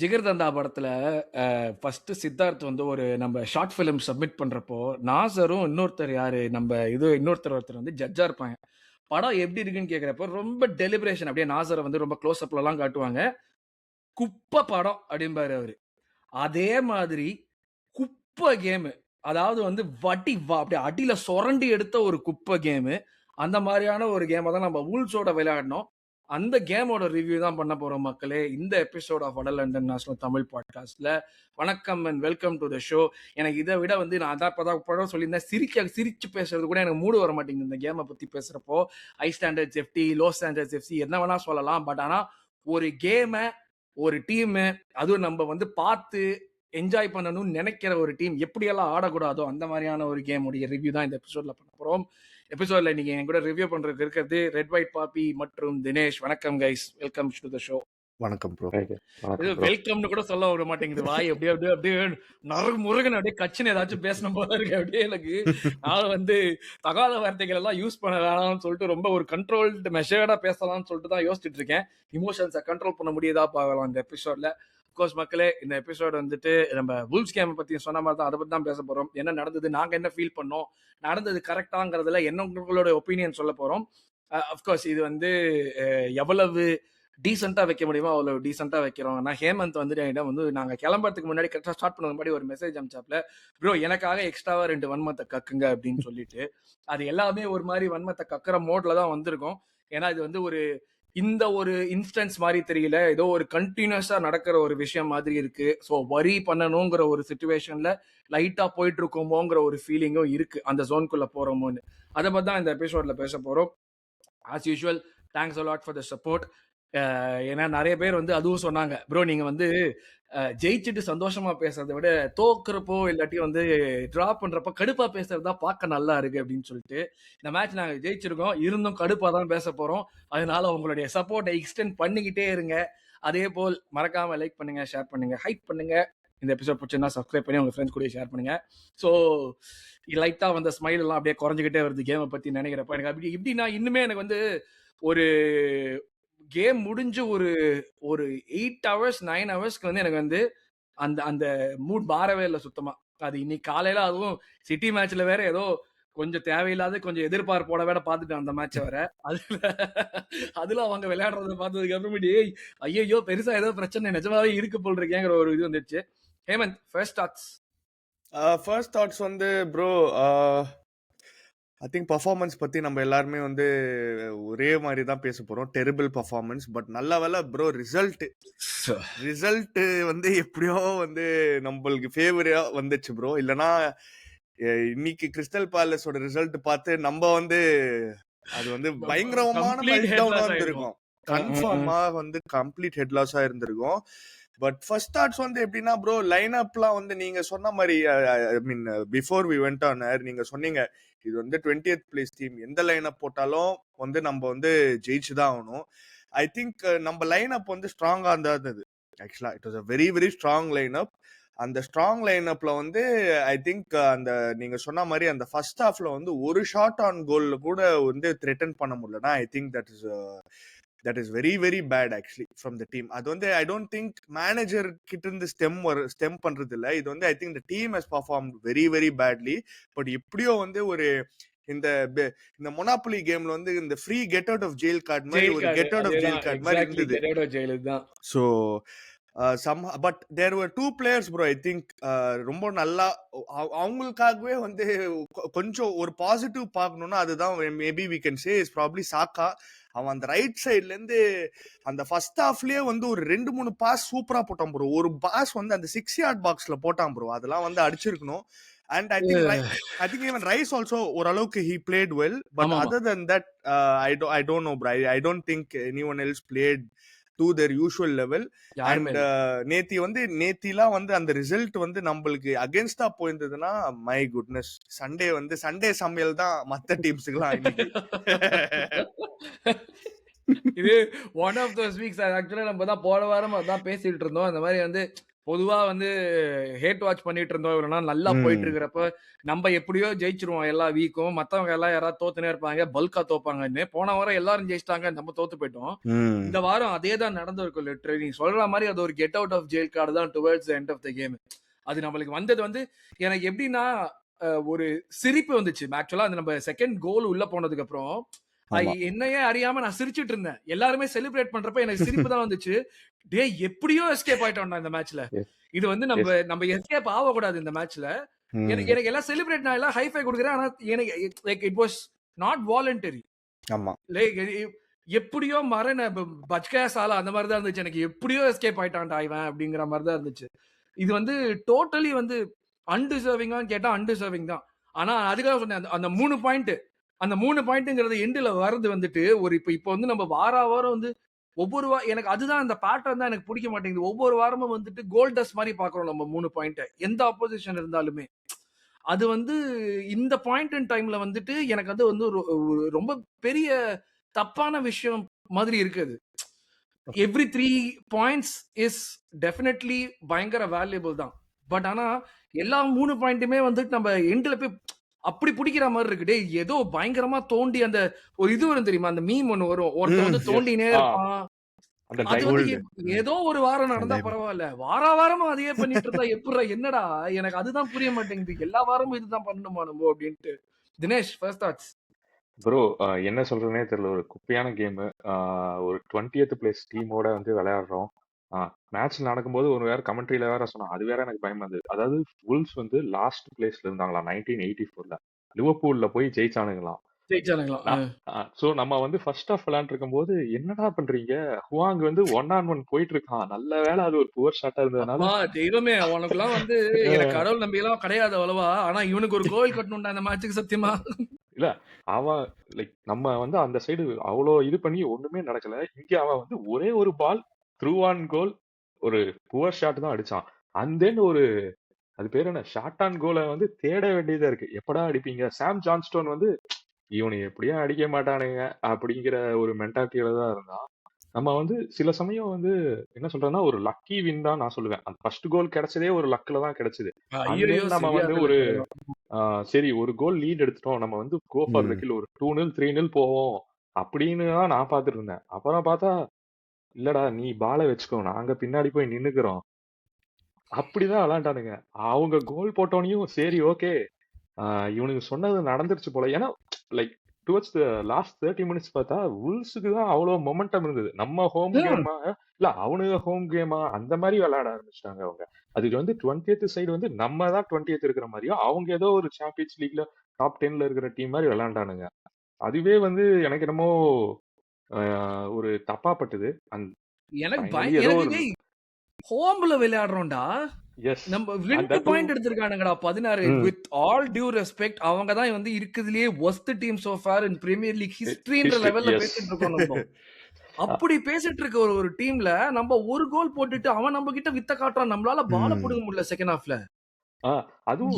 ஜிகர்தண்டா படத்துல ஃபர்ஸ்ட் சித்தார்த் வந்து ஒரு நம்ம ஷார்ட் ஃபிலிம் சப்மிட் பண்றப்போ நாசரும் இன்னொருத்தர் யாரு நம்ம ஒருத்தர் வந்து ஜட்ஜா இருப்பாங்க. படம் எப்படி இருக்குன்னு கேக்குறப்போ ரொம்ப டெலிபரேஷன் அப்படியே நாசரை வந்து ரொம்ப க்ளோஸ் அப்ல எல்லாம் காட்டுவாங்க. குப்பை படம் அப்படிம்பாரு அவரு. அதே மாதிரி குப்பை கேமு. அதாவது வந்து அப்படியே அடியில சொரண்டி எடுத்த ஒரு குப்பை கேமு. அந்த மாதிரியான ஒரு கேமை தான் நம்ம வூல்ஸோட விளையாடினோம். அந்த கேமோட ரிவ்யூ தான் பண்ண போறோம் மக்களே. இந்த எபிசோட் ஆஃப் வட லண்டன் நேஷனல் தமிழ் பாட்காஸ்ட்ல. வணக்கம் and welcome to the show. எனக்கு இதை விட வந்து நான் அதான் இப்பதான் படம் சொல்லியிருந்தேன், சிரிச்சு பேசுறது கூட எனக்கு மூடு வர மாட்டேங்குது இந்த கேமை பத்தி பேசுறப்போ. High standards FT, low standards FC என்ன வேணா சொல்லலாம். பட் ஆனா ஒரு கேமை, ஒரு டீம், அதுவும் நம்ம வந்து பார்த்து என்ஜாய் பண்ணணும்னு நினைக்கிற ஒரு டீம் எப்படியெல்லாம் ஆடக்கூடாதோ அந்த மாதிரியான ஒரு கேம் உடைய ரிவ்யூ தான் இந்த எபிசோட்ல பண்ண போறோம். எபிசோட்ல நீங்க என் கூட ரிவ்யூ பண்றதுக்கு இருக்கிறது ரெட் ஒயிட் பாப்பி மற்றும் தினேஷ். வணக்கம் guys, welcome to the show. வணக்கம் ப்ரோ. வெல்கம்னு கூட சொல்ல விட மாட்டேங்குது வாய். அப்படியே அப்படியே அப்படியே நறுக்கு முருகன் அப்படியே கட்சின்னு ஏதாச்சும் பேசணும் போல இருக்கு. அப்படியே எனக்கு நான் வந்து தகாத வார்த்தைகள் எல்லாம் யூஸ் பண்ண வேணாம்னு சொல்லிட்டு ரொம்ப ஒரு கண்ட்ரோல்டு மெஷர்டா பேசலாம்னு சொல்லிட்டு தான் யோசிச்சுட்டு இருக்கேன். இமோஷன்ஸை கண்ட்ரோல் பண்ண முடியுதா பார்க்கலாம் இந்த எபிசோட்ல. கோர்ஸ் மக்களே, இந்த எபிசோட் வந்துட்டு நம்ம வூல்ஸ் கேமை பத்தி சொன்ன மாதிரி தான், அதை பத்தி தான் பேச போறோம். என்ன நடந்தது, நாங்க என்ன ஃபீல் பண்ணோம், நடந்தது கரெக்டாங்கிறதுல என்ன உங்களோட ஒப்பீனியன் சொல்ல போறோம். அஃப்கோர்ஸ் இது வந்து எவ்வளவு டீசெண்டா வைக்க முடியுமோ அவ்வளவு டீசெண்டா வைக்கிறோம். நான் ஹேமந்த் வந்துட்டு என்கிட்ட வந்து நாங்க கிளம்புறதுக்கு முன்னாடி கரெக்டா ஸ்டார்ட் பண்ணதுக்கு முன்னாடி ஒரு மெசேஜ் அனுப்பிச்சாப்ல, ப்ரோ எனக்காக எக்ஸ்ட்ராவா 2 வன்மத்தை கக்குங்க அப்படின்னு சொல்லிட்டு. அது எல்லாமே ஒரு மாதிரி வன்மத்தை கக்குற மோட்ல தான் வந்திருக்கும். ஏன்னா இது வந்து இந்த ஒரு இன்ஸ்டன்ஸ் மாதிரி தெரியல, ஏதோ ஒரு கண்டினியூஸா நடக்கிற ஒரு விஷயம் மாதிரி இருக்கு. ஸோ வரி பண்ணணுங்கிற ஒரு சிச்சுவேஷன்ல லைட்டா போயிட்டு இருக்கோமோங்கிற ஒரு ஃபீலிங்கும் இருக்கு, அந்த ஜோனுக்குள்ள போறோமோன்னு. அதை பத்தி தான் இந்த எபிசோட்ல பேச போறோம். As usual, thanks a lot for the support. ஏன்னா நிறைய பேர் வந்து அதுவும் சொன்னாங்க, ப்ரோ நீங்க வந்து ஜெயிச்சுட்டு சந்தோஷமா பேசுறதை விட தோக்குறப்போ இல்லாட்டி வந்து டிரா பண்றப்ப கடுப்பா பேசுறது தான் பார்க்க நல்லா இருக்கு அப்படின்னு சொல்லிட்டு. இந்த மேட்ச் நாங்க ஜெயிச்சிருக்கோம், இருந்தும் கடுப்பா தான் பேச போறோம். அதனால உங்களுடைய சப்போர்ட்டை எக்ஸ்டெண்ட் பண்ணிக்கிட்டே இருங்க. அதே போல் மறக்காம லைக் பண்ணுங்க, ஷேர் பண்ணுங்க, ஹைப் பண்ணுங்க. இந்த எபிசோட் பிடிச்சிருந்தா சப்ஸ்கிரைப் பண்ணி உங்க ஃப்ரெண்ட்ஸ் கூட ஷேர் பண்ணுங்க. ஸோ லைட்டா வந்த ஸ்மைல் எல்லாம் அப்படியே குறைஞ்சிக்கிட்டே வருது கேமை பத்தி நினைக்கிறப்ப. எனக்கு அப்படி இப்படின்னா இன்னுமே எனக்கு வந்து ஒரு கேம் முடிஞ்சு ஒரு 8 ஹவர்ஸ் 9 ஹவர்ஸ்க்கு வந்து எனக்கு வந்து அந்த அந்த மூட் மாறவே இல்லை சுத்தமா. அது இன்னைக்கு காலையில, அதுவும் சிட்டி மேட்ச்ல வேற ஏதோ கொஞ்சம் தேவையில்லாத கொஞ்சம் எதிர்பார்ப்போட வேற பார்த்துட்டேன் அந்த மேட்ச வேற. அதுல அவங்க விளையாடுறத பார்த்ததுக்கு அப்புறமேட்டு ஐயோ பெருசா ஏதோ பிரச்சனை நிஜமாவே இருக்கு போல் இருக்கேங்கிற ஒரு இது வந்துருச்சு. ஹேமந்த், ஃபர்ஸ்ட் தாட்ஸ் வந்து ப்ரோ, ஐ திங்க் பர்ஃபார்மன்ஸ் பத்தி நம்ம எல்லாருமே வந்து ஒரே மாதிரி தான் பேச போறோம். Terrible performance. பட் நல்ல வேலை ப்ரோ, ரிசல்ட் வந்து எப்படியோ வந்து நம்மளுக்கு ஃபேவரா வந்துச்சு ப்ரோ. இல்லனா இன்னைக்கு கிறிஸ்டல் பேலஸோட ரிசல்ட் பார்த்து நம்ம வந்து அது வந்து பயங்கரமான மெல்டவுனா இருந்திருக்கும். கன்ஃபார்மா வந்து கம்ப்ளீட் ஹெட் லாஸா இருந்திருக்கும். பட் ஃபர்ஸ்ட் தாட்ஸ் வந்து எப்படின்னா ப்ரோ, லைன் அப்லாம் வந்து நீங்க சொன்ன மாதிரி, I mean before we went on air நீங்க சொன்னீங்க இது வந்து 20th பிளேஸ் டீம், எந்த லைன் அப் போட்டாலும் வந்து நம்ம வந்து ஜெயிச்சுதான் ஆகணும். ஐ திங்க் நம்ம லைன் அப் வந்து ஸ்ட்ராங்கா இருந்தது. ஆக்சுவலா it was a very very strong line up. அந்த ஸ்ட்ராங் லைன் அப்ல வந்து ஐ திங்க் அந்த நீங்க சொன்ன மாதிரி அந்த ஃபர்ஸ்ட் ஹாஃப்ல வந்து ஒரு ஷாட் ஆன் கோல்ல கூட வந்து த்ரெட்டன் பண்ண முடியலனா I think that is very very bad actually from the team. அது வந்து I don't think மேனேஜர் கிட்ட இருந்து ஸ்டெம் பண்றது இல்ல. இது வந்து I think the team has performed very very badly. But எப்படியோ வந்து ஒரு இந்த மொனாபொலி கேம்ல வந்து இந்த free get out of jail card மாதிரி ஒரு get out of jail card மாதிரி இருந்தது. So but there were 2 players bro, I think ரொம்ப நல்லா அவங்களுக்காகவே வந்து கொஞ்சம் ஒரு பாசிட்டிவ் பார்க்கணும்னா அதுதான் maybe we can say is probably Saka. அவன் அந்த ரைட் சைட்ல இருந்து அந்த ஃபர்ஸ்ட் ஹாஃப்லயே வந்து ஒரு 2-3 பாஸ் சூப்பரா போட்டான் ப்ரோ. ஒரு பாஸ் வந்து அந்த 6 yard பாக்ஸ்ல போட்டான் ப்ரோ, அதெல்லாம் வந்து அடிச்சிருக்கணும். And I think even Rice also ஓரளவுக்கு he played well, but other than that I don't know bro. I don't think anyone else played to their usual level. And நேத்திலாம் வந்து அந்த result வந்து நம்மளுக்கு அகைன்ஸ்டா போயிருந்ததுன்னா my goodness, Sunday சமையல் தான் மத்த டீம்ஸ்க்குலாம் இன்னைக்கு. இது ஒன் ஆஃப் தோஸ் வீக்ஸ். ஆக்சுவலா நம்ம தான் போன வாரம் அதான் பேசிட்டு இருந்தோம். அந்த மாதிரி வந்து பொதுவா வந்து ஹேட் வாட்ச் பண்ணிட்டு இருந்தோம் இவ்வளவு நாள் நல்லா போயிட்டு இருக்கிறப்ப நம்ம எப்படியோ ஜெயிச்சிருவோம் எல்லா வீக்கும். மத்தவங்க எல்லாம் யாராவது தோத்துனே இருப்பாங்க, பல்கா தோப்பாங்கன்னு. போன வாரம் எல்லாரும் ஜெயிச்சிட்டாங்க, நம்ம தோத்து போயிட்டோம். இந்த வாரம் அதே தான் நடந்திருக்கும் லிட்டரலி. நீ சொல்ற மாதிரி அது ஒரு get out of jail card தான் towards end of the game. அது நம்மளுக்கு வந்தது வந்து எனக்கு எப்படின்னா ஒரு சிரிப்பு வந்துச்சு. ஆக்சுவலா அது நம்ம செகண்ட் கோல் உள்ள போனதுக்கு அப்புறம் என்னையே அறியாம நான் சிரிச்சிட்டு இருந்தேன். எல்லாருமே செலிப்ரேட் பண்றப்ப எனக்கு சிரிப்பு தான் வந்துச்சு. டேய் எப்படியோ எஸ்கேப் ஆயிட்டோம்டா இந்த மேட்ச்ல. இது வந்து நம்ம எஸ்கேப் ஆகக்கூடாது இந்த மேட்ச்ல. எனக்கு எல்லாம் செலிப்ரேட் நான் எல்லாம் ஹைஃபை கொடுக்குறேன். ஆனா எனக்கு like it was not voluntary. ஆமா. லைக் எப்படியோ மரண பச்கா சாலா அந்த மாதிரி தான் இருந்துச்சு. எனக்கு எப்படியோ எஸ்கேப் ஆயிட்டான்டா இவன் அப்படிங்கிற மாதிரி தான் இருந்துச்சு. இது வந்து டோட்டலி வந்து அன்டிசர்விங்கான்னு கேட்டா அன்டிசர்விங் தான். ஆனா அதுக்காக சொன்னேன் அந்த 3 பாயிண்ட் அந்த 3 பாயிண்ட்ங்கிறது எண்டுல வரது வந்துட்டு ஒரு இப்ப வந்து நம்ம வாரம் வந்து ஒவ்வொரு எனக்கு அதுதான் அந்த பேட்டர்ன் தான் எனக்கு பிடிக்க மாட்டேங்குது. ஒவ்வொரு வாரமும் வந்துட்டு கோல்டஸ் மாதிரி பாக்குறோம் நம்ம 3 பாயிண்ட் எந்த ஆப்போசிஷன் இருந்தாலுமே. அது வந்து இந்த பாயிண்ட் இன் டைம்ல வந்துட்டு எனக்கு அது வந்து ரொம்ப பெரிய தப்பான விஷயம் மாதிரி இருக்குது. எவ்ரி 3 பாயிண்ட்ஸ் இஸ் டெஃபினெட்லி பயங்கர வேல்யூபிள் தான். பட் ஆனா எல்லா 3 பாயிண்ட்டுமே வந்துட்டு நம்ம எண்ட்ல போய் அப்படி பிடிக்கிற மாதிரி இருக்கு. டேய் ஏதோ பயங்கரமா தோண்டி அந்த ஒரு இது வரும் தெரியுமா? அந்த மீம் ஒண்ணு வரும். ஒருத்தன் வந்து தோண்டினே இருப்பான். அது வந்து ஏதோ ஒரு வாரம் நடந்தா பரவாயில்ல. வாரமும் அதையே பண்ணிட்டு இருந்தா எப்படிடா என்னடா? எனக்கு அதுதான் புரிய மாட்டேங்குது. எல்லா வாரமும் இதுதான் பண்ணணுமா நம்ம அப்படின்ட்டு. Dinesh first thoughts. ப்ரோ என்ன சொல்றதுனே தெரியல. ஒரு குப்பையான கேமு. ஒரு 20th பிளேஸ் டீமோட வந்து விளையாடுறோம். மேட்ச் நடக்கும்போது ஒரு வேற கமெண்ட்ரியில வேற சொன்னான். அது வேற எனக்கு பயமா இருந்தது. அதாவது வுல்ஸ் வந்து லாஸ்ட் பிளேஸ்ல இருந்தாங்களாம் 1984ல. லிவர்பூல்ல போய் ஜெயிச்சானுங்களாம். சோ நம்ம வந்து ஃபர்ஸ்ட் ஆஃப் விளையாண்டுருக்கும் போது என்னடா பண்றீங்க? ஹுவாங் வந்து 1-on-1 போயிட்டு இருக்கான். நல்ல வேளை அது ஒரு புவர் ஷாட்டா இருந்ததுனால. தெய்வமே அவனுக்குலாம் வந்து எனக்கு கடவுள் நம்பிக்கைலாம் கிடையாது அவ்வளவா. ஆனா இவனுக்கு ஒரு கோவில் கட்டணும்டா இந்த மேட்சுக்கு சத்தியமா. இல்ல அவன் லைக் நம்ம வந்து அந்த சைடு அவ்வளோ இது பண்ணி ஒண்ணுமே நடக்கல. இங்க அவன் வந்து ஒரே ஒரு பால் த்ரூ ஆன் கோல் ஒரு புவர் ஷாட் தான் அடிச்சான். அண்ட் தென் ஒரு அது பேர் என்ன ஷார்ட் ஆன் கோலை வந்து தேட வேண்டியதா இருக்கு. எப்படா அடிப்பீங்க? சாம் ஜான்ஸ்டோன் வந்து இவனை எப்படியும் அடிக்க மாட்டானுங்க அப்படிங்கிற ஒரு மென்டாலிட்டியில தான் இருந்தான். நம்ம வந்து சில சமயம் வந்து என்ன சொல்றேன்னா ஒரு லக்கி வின் தான் நான் சொல்லுவேன். அந்த ஃபர்ஸ்ட் கோல் கிடைச்சதே ஒரு லக்ல தான் கிடைச்சது. நம்ம வந்து ஒரு சரி ஒரு கோல் லீட் எடுத்துட்டோம். நம்ம வந்து கோ ஃபார் த கில் ஒரு 2-0 3-0 போவோம் அப்படின்னு தான் நான் பார்த்துட்டு இருந்தேன். அப்புறம் பார்த்தா இல்லடா நீ பாலை வச்சுக்கோ, நாங்க பின்னாடி போய் நின்னுக்கிறோம். அப்படிதான் விளையாண்டானுங்க. அவங்க கோல் போட்டோனையும் சரி ஓகே இவனுக்கு சொன்னது நடந்துருச்சு போல. ஏன்னா like towards the last 30 minutes பார்த்தா வுல்ஸுக்கு தான் அவ்வளவு மொமெண்டம் இருந்தது. நம்ம ஹோம் கேமா இல்ல அவனுங்க ஹோம் கேமா அந்த மாதிரி விளையாட ஆரம்பிச்சிட்டாங்க அவங்க. அதுக்கு வந்து 20th சைடு வந்து நம்ம தான் 20th இருக்கிற மாதிரியும் அவங்க ஏதோ ஒரு சாம்பியன்ஸ் லீக்ல டாப் 10ல இருக்கிற டீம் மாதிரி விளையாண்டானுங்க. அதுவே வந்து எனக்கு என்னமோ ஒரு தப்பா பட்டது. எனக்கு ஹோம்ல விளையாடுறோம்டா. நம்ம 2 பாயிண்ட் எடுத்திருக்கானுங்கடா 16. வித் ஆல் டியூ ரெஸ்பெக்ட் அவங்க தான் வந்து இருக்குதுலயே worst team so far in Premier League historyன்ற லெவல்ல பேசிட்டு இருக்கோம் நம்ம. அப்படி பேசிட்டு இருக்க ஒரு டீம்ல நம்ம ஒரு கோல் போட்டுட்டு அவன் நம்ம கிட்ட வித்த காட்டுறான். நம்மளால பால புடுங்க முடியல செகண்ட் ஹாஃப்ல.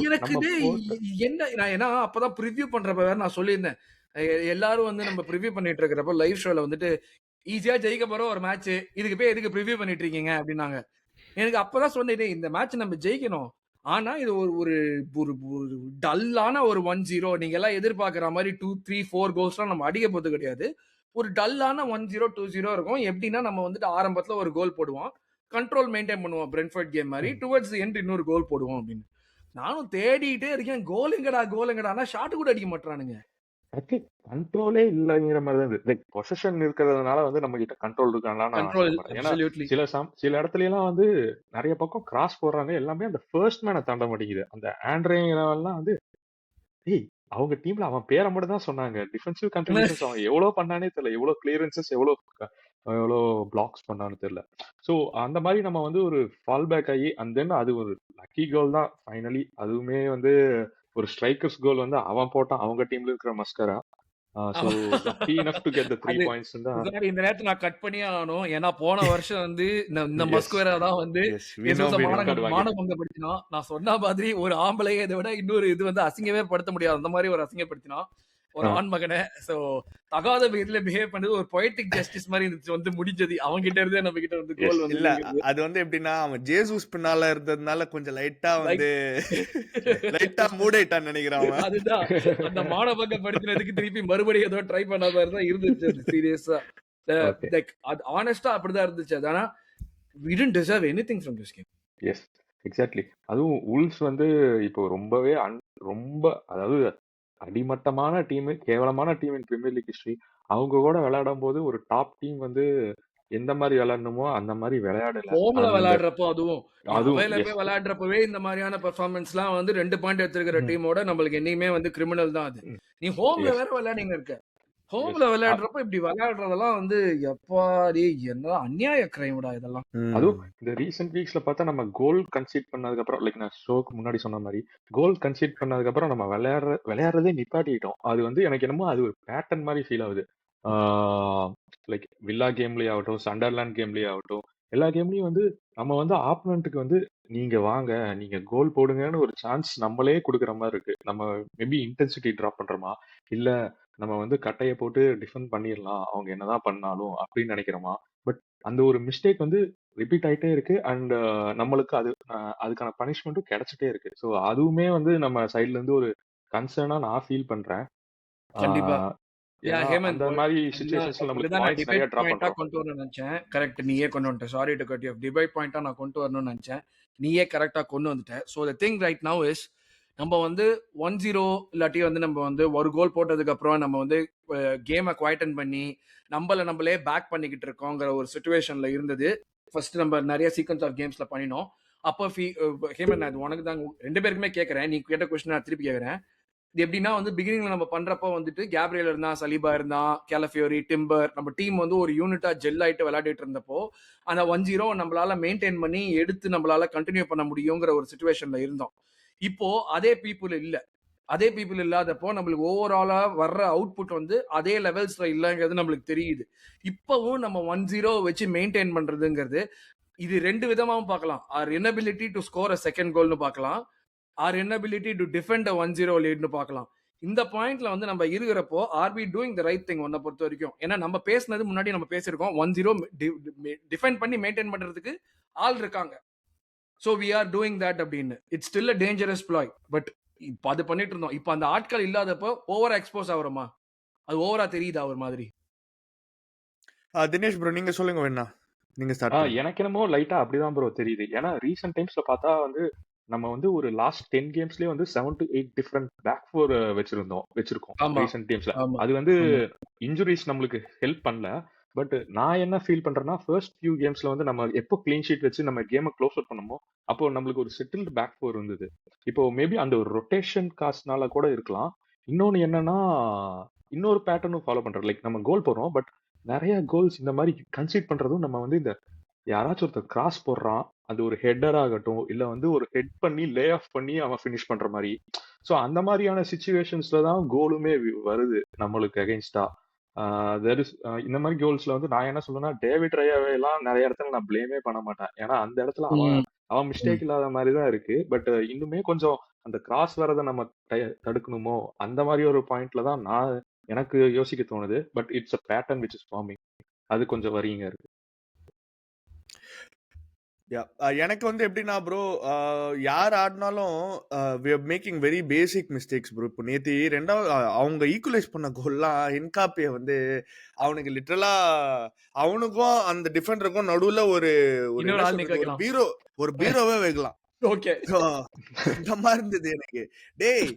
எனக்கு இது என்ன நான் ஏன்னா அப்பதான் ப்ரிவியூ பண்றப்ப வேற நான் சொல்லியிருந்தேன். எல்லாரும் வந்து நம்ம ப்ரிவியூ பண்ணிட்டு இருக்கிறப்ப லைவ் ஷோல வந்துட்டு ஈஸியா ஜெயிக்க போற ஒரு மேட்ச் இதுக்கு போய் எதுக்கு ப்ரிவியூ பண்ணிட்டு இருக்கீங்க அப்படின்னாங்க. எனக்கு அப்பதான் சொன்னேன் இந்த மேட்ச் நம்ம ஜெயிக்கணும். ஆனா இது ஒரு டல்லான ஒரு 1-0 நீங்க எல்லாம் எதிர்பார்க்கிற மாதிரி 2, 3, 4 கோல்ஸ்லாம் நம்ம அடிக்க போறது கிடையாது. ஒரு டல்லான 1-0, 2-0 இருக்கும். எப்படின்னா நம்ம வந்துட்டு ஆரம்பத்துல ஒரு கோல் போடுவோம், கண்ட்ரோல் மெயின்டைன் பண்ணுவோம் பிரென்ஃபோர்ட் கேம் மாதிரி. டுவர்ட்ஸ் தி எண்ட் இன்னொரு கோல் போடுவோம் அப்படின்னு. நானும் தேடிட்டே இருக்கேன் கோல் எங்கடா ஆனா ஷாட் கூட அடிக்க மாட்டானுங்க. கண்ட்ரோலே இல்லங்கிற மாதிரி தான் இருக்கு. பொசிஷன் இருக்கிறதுனால வந்து நம்ம கிட்ட கண்ட்ரோல் இருக்காங்களா? சில இடத்துல எல்லாம் வந்து நிறைய பக்கம் கிராஸ் போடுறாங்க. எல்லாமே அந்த ஃபர்ஸ்ட் மேனை தாண்ட மாட்டேங்குது. அந்த ஆண்ட்ரேலாம் வந்து அவங்க டீம்ல அவன் பேரை மட்டும் தான் சொன்னாங்க. டிஃபென்சிவ் கண்ட்ரிபியூஷன்ஸ் அவன் எவ்வளவு பண்ணானே தெரியல. எவ்வளவு கிளியரன்சஸ் எவ்வளவு பிளாக்ஸ் பண்ணான்னு தெரியல. சோ அந்த மாதிரி நம்ம வந்து ஒரு ஃபால் பேக் ஆகி அண்ட் தென் அது ஒரு லக்கி கோல் தான் ஃபைனலி. அதுவுமே வந்து ஒரு ஸ்ட்ரைக்கர்ஸ் கோல் வந்து அவன் போட்டான் அவங்க டீம்ல இருக்கிற மஸ்கரா. இந்த நேரத்துல நான் கட் பண்ணியே ஆகணும். ஏன்னா போன வருஷம் வந்து இந்த மஸ்குவேரா தான் வந்து மானபங்கப்படுத்தினான். நான் சொன்ன மாதிரி ஒரு ஆம்பளையை இதை விட இன்னொரு இது வந்து அசிங்கமே படுத்த முடியாது. அந்த மாதிரி ஒரு அசிங்கப்படுத்தினான். ஒரு ஆண் மகனை. சோ தகாத விதத்துல பிஹேவ் பண்ணது ஒரு பொயட்டிக் ஜஸ்டிஸ் மாதிரி இருந்துச்சு, வந்து முடிஞ்சது. அவங்க கிட்ட இருந்தே நம்ம கிட்ட வந்து எஸ். கோல் இல்ல வந்ததுங்கிறது. அது வந்து எப்படின்னா அவன் ஜேசூஸ் பின்னால இருந்ததுனால கொஞ்சம் லைட்டா லைக் வந்து லைட்டா மூடாயிட்டான்னு நினைக்கிறான் அவன். அதுதான் அந்த மானபங்கப்படுத்தினதுக்கு திருப்பி மறுபடியும் ஏதோ ட்ரை பண்ண மாதிரி தான் இருந்துச்சு அது சீரியஸா. ஓகே. லைக் அது ஆனஸ்டா அப்படிதான் இருந்துச்சு அது. ஆனா we didn't deserve anything from this game. Yes. Exactly. அதுவும் வுல்வ்ஸ் வந்து இப்போ ரொம்பவே ரொம்ப அதாவது அடிமட்டமான டீமு, கேவலமான team in Premier League history. அவங்க கூட விளையாடும்போது ஒரு டாப் டீம் வந்து எந்த மாரி விளையாடணுமோ அந்த மாரி விளையாடல. ஹோம்ல அந்த விளையாடுறப்போ அதுவும் அதுவும் அவையில போய் எஸ். விளையாடுறப்பவே இந்த மாதிரியான பெர்ஃபார்மன்ஸ்லாம் வந்து 2 பாயிண்ட் எடுத்திருக்கிற ம். டீமோட நம்மளுக்கு என்னைக்குமே வந்து கிரிமினல் தான் அது. ம். நீ ஹோம்ல எஸ். வேற விளையாடிங்க இருக்க. எஸ். ஹோம்ல விளையாடுறப்ப இப்படி விளையாடுறதெல்லாம் வந்து எப்பாடி என்ன அநியாய கிரைம்டா இதெல்லாம். அதுவும் ம். இந்த ரீசென்ட் வீக்ஸ்ல பார்த்தா நம்ம கோல் கன்சீட் பண்ணதுக்கு அப்புறம் லைக் நான் ஷோக்கு முன்னாடி சொன்ன மாதிரி கோல் கன்சீட் பண்ணதுக்கு அப்புறம் நம்ம விளையாடுறதே நிப்பாட்டிட்டோம். அது வந்து எனக்கு என்னமோ அது ஒரு பேட்டர்ன் மாதிரி ஃபீல் ஆகுது. லைக் வில்லா கேம்லயே ஆகட்டும், சண்டர்லேண்ட் கேம்லயே ஆகட்டும், எல்லா கேம்லயும் வந்து நம்ம வந்து ஆப்போனண்ட்டுக்கு வந்து நீங்க வாங்க, நீங்க கோல் போடுங்கன்னு ஒரு சான்ஸ் நம்மளே கொடுக்குற மாதிரி இருக்கு. நம்ம மேபி இன்டென்சிட்டி ட்ராப் பண்றோமா, இல்ல நம்ம வந்து கட்டைய போட்டு டிஃபெண்ட் பண்ணிடலாம் அவங்க என்னதான் பண்ணாலும் அப்படின்னு நினைக்கிறோமா? பட் அந்த ஒரு மிஸ்டேக் வந்து ரிப்பீட் ஆயிட்டே இருக்கு. அண்ட் நம்மளுக்கு அதுக்கான பனிஷ்மெண்ட்டும் கிடைச்சிட்டே இருக்கு. ஸோ அதுவுமே வந்து நம்ம சைட்ல இருந்து ஒரு கன்சர்னா நான் ஃபீல் பண்றேன். கண்டிப்பா. ஆஹ் யா ஏன்னா ஹேமந்த், அந்த மாதிரி சிச்சுவேஷன்ஸ்ல நம்மளுக்கு இதுதான் நான் பாயிண்ட்ஸ் டிபேட் நிறைய ட்ராப் பாயிண்டா பண்றோம். கொண்டு வரணும்னு நினைச்சேன். கரெக்ட், நீயே கொண்டு வந்துட்ட. Sorry to cut you off. Debate பாயிண்டா நான் கொண்டு வரணும்னு நினைச்சேன். நீயே கரெக்டா கொண்டு வந்துட்ட. So the thing right now is நம்ம வந்து 1-0 இல்லாட்டி வந்து நம்ம வந்து ஒரு கோல் போட்டதுக்கு அப்புறம் நம்ம வந்து கேமை குவைட்டன் பண்ணி நம்மளே பேக் பண்ணிக்கிட்டு இருக்கோங்கிற ஒரு சுச்சுவேஷன்ல இருந்தது. ஃபர்ஸ்ட் நம்ம நிறைய சீக்வன்ஸ் ஆஃப் கேம்ஸ்ல பண்ணினோம். அப்போ ஹேமந்த், நான் இது உனக்கு தான் 2 பேருக்குமே கேட்கறேன். நீ கேட்ட கொஸ்டின் நான் திருப்பி கேட்கறேன். இது எப்படின்னா வந்து பிகினிங்ல நம்ம பண்றப்போ வந்துட்டு கேப்ரியல் இருந்தான், சலீபா இருந்தான், கேலஃபியோரி, டிம்பர், நம்ம டீம் வந்து ஒரு யூனிட்டா ஜெல் ஆயிட்டு விளையாடிட்டு இருந்தப்போ அந்த 1-0 நம்மளால மெயின்டைன் பண்ணி எடுத்து நம்மளால கண்டினியூ பண்ண முடியுங்கிற ஒரு சுச்சுவேஷன்ல இருந்தோம். இப்போ அதே பீப்புள் இல்ல. அதே பீப்புள் இல்லாதப்போ நம்மளுக்கு ஓவராலா வர்ற அவுட்புட் வந்து அதே லெவல்ஸ்ல இல்லைங்கிறது நம்மளுக்கு தெரியுது. இப்பவும் நம்ம 1-0 வச்சு மெயின்டைன் பண்றதுங்கிறது இது 2 விதமாவும் பார்க்கலாம். Or inability to score a second கோல்னு பார்க்கலாம். Or inability to defend a 1-0 லீட்னு பார்க்கலாம். இந்த பாயிண்ட்ல வந்து நம்ம இருக்கிறப்போ are we doing the right thing ஒன்ன பொறுத்த வரைக்கும். ஏன்னா நம்ம பேசினது முன்னாடி நம்ம பேசியிருக்கோம். 1-0 டிஃபெண்ட் பண்ணி மெயின்டைன் பண்றதுக்கு ஆள் இருக்காங்க. So we are doing that அப்படின்னு. It's still a dangerous ploy. But இப்போ அது பண்ணிட்டு இருந்தோம். இப்போ அந்த ஆட்கள் இல்லாதப்போ ஓவரா எக்ஸ்போஸ் ஆகுறோமா? அது ஓவரா தெரியுதா ஒரு மாதிரி? தினேஷ் ப்ரோ நீங்க சொல்லுங்க வேணா. நீங்க ஸ்டார்ட் பண்ணுங்க. எனக்கு என்னமோ லைட்டா அப்படிதான் ப்ரோ தெரியுது. ஏன்னா ரீசெண்ட் டைம்ஸ்ல பார்த்தா வந்து நம்ம வந்து ஒரு லாஸ்ட் 10 கேம்ஸ்லயே வந்து 7 to 8 டிஃப்ரெண்ட் பேக் ஃபோர் வச்சிருக்கோம் ஆமா, ரீசெண்ட் கேம்ஸ்ல. ஆமா, அது வந்து ஆமா. இன்ஜுரிஸ் நம்மளுக்கு ஹெல்ப் பண்ணல. பட் நான் என்ன ஃபீல் பண்றேன்னா ஃபர்ஸ்ட் ஃபியூ கேம்ஸ்ல வந்து நம்ம எப்போ கிளீன் ஷீட் வச்சு நம்ம கேமை க்ளோஸ் அவுட் பண்ணமோ அப்போ நம்மளுக்கு ஒரு செட்டில்டு பேக் ஃபோர் இருந்தது. இப்போ மேபி அந்த ஒரு ரொட்டேஷன் காஸ்ட்னால கூட இருக்கலாம். இன்னொன்னு என்னன்னா இன்னொரு பேட்டர்னும் ஃபாலோ பண்றோம். லைக் நம்ம கோல் போடுறோம், பட் நிறைய கோல்ஸ் இந்த மாதிரி கன்சீட் பண்றதும் நம்ம வந்து இந்த யாராச்சும் ஒருத்தர் கிராஸ் போடுறான், அது ஒரு ஹெட்டர் ஆகட்டும், இல்ல வந்து ஒரு ஹெட் பண்ணி லே ஆஃப் பண்ணி அவன் ஃபினிஷ் பண்ற மாதிரி. ஸோ அந்த மாதிரியான சிச்சுவேஷன்ஸ்ல தான் கோலுமே வருது நம்மளுக்கு அகைன்ஸ்டா. இந்த மாதிரி கோல்ஸ்ல வந்து நான் என்ன சொல்லுவேன்னா டேவிட் ரயாவே எல்லாம் நிறைய இடத்துல நான் பிளேமே பண்ண மாட்டேன். ஏன்னா அந்த இடத்துல அவன் ம், அவன் ம். மிஸ்டேக் இல்லாத மாதிரி தான் இருக்கு. பட் இன்னுமே கொஞ்சம் அந்த கிராஸ் வரதை நம்ம தடுக்கணுமோ அந்த மாதிரி ஒரு பாயிண்ட்ல தான் எனக்கு யோசிக்க தோணுது. But it's a pattern which is forming. அது கொஞ்சம் வரிங்க இருக்கு. எனக்கு வந்து எப்படின்னா ப்ரோ, யார் ஆடினாலும் we are making very basic mistakes bro. இப்போ நேற்று ரெண்டாவது அவங்க ஈக்குவலைஸ் பண்ண கோல்லாம் ஹென்காப்பியை வந்து அவனுக்கு லிட்டரலா அவனுக்கும் அந்த டிஃபெண்டருக்கும் நடுவுல ஒரு ஒரு இன்னொரு என்ன ஆள் நிக்க சொல்றது ஒரு வைக்கலாம். பீரோவே வைக்கலாம். ஓகே. So, அந்த மாதிரி இருந்தது எனக்கு. டேய்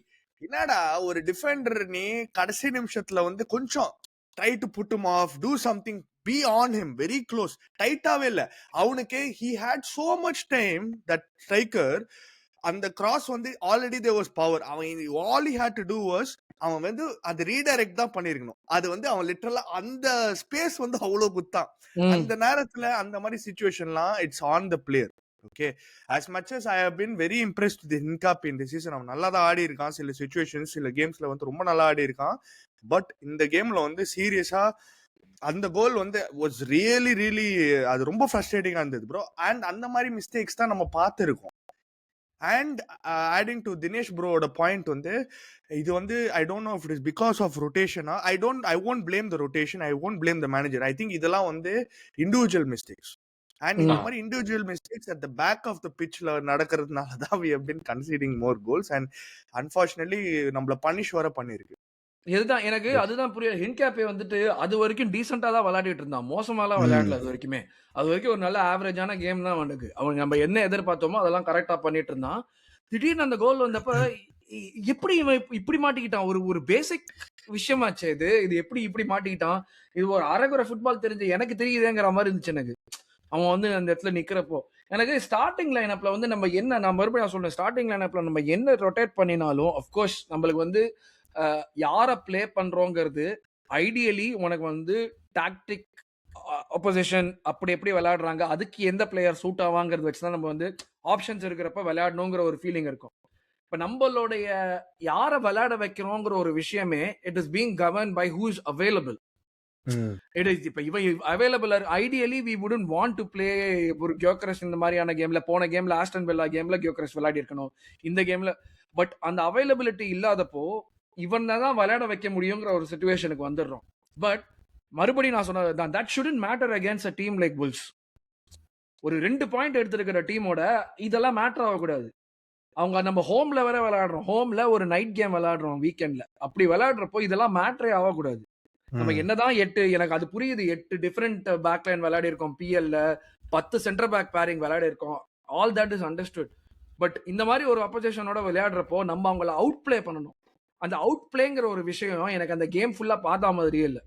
என்னடா ஒரு டிஃபெண்டர் நீ கடைசி நிமிஷத்துல வந்து கொஞ்சம் try to put him off, do something, be on him, very close. டைட்டாவே இல்ல அவனுக்கு. he had so much time, that striker. அந்த கிராஸ் வந்து ஆல்ரெடி there was power. அவன் all he had to do was அவன் வந்து அது ரீடைரக்ட் தான் பண்ணிருக்கணும். அது வந்து அவன் லிட்டரலா அந்த ஸ்பேஸ் வந்து அவ்வளவு குத்தான். அந்த நேரத்துல அந்த மாதிரி சிச்சுவேஷன்லாம் it's on the player. Okay, as much as I have been very impressed with Hincapi in this season, அவன் நல்லா தான் ஆடி இருக்கான். சில சிச்சுவேஷன்ஸ் சில கேம்ஸ்ல வந்து ரொம்ப நல்லா ஆடி இருக்கான். பட் இந்த கேம்ல வந்து சீரியஸா அந்த கோல் வந்து வாஸ் ரியலி அது ரொம்ப ஃப்ரஸ்ட்ரேட்டிங்கா இருந்தது ப்ரோ. அண்ட் அந்த மாதிரி மிஸ்டேக்ஸ் தான் நம்ம பார்த்துருக்கோம். அண்ட் ஆடிங் டு தினேஷ் ப்ரோவோட பாயிண்ட் வந்து இது வந்து I don't know if it is because of ரொட்டேஷனா I won't blame the rotation, I won't blame the manager. I think இதெல்லாம் வந்து இண்டிவிஜுவல் மிஸ்டேக்ஸ். அண்ட் இந்த ஆ. மாதிரி individual mistakes at the back of the பிட்ச்ல நடக்கிறதுனால தான் we have been conceding more goals and unfortunately நம்மள பனிஷ் வர பண்ணிருக்கு. இதுதான் எனக்கு Yes. அதுதான் புரியல. ஹின்கேப்பே வந்துட்டு அது வரைக்கும் டீசென்ட்டா தான் விளையாடிட்டு இருந்தான். மோசமாலாம் விளையாடல அது வரைக்குமே. அது வரைக்கும் ஒரு நல்ல ஆவரேஜான கேம் தான் அவனுக்கு. அவன் நம்ம என்ன எதிர்பார்த்தோமோ அதெல்லாம் கரெக்ட்டா பண்ணிட்டு இருந்தான். திடீர்னு அந்த கோல் வந்தப்ப எப்படி இவன் இப்படி மாட்டிக்கிட்டான்? ஒரு ஒரு பேசிக் விஷயமாச்சே இது. இது எப்படி இப்படி மாட்டிக்கிட்டான்? இது ஒரு அரகுற ஃபுட்பால் தெரிஞ்ச எனக்கு தெரியுதேங்கிற மாரி இருந்துச்சு எனக்கு. அவன் வந்து அந்த இடத்துல நிக்கிறப்போ. எனக்கு ஸ்டார்ட்டிங் லைனப்ல வந்து நம்ம என்ன நான் மறுபடியும் நான் சொல்றேன். ஸ்டார்ட்டிங் லைனப்ல நம்ம என்ன ரொட்டேட் பண்ணினாலும் ஆஃப் கோர்ஸ் நம்மளுக்கு வந்து யார ப்ளே பண்றோங்கிறது ஐடியலி உனக்கு வந்து டாக்டிக் ஆப்போசிஷன் அப்படி எப்படி விளையாடுறாங்க அதுக்கு எந்த பிளேயர் சூட் ஆவாங்கிறது வச்சு தான் நம்ம வந்து ஆப்ஷன்ஸ் இருக்கிறப்ப விளையாடணுங்கிற ஒரு ஃபீலிங் இருக்கும். இப்ப நம்மளுடைய யாரை விளையாட வைக்கிறோங்கிற ஒரு விஷயமே it is being govern by who is available. It is இப்ப இவன் available ideally we wouldn't want to play ஒரு கியோக்ரஸ் இந்த மாதிரியான கேம்ல போன கேம்ல ஆஸ்டன் வில்லா கேம்ல கியோக்ரஸ் விளையாடி இருக்கணும் இந்த கேம்ல. பட் அந்த அவைலபிலிட்டி இல்லாதப்போ இவனை தான் விளையாட வைக்க முடியுங்கிற ஒரு சுச்சுவேஷனுக்கு வந்துடுறோம். பட் மறுபடியும் நான் சொன்னது தான் that shouldn't matter against a team like bulls. ஒரு 2 பாயிண்ட் எடுத்திருக்கிற டீமோட இதெல்லாம் மேட்டர் ஆகக்கூடாது. அவங்க நம்ம ஹோம்ல வேற விளையாடுறோம். ஹோம்ல ஒரு நைட் கேம் விளையாடுறோம் வீக்கெண்ட்ல. அப்படி விளையாடுறப்போ இதெல்லாம் மேட்டரே ஆகக்கூடாது. நம்ம என்னதான் 8 எனக்கு அது புரியுது 8 டிஃபரெண்ட் பேக்லைன் விளையாடி இருக்கோம் பிஎல்ல 10 சென்டர் பேக் பேரிங் விளையாடி இருக்கோம். All that is understood. But இந்த மாதிரி ஒரு அப்போசிஷனோட விளையாடுறப்போ நம்ம அவங்கள அவுட் பிளே பண்ணணும். அந்த அவுட் பிளேங்கிற ஒரு விஷயம் எனக்கு அந்த கேம் ஃபுல்லா பார்த்தா மாதிரியே இல்லை.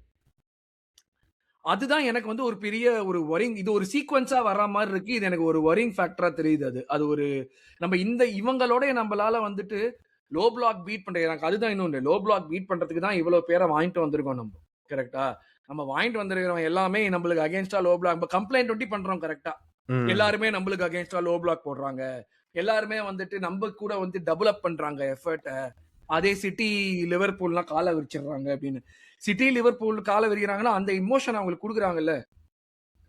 அதுதான் எனக்கு வந்து ஒரு பெரிய ஒரு வரிங் இது ஒரு சீக்வன்ஸா வர்ற மாதிரி இருக்கு. இது எனக்கு ஒரு வரிங் ஃபேக்டரா தெரியுது. அது ஒரு நம்ம இந்த இவங்களோட நம்மளால வந்துட்டு லோ பிளாக் பீட் பண்றது எனக்கு அதுதான் இன்னொன்று லோ பிளாக் பீட் பண்றதுக்கு தான் இவ்வளவு பேரை வாங்கிட்டு வந்திருக்கோம் நம்ம. கரெக்டா நம்ம வாங்கிட்டு வந்திருக்கிறோம் எல்லாமே நம்மளுக்கு அகேன்ஸ்டா லோ பிளாக் கம்ப்ளைண்ட் ஒட்டி பண்றோம். கரெக்டா எல்லாருமே நம்மளுக்கு அகேன்ஸ்டா லோ பிளாக் போடுறாங்க. எல்லாருமே வந்துட்டு நம்ம கூட வந்து டெவலப் பண்றாங்க எஃபர்ட்டை. அதே சிட்டி லிவர்பூல்லாம் காலை விரிச்சிடுறாங்க அப்படின்னு. சிட்டி லிவர்பூல் காலை விரிக்கிறாங்கன்னா அந்த இமோஷன் அவங்களுக்கு கொடுக்குறாங்கல்ல.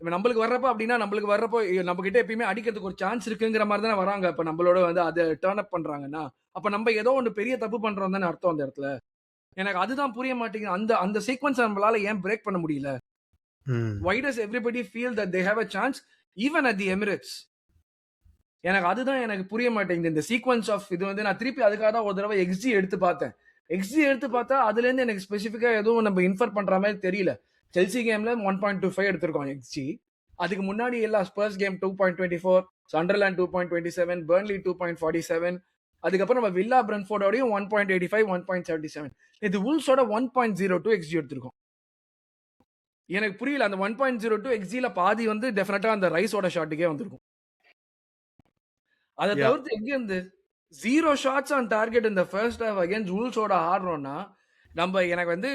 நம்மளுக்கு வர்றப்போ அப்படின்னா நம்மளுக்கு வர்றப்போ நம்ம கிட்ட எப்பயுமே அடிக்கிறதுக்கு ஒரு சான்ஸ் இருக்குங்கிற மாதிரி தானே வராங்க. இப்ப நம்மளோட வந்து அதை டேர்ன் அப் பண்றாங்கன்னா அப்ப நம்ம ஏதோ ஒன்று பெரிய தப்பு பண்றோம் தானே அர்த்தம் அந்த இடத்துல. எனக்கு அதுதான் புரிய மாட்டேங்குது. அந்த அந்த சீக்வன்ஸ் நம்மளால ஏன் பிரேக் பண்ண முடியல? Why does everybody feel that they have a chance even at the Emirates? எனக்கு அதுதான் எனக்கு புரிய மாட்டேங்குது. இந்த சீக்வன்ஸ் ஆஃப் இது வந்து நான் திருப்பி அதுக்காக தான் ஒரு தடவை எக்ஸி எடுத்து பார்த்தேன். எக்ஸி எடுத்து பார்த்தா அதுல இருந்து எனக்கு ஸ்பெசிஃபிக்கா எதுவும் நம்ம இன்ஃபர் பண்ற மாதிரி தெரியல. செல்சி கேம்ல 1.25 எடுத்திருக்கோம் எக்ஸி. அதுக்கு முன்னாடி எல்லா ஸ்பர்ஸ் கேம் 2.24, சண்டர்லாண்ட் 2.27, பர்ன்லி 2.47, அதுக்கப்புறம் நம்ம வில்லா பிரென்ஃபோர்டோடையும் 1.85, 1.77. இது வுல்ஸோட 1.02 எக்ஸி எடுத்திருக்கோம். எனக்கு புரியல அந்த 1.02 எக்ஸில பாதி வந்து டெஃபினட்டா அந்த ரைஸோட ஷாட்டுக்கே வந்திருக்கும். அதை தவிர்த்து எங்க இருந்து 0 ஷாட்ஸ் ஆன் டார்கெட் இந்த ஃபர்ஸ்ட் ஹாஃப் அகைன்ஸ்ட் வூல்ஸோட ஆடுறோம்னா நம்ம எனக்கு வந்து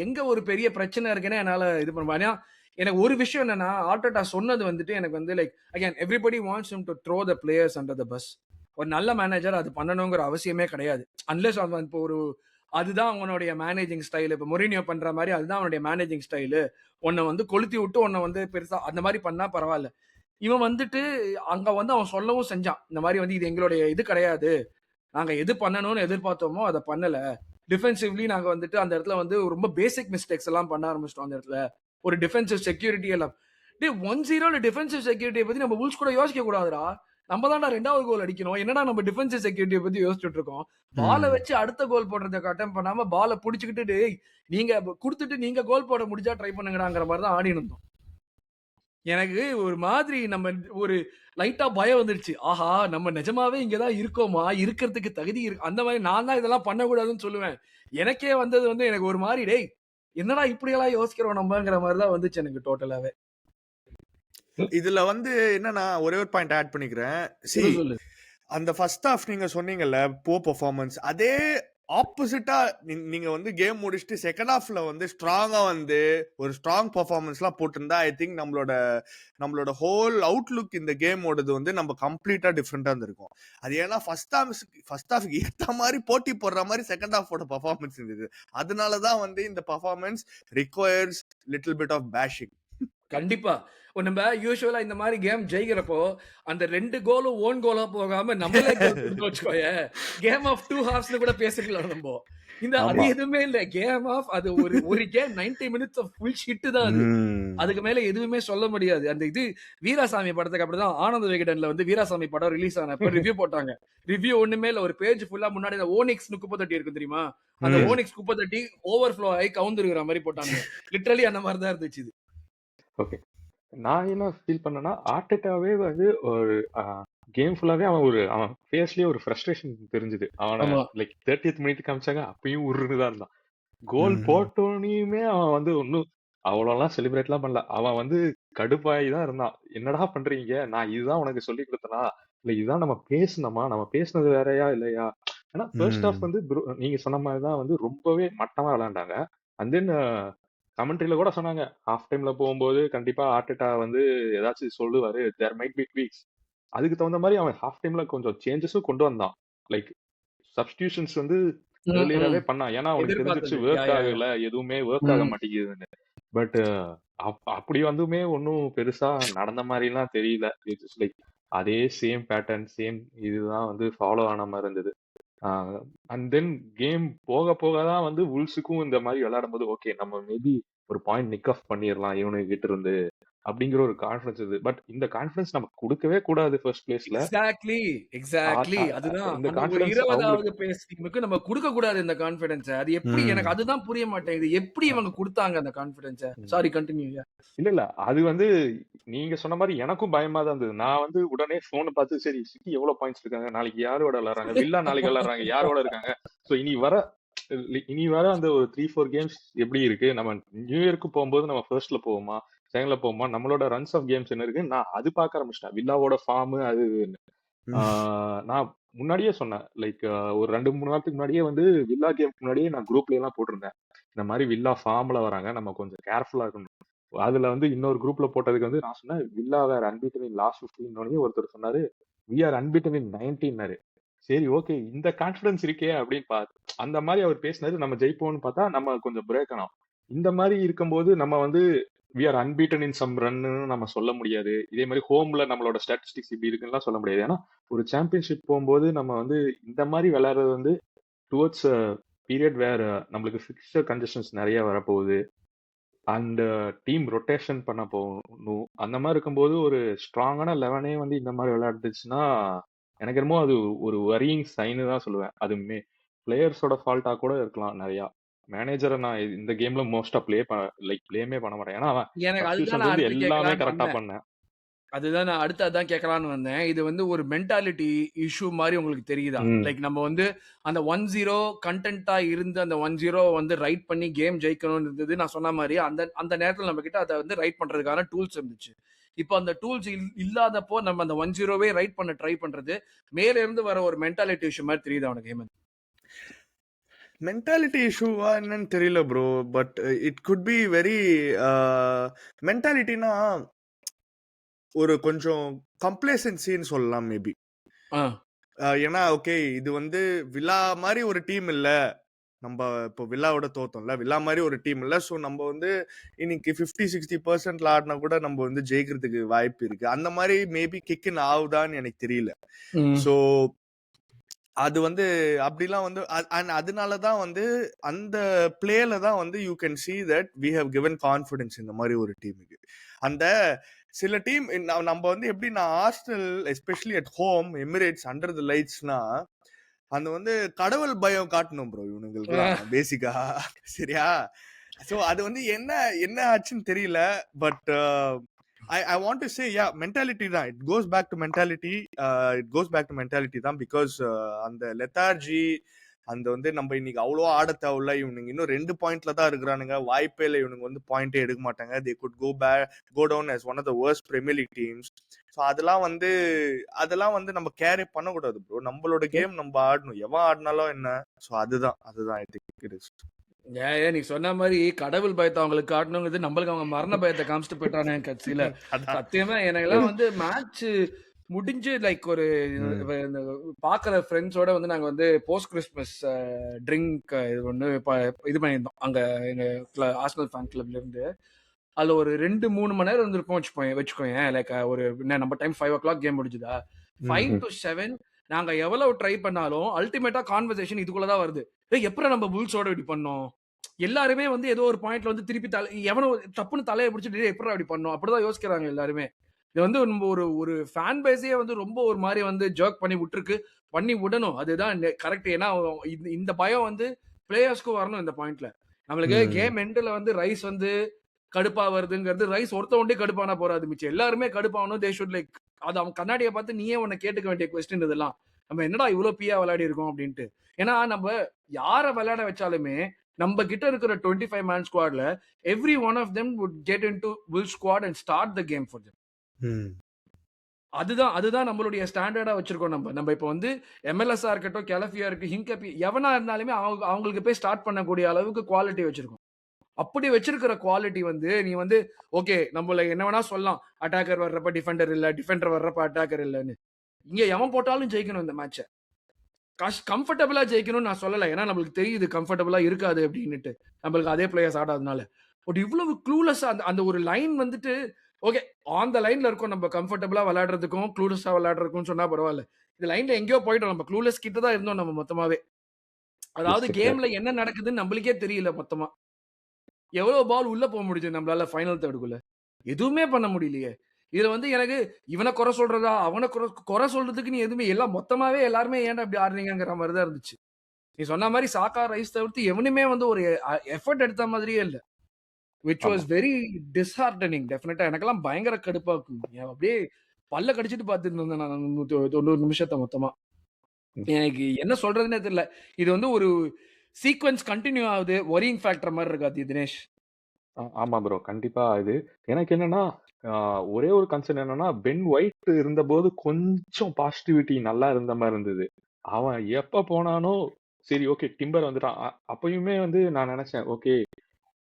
எங்க ஒரு பெரிய பிரச்சனை இருக்குன்னு என்னால இது பண்ண. எனக்கு ஒரு விஷயம் என்னன்னா ஆர்டெட்டா சொன்னது வந்துட்டு எனக்கு வந்து like again everybody wants him to throw the players under the bus. ஒரு நல்ல மேனேஜர் அது பண்ணணுங்கிற அவசியமே கிடையாது. அன்லெஸ் அவன் இப்போ ஒரு அதுதான் அவனுடைய மேனேஜிங் ஸ்டைல். இப்போ மொரினியோ பண்ற மாதிரி அதுதான் அவனுடைய மேனேஜிங் ஸ்டைலு. உன்னை வந்து கொளுத்தி விட்டு உன்னை வந்து பெருசா அந்த மாதிரி பண்ணா பரவாயில்ல. இவன் வந்துட்டு அங்க வந்து அவன் சொல்லவும் செஞ்சான். இந்த மாதிரி வந்து இது எங்களுடைய இது கிடையாது. நாங்க எது பண்ணணும்னு எதிர்பார்த்தோமோ அதை பண்ணல. டிஃபென்சிவ்லி நாங்க வந்துட்டு அந்த இடத்துல வந்து ரொம்ப பேசிக் மிஸ்டேக்ஸ் எல்லாம் பண்ண ஆரம்பிச்சிட்டோம் அந்த இடத்துல. ஒரு டிஃபென்சிவ் செக்யூரிட்டி எல்லாம் 1-0 டிஃபென்சிவ் செக்யூரிட்டியை பத்தி நம்ம வூல்ஸ் கூட யோசிக்க கூடாதுடா. நம்ம தான்டா 2வது கோல் அடிக்கணும். என்னடா நம்ம டிஃபென்சிவ் செக்யூரிட்டியை பத்தி யோசிச்சுட்டு இருக்கோம். பாலை வச்சு அடுத்த கோல் போடுறதுக்கு அட்டம் பண்ணாம பாலை புடிச்சுக்கிட்டு நீங்க கொடுத்துட்டு நீங்க கோல் போட முடிஞ்சா ட்ரை பண்ணுங்கடாங்கிற மாதிரி தான் ஆடி இருந்தோம். எனக்கு ஒரு மாதிரி நம்ம ஒரு லைட்டா பயம் வந்துருச்சு. ஆஹா நம்ம நிஜமாவே இங்கதான் இருக்கோமா, இருக்கிறதுக்கு தகுதி இருக்கு அந்த மாதிரி. நான் தான் இதெல்லாம் பண்ணக்கூடாதுன்னு சொல்லுவேன். எனக்கே வந்தது வந்து எனக்கு ஒரு மாதிரி டேய் என்னடா இப்படியெல்லாம் யோசிக்கிறோம் நம்மங்கிற மாதிரி தான் வந்துச்சு எனக்கு டோட்டலாவே. இதுல வந்து என்னன்னா ஒரே ஒரு பாயிண்ட் ஆட் பண்ணிக்கிறேன். அந்த ஃபர்ஸ்ட் ஹாஃப் நீங்க சொன்னீங்கல்ல போ பெர்ஃபார்மன்ஸ், அதே ஆப்போசிட்டா நீங்க வந்து கேம் முடிச்சுட்டு செகண்ட் ஹாஃப்ல வந்து ஸ்ட்ராங்கா வந்து ஒரு ஸ்ட்ராங் பெர்ஃபார்மன்ஸ்லாம் போட்டிருந்தா ஐ திங்க் நம்மளோட ஹோல் அவுட்லுக் இந்த கேமோடது வந்து நம்ம கம்ப்ளீட்டா டிஃப்ரெண்டா இருந்திருக்கும். அது ஏன்னா ஃபர்ஸ்ட் ஹாஃப் ஏற்ற மாதிரி போட்டி போடுற மாதிரி செகண்ட் ஹாஃபோட பெர்ஃபார்மன்ஸ் இருந்தது. அதனாலதான் வந்து இந்த performance requires little bit of bashing. கண்டிப்பா. நம்ம யூசுவலா இந்த மாரி கேம் ஜெயிக்கிறப்போ, அந்த 2 கோலும் ஓன் கோலா போகாம நம்மளே கோல் போட்டுட்டோம் வச்சுக்கோயேன். கேம் ஆஃப் 2 ஹார்ஸ்ன்னு கூட பேசிருக்கலாம் நம்போ. அது ஆமா. எதுவுமே இல்ல. கேம் ஆஃப் அது ஒரு game 90 minutes of full shit தான் அது. ம். அதுக்கு மேல எதுவுமே சொல்ல முடியாது. அந்த வீராசாமி படத்துக்கு அப்படிதான் ஆனந்த விகடன்ல வந்து வீராசாமி படம் ரிலீஸ் ஆனப்ப ரிவ்யூ போட்டாங்க. ரிவ்யூ ஒண்ணுமே இல்ல. ஒரு பேஜ் ஃபுல்லா முன்னாடி அந்த ஓனிக்ஸ்ன்னு குப்பை தொட்டி இருக்கும் தெரியுமா? அந்த ம். ஓனிக்ஸ் குப்பை தொட்டி ஓவர்ஃப்ளோ ஆயி கவுந்துருகிற மாரி போட்டானுங்க. லிட்டரலி அந்த மாரி தான் இருந்துச்சு இது. ஓகே. நான் என்ன ஃபீல் பண்ணேன்னா, ஆர்டெட்டாவே வந்து ஒரு கேம் ஃபுல்லாவே அவன் ஃபேஸ்லயே ஒரு ஃப்ரஸ்ட்ரேஷன் தெரிஞ்சுது. அவன ஆமா. லைக் 30th மினிட் காமிச்சாங்க. அப்பயும் உர்ருன்னு தான் இருந்தான். கோல் ம். போட்டோனையுமே அவன் வந்து ஒண்ணும் அவ்வளோலாம் செலிப்ரேட்லாம் பண்ணல. அவன் வந்து கடுப்பாயி தான் இருந்தான். என்னடா பண்றீங்க? நான் இதுதான் உனக்கு சொல்லிக் குடுத்தனா? இல்ல இதுதான் நம்ம பேசுனோமா? நம்ம பேசுனது வேறயா? இல்லையா? ஏன்னா ஃபர்ஸ்ட் ஹாஃப் ம். வந்து நீங்க சொன்ன மாரி தான் வந்து ரொம்பவே மட்டமா விளையாண்டாங்க. அண்ட் தென் கமெண்ட்ரில கூட சொன்னாங்க. ஹாஃப் டைம்ல போகும்போது கண்டிப்பா ஆர்டெட்டா வந்து ஏதாச்சும் சொல்லுவாரு. There might be tweaks. அதுக்கு தகுந்த மாரி அவன் ஹாஃப் டைம்ல கொஞ்சம் சேஞ்சஸும் கொண்டு வந்தான். லைக் சப்ஸ்டிடியூஷன்ஸ் வந்து ம், ம். ஏர்லியராவே பண்ணான். ஏன்னா அவனுக்கு தெரிஞ்சிருச்சு எதிர்பார்த்தது. வொர்க் யா. ஆகல. எதுவுமே வொர்க் ஆக ம். மாட்டேங்குதுன்னு. பட் அப்படி வந்துமே ஒண்ணும் பெருசா நடந்த மாரிலாம் தெரியல. இட்ஸ் லைக் அதே சேம் பேட்டர்ன், சேம் இதுதான் வந்து ஃபாலோ ஆன மாரி இருந்தது. அண்ட் தென் கேம் போக போக தான் வந்து வுல்ஸுக்கும் இந்த மாரி விளையாடும்போது, ஓகே நம்ம மேபி ஒரு பாயிண்ட் நிக் ஆஃப் பண்ணிரலாம் இவனுங்க கிட்ட இருந்து. அப்படிங்கிற ஒரு கான்ஃபிடன்ஸ் இது. பட் இந்த கான்ஃபிடன்ஸ் நமக்கு குடுக்கவே கூடாது ஃபர்ஸ்ட் பிளேஸ்ல. எக்ஸாக்ட்லி, அ எக்ஸாக்ட்லி. அ அதுதான். இந்த அந்த ஒரு கான்ஃபிடன்ஸ் 20வது அவங்களுக்கு பேஸ் டீமுக்கு நம்ம குடுக்க கூடாது இந்த கான்ஃபிடன்ஸ. அது எப்படி எனக்கு ம். அதுதான் புரிய மாட்டேங்குது. எப்படி இவங்க குடுத்தாங்க அந்த கான்ஃபிடன்ஸ? ம். Sorry continue. இல்ல, இல்ல. அது வந்து நீங்க சொன்ன மாரி எனக்கும் பயமா தான் இருந்தது. நான் வந்து உடனே ஃபோன பார்த்து சரி சிட்டி எவ்வளோ பாயிண்ட்ஸ் இருக்காங்க? நாளைக்கு யாரோட விளையாடுறாங்க? வில்லா நாளைக்கு விளையாடுறாங்க. யாரோட இருக்காங்க? ஸோ இனி வர அந்த ஒரு 3, 4 கேம்ஸ் எப்படி இருக்கு? நம்ம நியூ இயர்க்கு போம்போது நம்ம ஃபர்ஸ்ட்ல போவோமா? செகண்ட்ல போவோமா? நம்மளோட ரன்ஸ் ஆஃப் கேம்ஸ் என்ன இருக்கு? நான் அது பார்க்க ஆரம்பிச்சுட்டேன். வில்லாவோட ஃபார்ம் அது இதுன்னு. ஆ ம். நான் முன்னாடியே சொன்னேன். லைக் ஒரு 2, 3 வாரத்துக்கு முன்னாடியே வந்து வில்லா கேம்க்கு முன்னாடியே நான் குரூப்லலாம் போட்டிருந்தேன். இந்த மாரி வில்லா ஃபார்ம்ல வராங்க. நம்ம கொஞ்சம் கேர்ஃபுல்லா இருக்கணும். அதுல வந்து இன்னொரு குரூப்ல போட்டதுக்கு வந்து நான் சொன்னேன், "Villa were unbeaten in last 15" ஒருத்தர் சொன்னாரு, "வி ஆர் அன்பீட்டன் இன் 90" சரி ஓகே. இந்த கான்ஃபிடன்ஸ் இருக்கே அப்படின்னு அந்த மாரி அவர் பேசினாரு. நம்ம ஜெயிப்போம்னு பார்த்தா, நம்ம கொஞ்சம் பிரேக் ஆனோம். இந்த மாரி இருக்கும்போது நம்ம வந்து we are unbeaten in some ரன்னு நம்ம சொல்ல முடியாது. இதே மாரி ஹோம்ல நம்மளோட ஸ்டாட்டிஸ்டிக்ஸ் இப்படி இருக்குன்னுலாம் சொல்ல முடியாது. ஏன்னா, ஒரு சாம்பியன்ஷிப் போம்போது நம்ம வந்து இந்த மாரி விளையாடுறது வந்து டுவர்ட்ஸ் பீரியட் வேர் நம்மளுக்கு ஃபிக்ஸ்டு கன்ஜஷன்ஸ் நெறைய வரப்போகுது. அண்ட் டீம் ரொட்டேஷன் பண்ண போகணும். அந்த மாரி இருக்கும்போது ஒரு ஸ்ட்ராங்கான 11 வந்து இந்த மாரி விளையாடுச்சுன்னா, எனக்கு என்னமோ அது ஒரு வொரியிங் சைன்னு தான் சொல்லுவேன். அது பிளேயர்ஸோட ஃபால்ட்டா கூட இருக்கலாம் நெறையா. மேனேஜர நான் இந்த கேம்ல மோஸ்ட்டா ப்ளேமே பண்ண மாட்டேன். ஏன்னா அவன் எனக்கு அதுதான் சப்ஸ்டிடியூஷன்ல நான் இருந்து அடுத்து எல்லாமே கேட்கலான்னு கரெக்ட்டா வந்தேன். பண்ணேன். அதுதான் நான் அடுத்து அதான் கேட்கலான்னு வந்தேன். இது வந்து ஒரு மென்டாலிட்டி இஷ்யூ மாரி உங்களுக்கு தெரியுதா? ம். லைக் நம்ம வந்து அந்த 1-0 கன்டென்ட்டா இருந்து அந்த 1-0 வந்து ரைட் பண்ணி கேம் ஜெயிக்கணும்னு இருந்தது. நான் சொன்ன மாரி அந்த அந்த நேரத்துல நம்மகிட்ட அத வந்து ரைட் பண்றதுக்கான டூல்ஸ் இருந்துச்சு. இப்போ அந்த டூல்ஸ் இல்லாதப்போ நம்ம அந்த 1-0வே ரைட் பண்ண ட்ரை பண்றது, மேல இருந்து வர ஒரு மென்டாலிட்டி இஷ்யூ மாரி தெரியுதா உனக்கு ஹேமந்த்? மென்டாலிட்டி இஷ்யூவா என்னன்னு தெரியல bro. But it could be very மென்டாலிட்டினா ஒரு கொஞ்சம் கம்ப்ளேசன்சின்னு சொல்லலாம் மேபி. ஆ. ஏன்னா ஓகே இது வந்து வில்லா மாதிரி ஒரு டீம் இல்ல. நம்ம இப்போ வில்லாவோட தோத்தோம்ல. வில்லா மாதிரி ஒரு டீம் இல்ல. ஸோ நம்ம வந்து இன்னைக்கு 50-60% ஆடினா கூட நம்ம வந்து ஜெயிக்கிறதுக்கு வாய்ப்பு இருக்கு. அந்த மாதிரி மேபி கிக்கின் ஆகுதான்னு எனக்கு தெரியல. ம். ஸோ அது வந்து அப்படிலாம் வந்து அதனால தான் வந்து அந்த பிளேல தான் வந்து you can see that we have given confidence இந்த மாதிரி ஒரு டீமுக்கு. அந்த சில டீம் நம்ம வந்து எப்படின்னா Arsenal especially at home Emirates under the லைட்ஸ்னா அந்த வந்து கடவுள் பயம் காட்டணும் ப்ரோ இவனுங்களுக்குலாம் பேசிக்கா. சரியா? ஸோ அது வந்து என்ன என்ன ஆச்சுன்னு தெரியல. But I want to say yeah mentality தான். It goes back to mentality. It goes back to mentality தான். Because அந்த லெத்தார்ஜி அந்த வந்து நம்ம இன்னைக்கு அவ்வளோ ஆட தேவையில்ல. இவனுங்க இன்னும் 2 பாயிண்ட்ல தான் இருக்கிறானுங்க. வாய்ப்பே இல்லை இவனுங்க வந்து பாயிண்டே எடுக்க மாட்டாங்க. They could go down as one of the worst Premier League teams. So அதெல்லாம் வந்து நம்ம கேரே பண்ணக்கூடாது ப்ரோ. நம்மளோட கேம் நம்ம ஆடணும். எவன் ஆடினாலும் என்ன. ஸோ அதுதான் ஐ திங்க் இட் இஸ். ஏன் நீ சொன்ன மாதிரி கடவுள் பயத்தை அவங்களுக்கு காட்டணுங்கிறது நம்மளுக்கு அவங்க மரண பயத்தை காமிச்சிட்டு போயிட்டானே கட்சியில. அதான். சத்தியமா எனக்கெல்லாம் வந்து மேட்ச் முடிஞ்சு லைக் ஒரு பாக்குற ஃப்ரெண்ட்ஸோட வந்து நாங்க வந்து போஸ்ட் கிறிஸ்மஸ் ட்ரிங்க் இது ஒன்று இது பண்ணியிருந்தோம் அங்க எங்க ஆர்சனல் ஃபேன் கிளப்ல இருந்து. அதுல ஒரு 2-3 மணி நேரம் இருந்திருக்கும் வச்சுக்கோங்க. லைக் ஒரு நம்ம டைம் 5:00 கேம் முடிஞ்சுதா? 5 ம். to 7 நாங்க எவ்வளவு ட்ரை பண்ணாலும் அல்டிமேட்டா கான்வர்சேஷன் இதுக்குள்ள தான் வருது. எப்பறம் நம்ம புல்ஸோட இப்படி பண்ணோம்? எல்லாருமே வந்து ஏதோ ஒரு பாயிண்ட்ல வந்து திருப்பி எவனோ டப்புன்னு தலைய பிடிச்சிட்டு "டேய் எப்புட்றா இப்படி பண்ணோம்?" அப்படிதான் யோசிக்கிறாங்க எல்லாருமே. இது வந்து நம்ம ஒரு ஒரு ஃபேன் பேஸே வந்து ரொம்ப ஒரு மாரி வந்து ஜர்க் பண்ணி விட்டுருக்கு. பண்ணி விடணும். அதுதான் கரெக்ட். ஏன்னா இந்த பயம் வந்து பிளேயர்ஸ்க்கும் வரணும் இந்த பாயிண்ட்ல. நம்மளுக்கு ம். கேம் எண்டுல வந்து ரைஸ் வந்து கடுப்பா வருதுங்கிறது ரைஸ் ஒருத்தன் கடுப்பானா போறாது. மிச்சம் எல்லாருமே கடுப்பாகணும். தே ஷுட் லைக் அது அவன் கண்ணாடிய பார்த்து நீயே உன்ன கேட்டுக்க வேண்டிய கொஸ்டின் இதெல்லாம். நம்ம என்னடா இவ்ளோ பியா விளையாடி இருக்கோம் அப்படின்ட்டு. ஏன்னா நம்ம யார விளையாட வச்சாலுமே நம்ம கிட்ட இருக்கிற 25 மேன் ஸ்குவாட்ல every one of them would get into will squad and start the game for them. Hmm. அதுதான் நம்மளுடைய ஸ்டாண்டர்டா வச்சிருக்கோம் நம்ம. நம்ம இப்ப வந்து எம்எல்எஸ்ஸா இருக்கட்டும், கெலஃபியா இருக்கு, ஹிங்கப்பி எவனா இருந்தாலுமே அவங்களுக்கு போய் ஸ்டார்ட் பண்ணக்கூடிய அளவுக்கு குவாலிட்டி வச்சிருக்கோம். அப்படி வச்சிருக்கிற குவாலிட்டி வந்து நீ வந்து ஓகே நம்மள என்ன வேணா சொல்லலாம். அட்டாக்கர் வர்றப்ப டிஃபெண்டர் இல்ல, டிஃபெண்டர் வர்றப்ப அட்டாக்கர் இல்லன்னு. இங்க எவன் போட்டாலும் ஜெயிக்கணும் இந்த மேட்ச. கம்ஃபர்டபிளா ஜெயிக்கணும்னு நான் சொல்லல. ஏன்னா நம்மளுக்கு தெரியுது கம்ஃபர்டபிளா இருக்காது அப்படின்னுட்டு. நம்மளுக்கு அதே பிளேயர்ஸ் ஆடாதனால. பட் இவ்வளவு க்ளூலெஸ்ஸா அந்த அந்த ஒரு லைன் வந்துட்டு ஓகே ஆன் த லைன்ல இருக்கோம் நம்ம கம்ஃபர்டபிளா விளையாடுறதுக்கும், க்ளூலெஸ்ஸா விளையாடுறதுக்கும் சொன்னா பரவால்ல. இந்த லைன்ல எங்கேயோ போயிட்டோம். நம்ம க்ளூலெஸ் கிட்ட தான் இருந்தோம் நம்ம மொத்தமாவே. அதாவது எஸ் கேம்ல எக்ஸாக்ட்லி. என்ன நடக்குதுன்னு நம்மளுக்கே தெரியல மொத்தமா. எவ்வளவு பால் உள்ள போக முடியுது நம்மளால ஃபைனல் தேர்டுக்குள்ள? எதுவுமே பண்ண முடியலையே. இதுல வந்து எனக்கு இவன குறை சொல்றதா, அவன குறை சொல்றதுக்கு நீ எதுவுமே எல்லாம் மொத்தமாவே எல்லாருமே ஏன்டா இப்படி ஆடுறீங்கங்கிற மாரி தான் இருந்துச்சு. நீ சொன்ன மாரி சாக்கா, ரைஸ் தவிர்த்து எவனுமே வந்து ஒரு எஃபோர்ட் எடுத்த மாதிரியே இல்ல. விச் ஆமா. வாஸ் வெரி டிஸ்ஹார்டனிங் டெஃபினட்டா. எனக்கெல்லாம் பயங்கர கடுப்பா இருக்கும். அப்படியே பல்ல கடிச்சிட்டு பார்த்துட்டு இருந்தேன் நான் 90 நிமிஷத்த மொத்தமா. ம். எனக்கு என்ன சொல்றதுன்னே தெரியல. இது வந்து ஒரு சீக்வென்ஸ் கன்டின்யூ ஆகுது. வொரியிங் ஃபேக்டர் மாரி இருக்காது தினேஷ். ஆமா ப்ரோ. கண்டிப்பா இது. எனக்கு என்னன்னா, அ ஒரே ஒரு கன்சர்ன் என்னன்னா, பென் ஒயிட் இருந்தபோது கொஞ்சம் பாசிட்டிவிட்டி நல்லா இருந்த மாரி இருந்தது. அவன் எப்ப போனானோ, சரி ஓகே டிம்பர் வந்துட்டான். அப்பயுமே வந்து நான் நெனச்சேன், ஓகே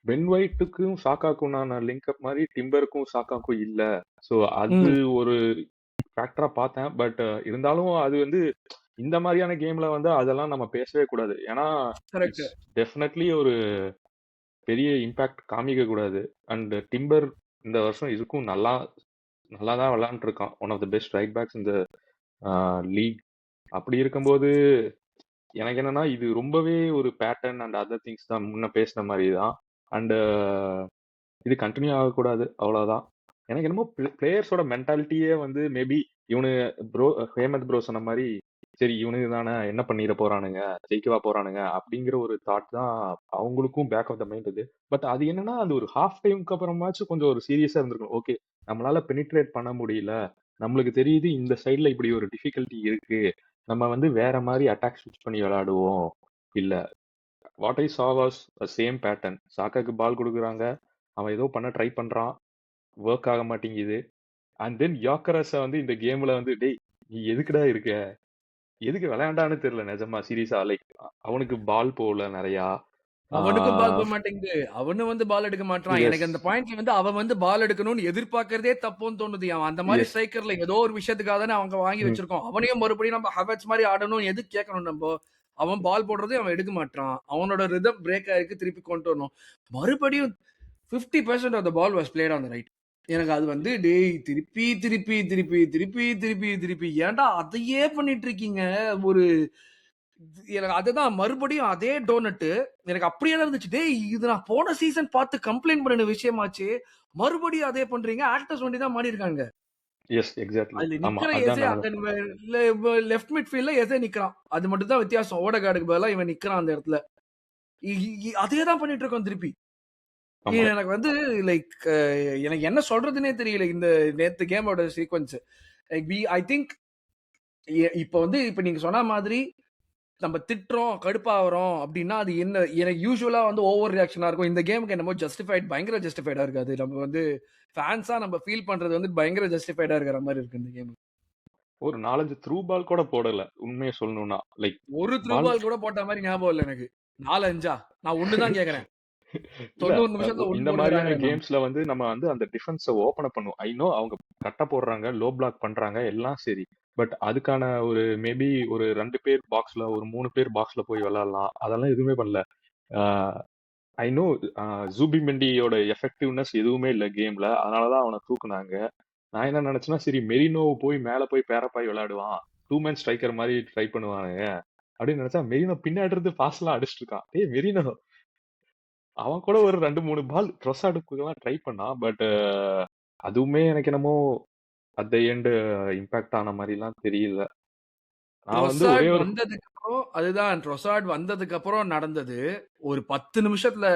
பென் ஒயிட்டுக்கும் சாக்காக்கும்னான லிங்க் அப் மாரி டிம்பருக்கும் சாக்காக்கும் இல்ல. ஸோ அது ம். ஒரு ஃபேக்டரா பார்த்தேன். பட் இருந்தாலும் அது வந்து இந்த மாரியான கேம்ல வந்து அதெல்லாம் நம்ம பேசவே கூடாது. ஏன்னா, கரெக்ட். இட்ஸ் டெஃபினெட்லி ஒரு பெரிய இம்பாக்ட் காமிக்க கூடாது. அண்ட் டிம்பர் இந்த வருஷம் இதுக்கும் நல்லா நல்லா தான் விளையாண்டுருக்கான். One of the best right backs இந்த லீக். அப்படி இருக்கும்போது எனக்கு என்னன்னா, இது ரொம்பவே ஒரு பேட்டர்ன் அண்ட் அதர் திங்ஸ் தான் முன்ன பேசின மாரி தான். அண்ட் இது கன்டின்யூ ஆகக்கூடாது. அவ்வளோதான். எனக்கு என்னமோ பிளேயர்ஸோட மென்டாலிட்டியே வந்து மேபி இவனு ஹேமந்த் ப்ரோ சொன்ன மாரி, சரி இவனுங்க தானே என்ன பண்ணிற போறானுங்க, ஜெயிக்கவா போறானுங்க அப்படிங்கிற ஒரு தாட் தான் அவங்களுக்கும் பேக் ஆஃப் த மைண்ட் இது. பட் அது என்னன்னா, அது ஒரு ஹாஃப் டைம்க்கு அப்புறமாச்சும் கொஞ்சம் ஒரு சீரியஸா இருந்திருக்கும். ஓகே நம்மளால பெனிட்ரேட் பண்ண முடியல. நம்மளுக்கு தெரியுது இந்த சைடுல இப்படி ஒரு டிஃபிகல்ட்டி இருக்கு. நம்ம வந்து வேற மாரி அட்டாக் ஸ்விட்ச் பண்ணி விளையாடுவோம். இல்ல what I saw was same pattern. சாக்காக்கு பால் குடுக்குறாங்க. அவன் ஏதோ பண்ண ட்ரை பண்றான். வொர்க் ஆக மாட்டேங்குது. அண்ட் தென் யாக்கரஸ வந்து இந்த கேம்ல வந்து, "டேய் நீ எதுக்குடா இருக்க? எதுக்கு விளையாண்டான்னு தெரியல நிஜமா சீரியஸா." லைக் அவனுக்கு பால் போகல நெறையா. ஆ அவனுக்கும் பால் போக மாட்டேங்குது. அவனும் வந்து பால் எடுக்க மாட்றான். எஸ், எனக்கு அந்த பாயிண்ட்ல வந்து அவன் வந்து பால் எடுக்கணும்னு எதிர்பார்க்கிறதே தப்புன்னு தோணுது. அவன் அந்த மாரி எஸ். ஸ்ட்ரைக்கர்ல ஏதோ ஒரு விஷயத்துக்காக தானே அவங்க வாங்கி ம். வச்சிருக்கோம். அவனையும் மறுபடியும் நம்ம ஹவர்ட்ஸ் மாரி ஆடணும் எதுக்கு கேட்கணும் நம்போ? அவன் பால் போடுறதே அவன் எடுக்க மாட்றான். அவனோட ரிதம் பிரேக் ஆயிருக்கு. திருப்பி கொண்டு வரணும். மறுபடியும் 50% of the ball was played on the right. எனக்கு அது வந்து டேய் திருப்பி ஏன்டா அதையே பண்ணிட்டு இருக்கீங்க? ஒரு எனக்கு அதுதான் மறுபடியும் அதே டோனட்டு எனக்கு அப்படியே தான் இருந்துச்சு. டேய் இது நான் போன சீசன் பார்த்து கம்ப்ளைண்ட் பண்ணின விஷயமாச்சே. மறுபடியும் அதே பண்றீங்க. ஆக்டர்ஸ் ஒண்டி தான் மாறியிருக்காங்க. Yes exactly. அதுல ஆமா. நிக்கிற அதான் எசே நானும். அங்க லெஃப்ட் மிட்ஃபீல்ட்ல எசே நிக்கிறான். அது மட்டும் தான் வித்தியாசம். ஓடகார்டுக்கு பதிலா இவன் நிக்கிறான் அந்த இடத்துல. அதே தான் பண்ணிட்டு இருக்கோம் திருப்பி. ஆமா. எனக்கு வந்து லைக் எனக்கு என்ன சொல்றதுன்னே தெரியல இந்த நேத்து கேமோட சீக்வென்ஸ். ஐ திங்க் இப்ப வந்து இப்ப நீங்க சொன்ன மாதிரி நம்ம திட்டுறோம், கடுப்பாகுறோம் அப்டின்னா, அது என்ன எனக்கு யூசுவலா வந்து ஓவர் ரியாக்ஷனா இருக்கும். இந்த கேமுக்கு என்னமோ பயங்கர ஜஸ்டிஃபைடா இருக்காது. நம்ம வந்து ஃபேன்ஸா நம்ம ஃபீல் பண்றது வந்து பயங்கர ஜஸ்டிஃபைடா இருக்கிற மாரி இருக்கு இந்த கேம். ஒரு 4, 5 த்ரூ பால் கூட போடல. உண்மைய சொல்லணும்னா. லைக் ஒரு த்ரூ பால் பால் கூட போட்ட மாரி ஞாபகம் இல்ல எனக்கு. 4, 5 நான் 1 தான் கேட்கிறேன். இல்ல 90 நிமிஷத்துல 1 இந்த மாதிரியான போடுங்கறாங்க நான். கேம்ஸ்ல வந்து நம்ம வந்து அந்த டிஃபென்ஸ ஓப்பன் அப் பண்ணுவோம். ஐ நோ அவங்க கட்ட போடுறாங்க, லோ பிளாக் பண்றாங்க எல்லாம் சரி. பட் அதுக்கான ஒரு மேபி ஒரு 2 பேர் பாக்ஸ்ல, ஒரு 3 பேர் பாக்ஸ்ல போய் விளையாடலாம். அதெல்லாம் எதுவுமே பண்ணல. ஆ ஐ நோ ஜூபிமெண்டியோட எஃபெக்டிவ்னஸ் எதுவுமே இல்ல கேம்ல. அதனாலதான் அவனை தூக்குனாங்க. நான் என்ன நினைச்சேன்னா, சரி மெரினோ போய் மேல போய் பேரப்பாய் விளையாடுவான். 2 மேன் ஸ்ட்ரைக்கர் மாதிரி ட்ரை பண்ணுவானுங்க அப்படின்னு நினைச்சா மெரினோ பின்னாடி இருந்து பாஸ் எல்லாம் அடிச்சிட்டு இருக்கான். டேய் மெரினோ, அவன் கூட ஒரு 2-3 பால் ட்ரொசாடுக்குலாம் ட்ரை பண்ணான். பட் அதுவுமே எனக்கு என்னமோ அட் த எண்ட் இம்பாக்ட் ஆன மாதிரிலாம் தெரியல. நான் வந்து ஒரே ட்ரொசார்ட் ஒரு வந்ததுக்கு அப்புறம் அதுதான் ட்ரொசார்ட் வந்ததுக்கு அப்புறம் நடந்தது. ஒரு 10 நிமிஷத்துல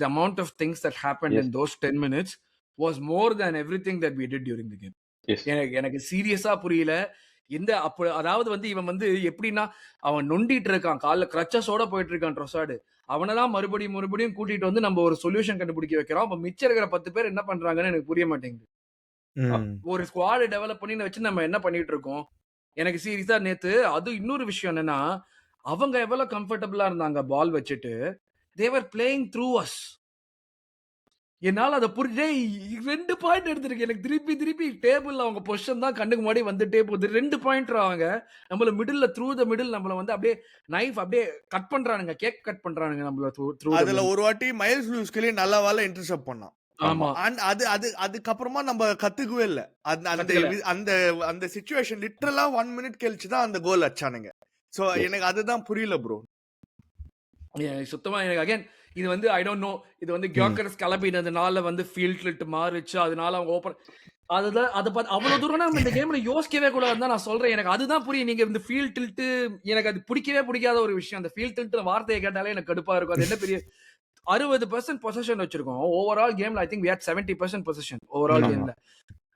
the amount of things that happened in yes those 10 minutes was more than everything that we did during the game. Yes எனக்கு சீரியஸா புரியல. அதாவது வந்து இவன் வந்து எப்படின்னா, அவன் நொண்டிட்டு இருக்கான். கால்ல கிரச்சஸோட போயிட்டு இருக்கான் ட்ரொசார்டு. அவன தான் மறுபடியும் கூட்டிட்டு வந்து நம்ம ஒரு சொல்யூஷன் கண்டுபிடிக்க வைக்கிறோம். அப்ப மிச்சம் இருக்கிற 10 பேர் என்ன பண்றாங்கன்னு எனக்கு புரிய மாட்டேங்குது. ஒரு ஸ்குவாட் டெவலப் பண்ணி வச்சு நம்ம என்ன பண்ணிட்டு இருக்கோம்? எனக்கு சீரியஸா நேத்து அது இன்னொரு விஷயம் என்னன்னா, அவங்க எவ்வளவு கம்ஃபர்டபிளா இருந்தாங்க பால் வச்சுட்டு. தே வர் பிளேயிங் த்ரூ அஸ். என்னால அத டேய் 2 பாயிண்ட் எடுத்திருக்கு. எனக்கு திருப்பி டேபிள்ல அவங்க பொசிஷன் தான் கண்ணுக்கு முன்னாடி வந்துட்டே போகுது. 2 பாயிண்ட்ரா அவங்க. நம்மள மிடில்ல த்ரூ த மிடில் நம்மள வந்து அப்படியே நைஃப் அப்படியே கட் பண்றானுங்க. கேக் கட் பண்றானுங்க நம்மள த்ரூ த அதுல மிடில். ஒரு வாட்டி மைல்ஸ் லூயிஸ் ஸ்கெல்லி நல்ல வேலை இன்டர்செப்ட் பண்ணான். ஆமா. ஆமா. அண்ட் அதுக்கப்புறமா நம்ம கத்துக்கவே இல்ல. அந்த கத்துக்கல. அந்த அந்த சிச்சுவேஷன் லிட்டரலா 1 மினிட் கழிச்சு தான் அந்த கோல் அடிச்சானுங்க. சோ எஸ் எனக்கு அதுதான் புரியல ப்ரோ. சுத்தமா எனக்கு அகைன் இது வந்து ஐ டோன்ட் நோ. இது வந்து கியோக்கர்ஸ் கிளம்பினதுனால வந்து ஃபீல்ட் லிட் மாறிச்சு. அதனால அவங்க ஓப்பன் அதுதான் அதை பார்த்து அவ்வளவு தூரம் நம்ம இந்த கேம்ல யோசிக்கவே கூடாதுன்னு தான் நான் சொல்றேன். எனக்கு அதுதான் புரியும். நீங்க இந்த ஃபீல்ட் டில்ட் எனக்கு அது பிடிக்காத ஒரு விஷயம். அந்த ஃபீல்ட் டில்ட் வார்த்தையை கேட்டாலே எனக்கு கடுப்பா இருக்கும். அது என்ன பெரிய 60% பொசிஷன் வச்சிருக்கோம். ஓவரால் கேம்ல I think we had 70% position overall ஆமா. கேம்ல.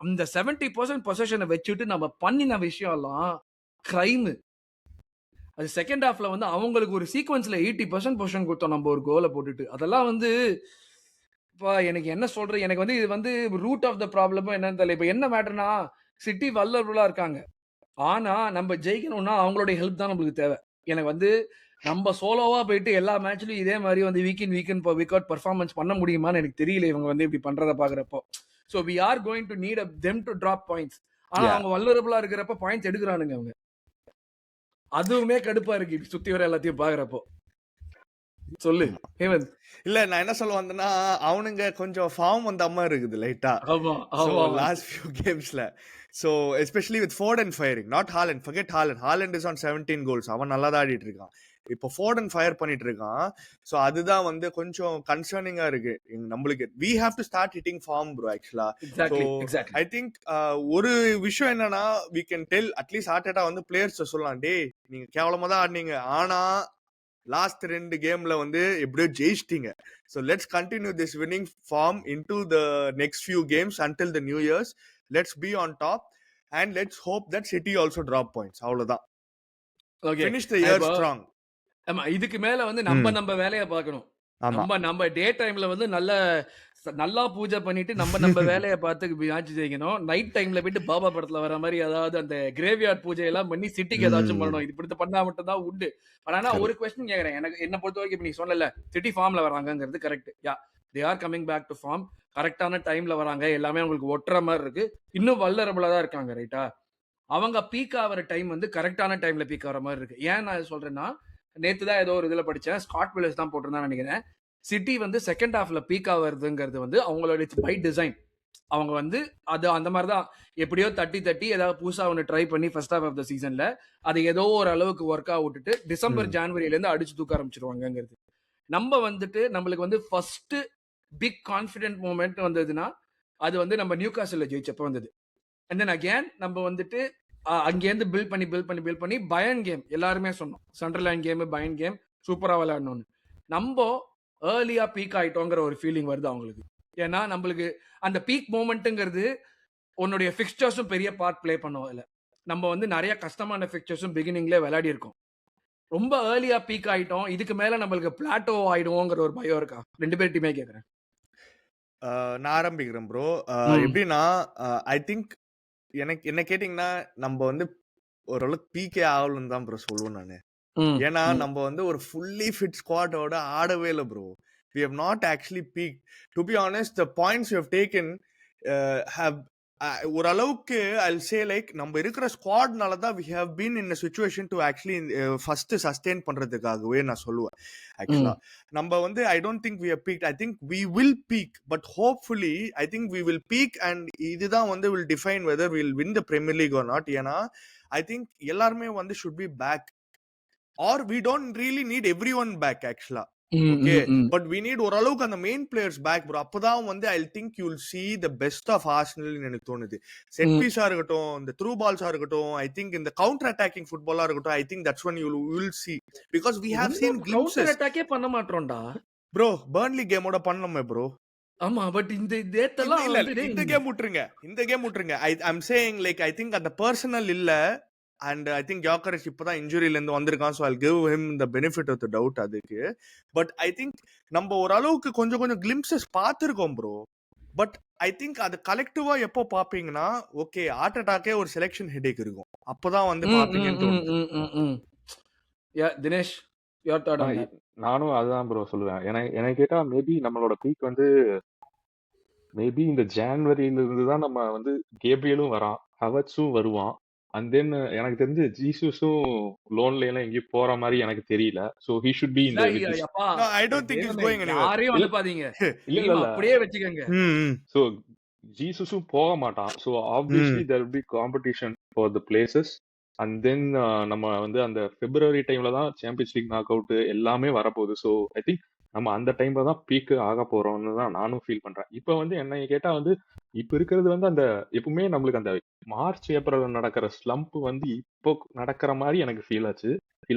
அந்த 70% பொசிஷனை வச்சுட்டு நம்ம பண்ணின விஷயம் எல்லாம் கிரைம். அது செகண்ட் ஹாஃப்ல வந்து அவங்களுக்கு ஒரு சீக்வன்ஸ்ல 80% பொசிஷன் கொடுத்தோம் நம்ம ஒரு கோலை போட்டுட்டு. அதெல்லாம் வந்து எனக்கு என்ன சொல்றது, எனக்கு வந்து இது வந்து ரூட் ஆஃப் த ப்ராப்ளம் என்னன்னு தெரியல. இப்ப என்ன மேட்டர்னா சிட்டி வல்லரபுளா இருக்காங்க. ஆனா நம்ம ஜெயிக்கணும்னா அவங்களுடைய ஹெல்ப் தான் நம்மளுக்கு தேவை. எனக்கு வந்து நம்ம சோலோவா போயிட்டு எல்லா மேட்ச்லயும் இதே மாதிரி வந்து week in week out performance பண்ண முடியுமான்னு எனக்கு தெரியல. இவங்க வந்து இப்படி பண்றத பாக்குறப்போ. So we are going to need them to drop points. ஆனா அவங்க வல்லரபுளா இருக்கிறப்ப பாயிண்ட்ஸ் எடுக்கிறானுங்க அவங்க. அதுவுமே கடுப்பா இருக்கு இப்படி சுத்தி வர எல்லாத்தையும் பாக்குறப்போ. சொல்லு ஹேமந்த். இல்ல நான் என்ன சொல்ல வந்தேன்னா, அவனுங்க கொஞ்சம் ஃபார்ம் வந்த அம்மா இருக்குது லைட்டா. ஆமா So ஆமா last few gamesல. So especially with Foden firing, not Haaland. Forget Haaland. Haaland is on 17 goals. அவன் நல்லா தான் ஆடிட்டு இருக்கான். இப்போ Foden ஃபயர் பண்ணிட்டு இருக்கான். So அதுதான் வந்து கொஞ்சம் கன்சர்னிங்கா இருக்கு நம்மளுக்கு. We have to start hitting form bro actually. Exactly So exactly. I think ஒரு விஷயம் என்னன்னா, we can tell at least Arteta வந்து பிளேயர்ஸ் சொல்லலாம், டேய் நீங்க கேவலமா தான் ஆடினீங்க. ஆனா லாஸ்ட் 2 கேம்ல வந்து எப்படியோ ஜெயிச்சிட்டீங்க. So let's continue this winning form into the next few games until the New Year's. Let's be on top and let's hope that City also drop points. அவ்வளவுதான். ஓகே. Finish the year இப்போ strong. ஆமா இதுக்கு மேல வந்து நம்ம வேலையை பார்க்கணும். ஆமா. நம்ம டே டைம்ல வந்து நல்லா பூஜை பண்ணிட்டு நம்ம வேலையை பார்த்து மேட்ச் ஜெயிக்கணும். நைட் டைம்ல போயிட்டு பாபா படத்துல வர மாதிரி அதாவது அந்த கிரேவியார்ட் பூஜை எல்லாம் பண்ணி சிட்டிக்கு ஏதாச்சும் பண்ணணும். இது இப்படி பண்ணா மட்டும் தான் உண்டு. ஆனா ஒரு கொஸ்டின் கேக்குறேன். எனக்கு என்ன பொறுத்த வரைக்கும் இப்ப நீ சொன்னல சிட்டி ஃபார்ம்ல வராங்கிறது correct. Yeah they are coming back to form. கரெக்டான டைம்ல வராங்க. எல்லாமே உங்களுக்கு ஒட்டுற மாதிரி இருக்கு. இன்னும் வல்லரபுளா தான் இருக்காங்க ரைட்டா. அவங்க பீக் ஆகிற டைம் வந்து கரெக்டான டைம்ல பீக் ஆகிற மாதிரி இருக்கு. ஏன் நான் சொல்றேன்னா நேத்து தான் ஏதோ ஒரு இதுல படிச்சேன். ஸ்காட் வில்லியர்ஸ் தான் போட்டிருந்தான்னு நினைக்கிறேன். சிட்டி வந்து செகண்ட் ஹாஃப்ல பீக் ஆகுறதுங்கிறது வந்து அவங்களோட பை டிசைன். அவங்க வந்து அது அந்த மாதிரி தான் எப்படியோ தட்டி ஏதாவது புதுசா ஒன்று ட்ரை பண்ணி ஃபர்ஸ்ட் ஹாஃப் ஆஃப் த சீசன்ல அது ஏதோ ஒரு அளவுக்கு ஒர்க் ஆக விட்டுட்டு டிசம்பர் ஜான்வரியில இருந்து அடிச்சு தூக்க ஆரம்பிச்சிருவாங்கிறது. நம்ம வந்துட்டு நம்மளுக்கு வந்து ஃபர்ஸ்ட் பிக் கான்ஃபிடென்ட் மூமெண்ட் வந்ததுன்னா அது வந்து நம்ம நியூ காசில் ஜெயிச்சப்ப வந்தது. அண்ட் தென் அகேன் நம்ம வந்துட்டு அங்கேருந்து பில்ட் பண்ணி பயன் கேம் எல்லாருமே சொன்னோம். சண்டர்லேண்ட் கேம் பயன் கேம் சூப்பரா விளையாடணும்னு. நம்ம ஏர்லியா பீக் ஆயிட்டோங்கிற ஒரு ஃபீலிங் வருது அவங்களுக்கு. ஏன்னா நம்மளுக்கு அந்த பீக் மூமெண்ட்டுங்கிறது உன்னுடைய ஃபிக்ஸ்சர்ஸும் பெரிய பார்ட் பிளே பண்ணுவோம். இல்லை நம்ம வந்து நிறைய கஷ்டமான ஃபிக்ஸ்சர்ஸும் பிகினிங்ல விளையாடி இருக்கோம். ரொம்ப ஏர்லியா பீக் ஆயிட்டோம். இதுக்கு மேல நம்மளுக்கு பிளாட்டோ ஆயிடுவோங்கிற ஒரு பயம் இருக்கா? 2 பேர் டீமே கேட்கறேன். நான் ஆரம்பிக்கிறேன் ப்ரோ. எப்படின்னா ஐ திங்க் எனக்கு என்ன கேட்டிங்கன்னா நம்ம வந்து ஓரளவுக்கு பீக்கே ஆகலன்னு தான் ப்ரோ சொல்லுவேன் நான். ஏன்னா நம்ம வந்து ஒரு ஃபுல்லி ஃபிட் ஸ்குவாடோட ஆடவே இல்லை bro. We have not actually peaked. To be honest, the points we have taken have ஓரளவுக்கு I'll say like நம்ம இருக்கிற ஸ்குவாட்னால தான் we have been in a situation to actually first sustain பண்றதுக்காகவே நான் சொல்லுவேன் ஆக்சுவலா. நம்ம வந்து I don't think we have peaked. I think we will peak, but hopefully I think we will peak and இதுதான் வந்து will define whether we will win the Premier League or not. ஏன்னா I think எல்லாருமே வந்து should be back, or we don't really need everyone back actually. Okay, but we need ஓரளவுக்கு அந்த main players back bro. அப்பதான் வந்து I think you will see the best of Arsenal எனக்கு தோணுது. Set பீஸா இருக்கட்டும், இந்த த்ரூ பால்ஸா இருக்கட்டும், ஐ திங்க் இந்த கவுண்டர் அட்டாக்கிங் ஃபுட்பாலா இருக்கட்டும், I think that's when you will see, because we have seen glimpses. Counter அட்டாக்கே பண்ண மாட்டோம்டா ப்ரோ பர்ன்லி கேமோட பண்ணோமே ப்ரோ. ஆமா, பட் இந்த டேட்டெல்லாம் இல்ல இந்த கேம் விட்டுருங்க. I'm saying like I think அந்த பர்சனல் இல்ல, and I think Gyökeres இப்பதான் இன்ஜுரியில இருந்து வந்திருக்கான், so I'll give him the benefit of the doubt அதுக்கு. பட் ஐ திங்க் நம்ம ஓரளவுக்கு கொஞ்சம் கிளிம்சஸ் பார்த்திருக்கோம் ப்ரோ. பட் ஐ திங்க் அது கலெக்டிவா எப்போ பாப்பீங்கன்னா, ஓகே ஹார்ட் அட்டாக்கே ஒரு செலெக்ஷன் ஹெடேக் இருக்கும், அப்பதான் வந்து பாப்பீங்கன்னு தோணுது. Dinesh your thought on that? நானும் அதுதான் ப்ரோ சொல்லுவேன். எனக்கு கேட்டா மேபி நம்மளோட பீக் வந்து மேபி இந்த ஜான்வரியில இருந்து தான் நம்ம வந்து கேப்ரியலும் வரான், ஹவர்ட்ஸும் வருவான், அண்ட் தென் எனக்கு தெரிஞ்சு ஜீசஸும் லோன்ல எல்லாம் எங்கேயும் போற மாதிரி எனக்கு தெரியல. So he should be in the No, I don't think he's going anywhere. யாரையும் அனுப்பாதீங்க, இல்ல அப்படியே வெச்சுக்கங்க. சோ ஜீசஸும் போக மாட்டான். So obviously there will be competition for the places, and then நம்ம வந்து அந்த பிப்ரவரி டைம்ல தான் சாம்பியன்ஸ் லீக் நாக் அவுட் எல்லாமே வரப்போகுது. சோ ஐ திங்க் நம்ம அந்த டைம்ல தான் பீக் ஆக போறோம்னு தான் நானும் ஃபீல் பண்றேன். இப்ப வந்து என்ன கேட்டா வந்து இப்ப இருக்கிறது வந்து அந்த எப்பவுமே நம்மளுக்கு அந்த மார்ச் ஏப்ரல் நடக்கிற ஸ்லம்ப் வந்து இப்போ நடக்கிற மாதிரி எனக்கு ஃபீல்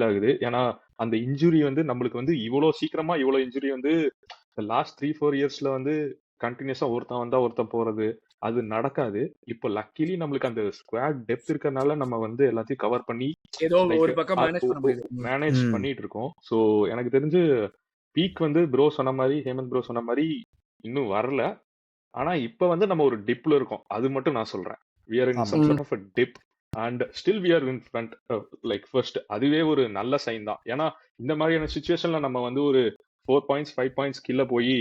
ஆகுது. ஏன்னா அந்த இன்ஜுரி வந்து நம்மளுக்கு வந்து இவ்வளவு சீக்கிரமா இவ்வளவு இன்ஜுரி வந்து லாஸ்ட் 3-4 இயர்ஸ்ல வந்து கண்டினியூஸா ஒருத்தன் வந்தா ஒருத்தன் போறது அது நடக்காது. இப்போ லக்கிலி நம்மளுக்கு அந்த ஸ்குவாட் டெப்த் இருக்கறனால நம்ம வந்து எல்லாத்தையும் கவர் பண்ணி ஏதோ ஒரு பக்கம் மேனேஜ் பண்ணிட்டு இருக்கோம். சோ எனக்கு தெரிஞ்சு பீக் வந்து ப்ரோ சொன்ன மாதிரி, ஹேமந்த் ப்ரோ சொன்ன மாதிரி இன்னும் வரல. ஆனா இப்ப வந்து நம்ம ஒரு டிப்ல இருக்கோம், அது மட்டும் நான் சொல்றேன். we are in some sort of a dip and still we are in front like first. அதுவே ஒரு நல்ல சைன் தான். ஏன்னா இந்த மாதிரியான சிச்சுவேஷன்ல நம்ம வந்து ஒரு 4 பாயிண்ட்ஸ் 5 பாயிண்ட்ஸ் கீழ போய்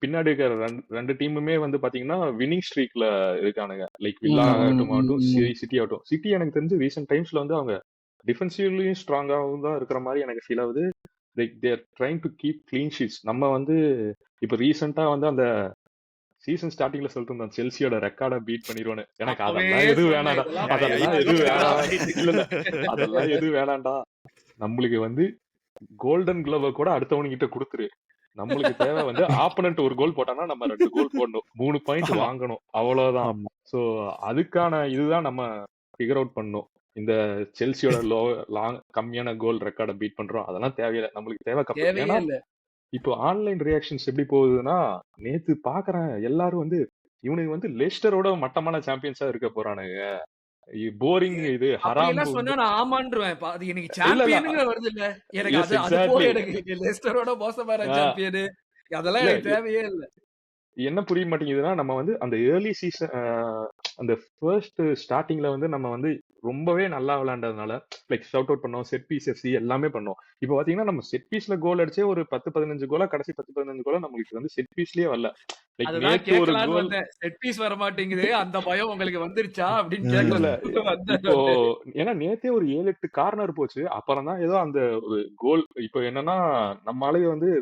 பின்னாடி இருக்கிற ரெண்டு டீமுமே வந்து பாத்தீங்கன்னா வின்னிங் ஸ்ட்ரீக்ல இருக்கானுங்க. லைக் வில்லா ஆகட்டும், சிட்டி ஆகட்டும். சிட்டி எனக்கு தெரிஞ்சு ரீசெண்ட் டைம்ஸ்ல வந்து அவங்க டிஃபென்சிவ்லயும் ஸ்ட்ராங்காகவும் தான் இருக்கிற மாதிரி எனக்கு ஃபீல் ஆகுது. Like there trying to keep clean sheets. நம்ம வந்து இப்ப ரீசெண்டா வந்து அந்த சீசன் ஸ்டார்டிங்ல சொல்லிட்டு இருந்தோம் செல்சியோட ரெக்கார்டை பீட் பண்ணிடுவோன்னு. எனக்கு அதெல்லாம் எதுவும் வேணாண்டா, அதெல்லாம் எதுவும் வேணாண்டா. நம்மளுக்கு வந்து கோல்டன் கிளவ கூட அடுத்தவனுக்கிட்ட கொடுத்துரு. நம்மளுக்கு தேவை வந்து ஆப்பனன்ட் ஒரு கோல் போட்டானா நம்ம 2 கோல் போடணும், 3 பாயிண்ட் வாங்கணும், அவ்வளவுதான். சோ அதுக்கான இதுதான் நம்ம ஃபிகர் அவுட் பண்ணணும். இந்த செல்சியோட கம்மியான கோல் ரெக்கார்டை பீட் பண்றோம், அதெல்லாம் தேவையில்லை. நம்மளுக்கு தேவை கப். ஏன்னா இப்போ ஆன்லைன் ரியாக்ஷன்ஸ் எப்படி போகுதுன்னா, நேத்து பாக்குறேன் எல்லாரும் வந்து இவனுக்கு வந்து லெஸ்டரோட மட்டமான சாம்பியன்ஸா இருக்க போறானுங்க, போரிங் இது ஹராம் சொன்னா நான் ஆமான்றுவேன். அது எனக்கு சாம்பியனுங்க வருது இல்ல, எனக்கு அது போல எனக்கு லெஸ்டரோட மோசமான சாம்பியன் அதெல்லாம் எனக்கு தேவையே இல்ல. என்ன புரிய மாட்டேங்குதுன்னா, நம்ம வந்து அந்த ஏர்லி சீசன் அந்த ஃபர்ஸ்ட் ஸ்டார்டிங்ல வந்து நம்ம வந்து ரொம்பவே நல்லா விளையாண்டதுனால லைக் ஷவுட் அவுட் பண்ணோம், செட் பீஸ் எஃப்சி எல்லாமே பண்ணோம். இப்போ பாத்தீங்கன்னா நம்ம செட் பீஸ்ல கோல் அடிச்சே ஒரு 10-15 கோலா, கடைசி 10-15 கோலா நம்மளுக்கு வந்து செட் பீஸ்லயே வரல. லைக் நேத்து ஒரு கோல் செட் பீஸ் வர மாட்டேங்குது, அந்த பயம் உங்களுக்கு வந்துருச்சா அப்படின்னு கேட்கல. இப்போ ஏன்னா நேத்தே ஒரு 7-8 கார்னர் போச்சு. அப்புறம் தான் ஏதோ அந்த ஒரு கோல். இப்போ என்னன்னா நம்ம ஆளுங்க வந்து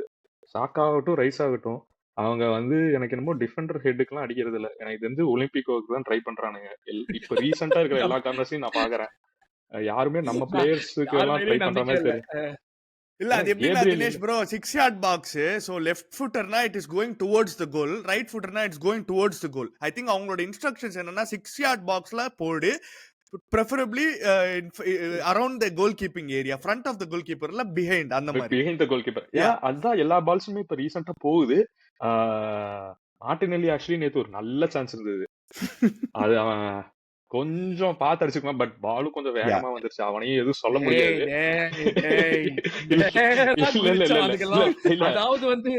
சாக்கா ஆகட்டும் ரைஸ் ஆகட்டும், அவங்க வந்து எனக்கு என்னமோ டிஃபெண்டர் ஹெட்டுக்கெல்லாம் அடிக்கிறது இல்ல. எனக்கு தெரிஞ்சு ஒலிம்பிக்கோக்கு தான் ட்ரை பண்றானுங்க. இப்ப ரீசெண்டா இருக்கிற எல்லா கார்னர்ஸையும் நான் பாக்குறேன், யாருமே நம்ம பிளேயர்ஸுக்கு எல்லாம் ட்ரை பண்ற மாதிரி தெரியும். இல்ல அது எப்படின்னா Dinesh bro 6 yard box, so left ஃபுட்டர்னா it is going towards the goal, right ஃபுட்டர்னா it's going towards the goal. I think அவங்களோட இன்ஸ்ட்ரக்ஷன்ஸ் என்னன்னா 6 yard பாக்ஸ்ல போடு, preferably around the goalkeeping area, front of the goalkeeper இல்ல behind, அந்த மாதிரி behind the goalkeeper. அதுதான் எல்லா பால்ஸுமே இப்ப ரீசெண்டா போகுது. மார்டினெல்லி ஆக்சுவலி நேத்து ஒரு நல்ல சான்ஸ் இருந்தது, அது அவன் கொஞ்சம் பார்த்து அடிச்சுக்கலாம். பட் பாலும் கொஞ்சம் வேகமா வந்துருச்சு, அவனையும் எதுவும் சொல்ல முடியாது. அதாவது வந்து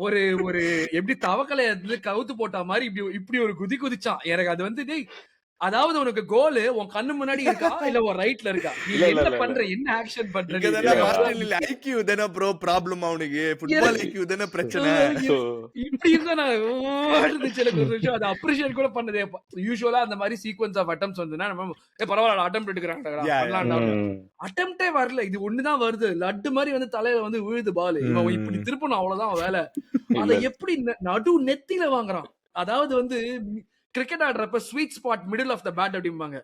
ஒரு ஒரு எப்படி தவக்கலை கவுத்து போட்ட மாதிரி இப்படி ஒரு குதிச்சான். எனக்கு அது வந்து அதாவது உனக்கு கோல் உன் கண்ணு முன்னாடி இருக்கா இல்ல உன் ரைட்ல இருக்கா, நீ இல்ல இல்ல என்ன இல்ல இல்ல பண்ற, என்ன ஆக்ஷன் பண்ற, இங்க நீ தானே இல்ல அதான் மார்டின் முக்கியம். ஐக்யூ தானே ப்ரோ ப்ராப்ளம் அவனுக்கு, ஃபுட்பால் எனக்கு ஐக்யூ தானே பிரச்சனை. ஸோ இப்படி இருந்தா நான் இருந்துச்சு எனக்கு ஒரு விஷயம், அதை அப்ரிஷியேட் கூட பண்ணதே. யூஸ்வலா அந்த மாதிரி சீக்வன்ஸ் ஆஃப் அட்டம்ஸ் வந்துன்னா நம்ம பரவாயில்ல அட்டம் எடுக்கிறாங்கடா யா யா பண்ணலாம்டா, அட்டம்ப்டே வரல, இது ஒண்ணுதான் வருது, லட்டு மாதிரி வந்து தலையில வந்து விழுது பால், இவன் இப்படி திருப்பணும் அவ்வளவுதான் வேலை. அதை இல்ல எப்படி நடு நெத்தியில வாங்குறான். அதாவது வந்து கிரிக்கெட் ஆடுறப்ப sweet spot middle of the bat அப்படிம்பாங்க,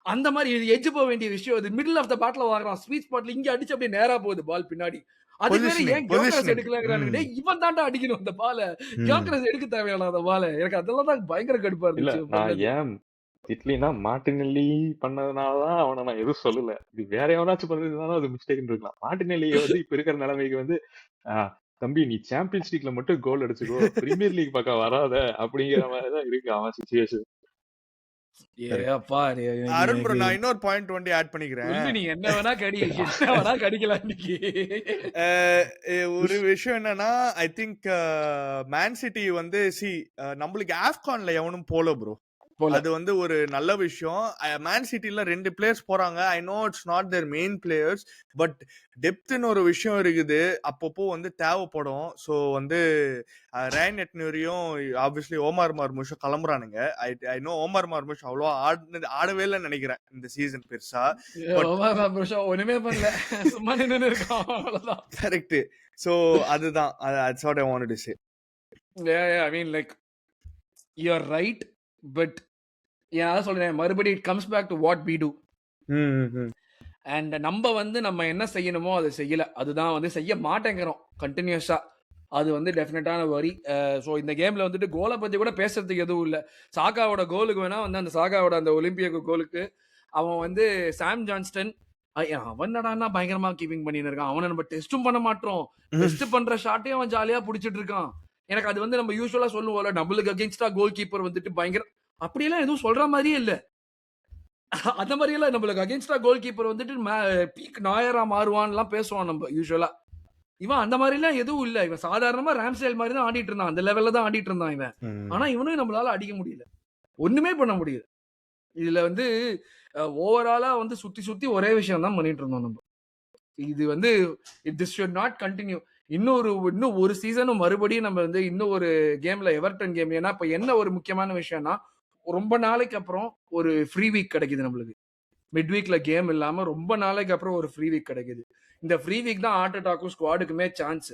அந்த மாதிரி இது எஜ்ஜு போக வேண்டிய விஷயம், அது மிடில் ஆஃப் த பேட்ல வாங்குறான், ஸ்வீட் ஸ்பாட்ல இங்க அடிச்சு அப்படியே நேரா போகுது பால் பின்னாடி. அதுக்கு வேற பொசிஷனிங் ஏன் கியோக்கரஸ் பொசிஷனிங். எடுக்கலங்கிறானுங்க, இவன் தாண்டா அடிக்கணும் அந்த பால, கியோக்கரஸ் எடுக்க தேவையான அந்த பால. எனக்கு அதெல்லாம் தான் பயங்கர கடுப்பா இல்ல இருந்துச்சு நான் பண்ணது. ஏன் திட்லினா மார்டினெல்லி பண்ணதுனாலதான் அவனை நான் எதுவும் சொல்லல. இது வேற எவனாச்சும் பண்ணதுனால அது மிஸ்டேக் இருக்கலாம். மார்டினெல்லியை வந்து இப்ப இருக்கிற நிலைமைக்கு வந்து ஆஹ், தம்பி நீ சாம்பியன்ஸ் லீக்ல மட்டும் கோல் அடிச்சுக்கோ, பிரீமியர் லீக் பக்கம் வராத அப்படிங்கிற மாதிரிதான் இருக்கு அவன் சுச்சுவேஷன். ஏ கரெக்ட். அப்பா, எனக்கு அருண் ப்ரோ எனக்கு நான் இன்னொரு பாயிண்ட் வந்து ஆட் பண்ணிக்கிறேன். சொல்லு, நீ என்ன வேணா கடி, என்ன வேணா கடிக்கலாம் இன்னைக்கு. ஒரு விஷயம் என்னன்னா, ஐ திங்க் மேன் சிட்டி வந்து நம்மளுக்கு ஆப்கான்ல எவனும் போல ப்ரோ. போல அது வந்து ஒரு நல்ல விஷயம். மேன் சிட்டில 2 பிளேயர்ஸ் போறாங்க. I know it's not their main players, but டெப்த்னு ஒரு விஷயம் இருக்குது, அப்பப்போ வந்து தேவைப்படும். ஸோ வந்து ரயன் எட்னூரியும் ஆப்வியஸ்லி ஓமார் மார்முஷும் கிளம்புறானுங்க. ஐ நோ ஓமார் மார்முஷ் அவ்வளோ ஆடவே இல்லைன்னு நினைக்கிறேன் இந்த சீசன் பெருசா. பட் ஒண்ணுமே பண்ணல, சும்மா நின்னு இருக்கான் அவ்வளவுதான். கரெக்ட். ஸோ அதுதான், that's what I wanted to say. I mean like you're right, but அதான் சொல்றேன், மறுபடியும் it comes back to what we do. And நம்ம வந்து நம்ம என்ன செய்யணுமோ அதை செய்யல, அதுதான் வந்து செய்ய மாட்டேங்கிறோம் கண்டினியூஸா. அது வந்து டெஃபினட்டான வரி. ஸோ இந்த கேம்ல வந்துட்டு கோலை பத்தி கூட பேசுறதுக்கு எதுவும் இல்லை. சாகாவோட கோலுக்கு வேணா வந்து அந்த சாகாவோட அந்த ஒலிம்பியக் கோலுக்கு அவன் வந்து சாம் ஜான்ஸ்டன் அவன் என்னடான்னா பயங்கரமா கீப்பிங் பண்ணிட்டு இருக்கான், அவனை நம்ம டெஸ்டும் பண்ண மாட்டோம், டெஸ்ட் பண்ற ஷாட்டையும் அவன் ஜாலியா புடிச்சிட்டு இருக்கான். எனக்கு அது வந்து நம்ம யூஸ்வலா சொல்லுவோம்ல, நம்மளுக்கு அகேன்ஸ்டா கோல் கீப்பர் வந்துட்டு பயங்கர, அப்படியெல்லாம் எதுவும் சொல்ற மாதிரியே இல்ல. அந்த மாதிரி எல்லாம் நம்மளுக்கு அகேன்ஸ்டா கோல் கீப்பர் வந்துட்டு பீக் நாயரா மாறுவான்லாம் பேசுவான் நம்ம யூஸ்வலா. இவன் அந்த மாதிரி எல்லாம் எதுவும் இல்ல, இவன் சாதாரணமா ராம்ஸ்டேல் மாதிரி தான் ஆடிட்டு இருந்தான், அந்த லெவல்ல தான் ஆடிட்டு இருந்தான் இவன். ஆனா இவனும் நம்மளால அடிக்க முடியல, ஒண்ணுமே பண்ண முடியல. இதுல வந்து ஓவராலா வந்து சுத்தி சுத்தி ஒரே விஷயம் தான் பண்ணிட்டு இருந்தோம் நம்ம. இது வந்து திஸ் ஷுட் நாட் கண்டினியூ. இன்னும் ஒரு சீசனும் மறுபடியும் நம்ம வந்து இன்னும் ஒரு கேம்ல எவர்டன் கேம். ஏன்னா இப்ப என்ன ஒரு முக்கியமான விஷயம்னா, ரொம்ப நாளைக்கு அப்புறம் ஒரு ஃப்ரீ வீக் கிடைக்குது நம்மளுக்கு. மிட் வீக்ல கேம் இல்லாம ரொம்ப நாளைக்கு அப்புறம் ஒரு ஃப்ரீ வீக் கிடைக்குது. இந்த ஃப்ரீ வீக் தான் ஆர்ட் அட்டாக்கும் ஸ்குவாடுக்குமே சான்ஸ்.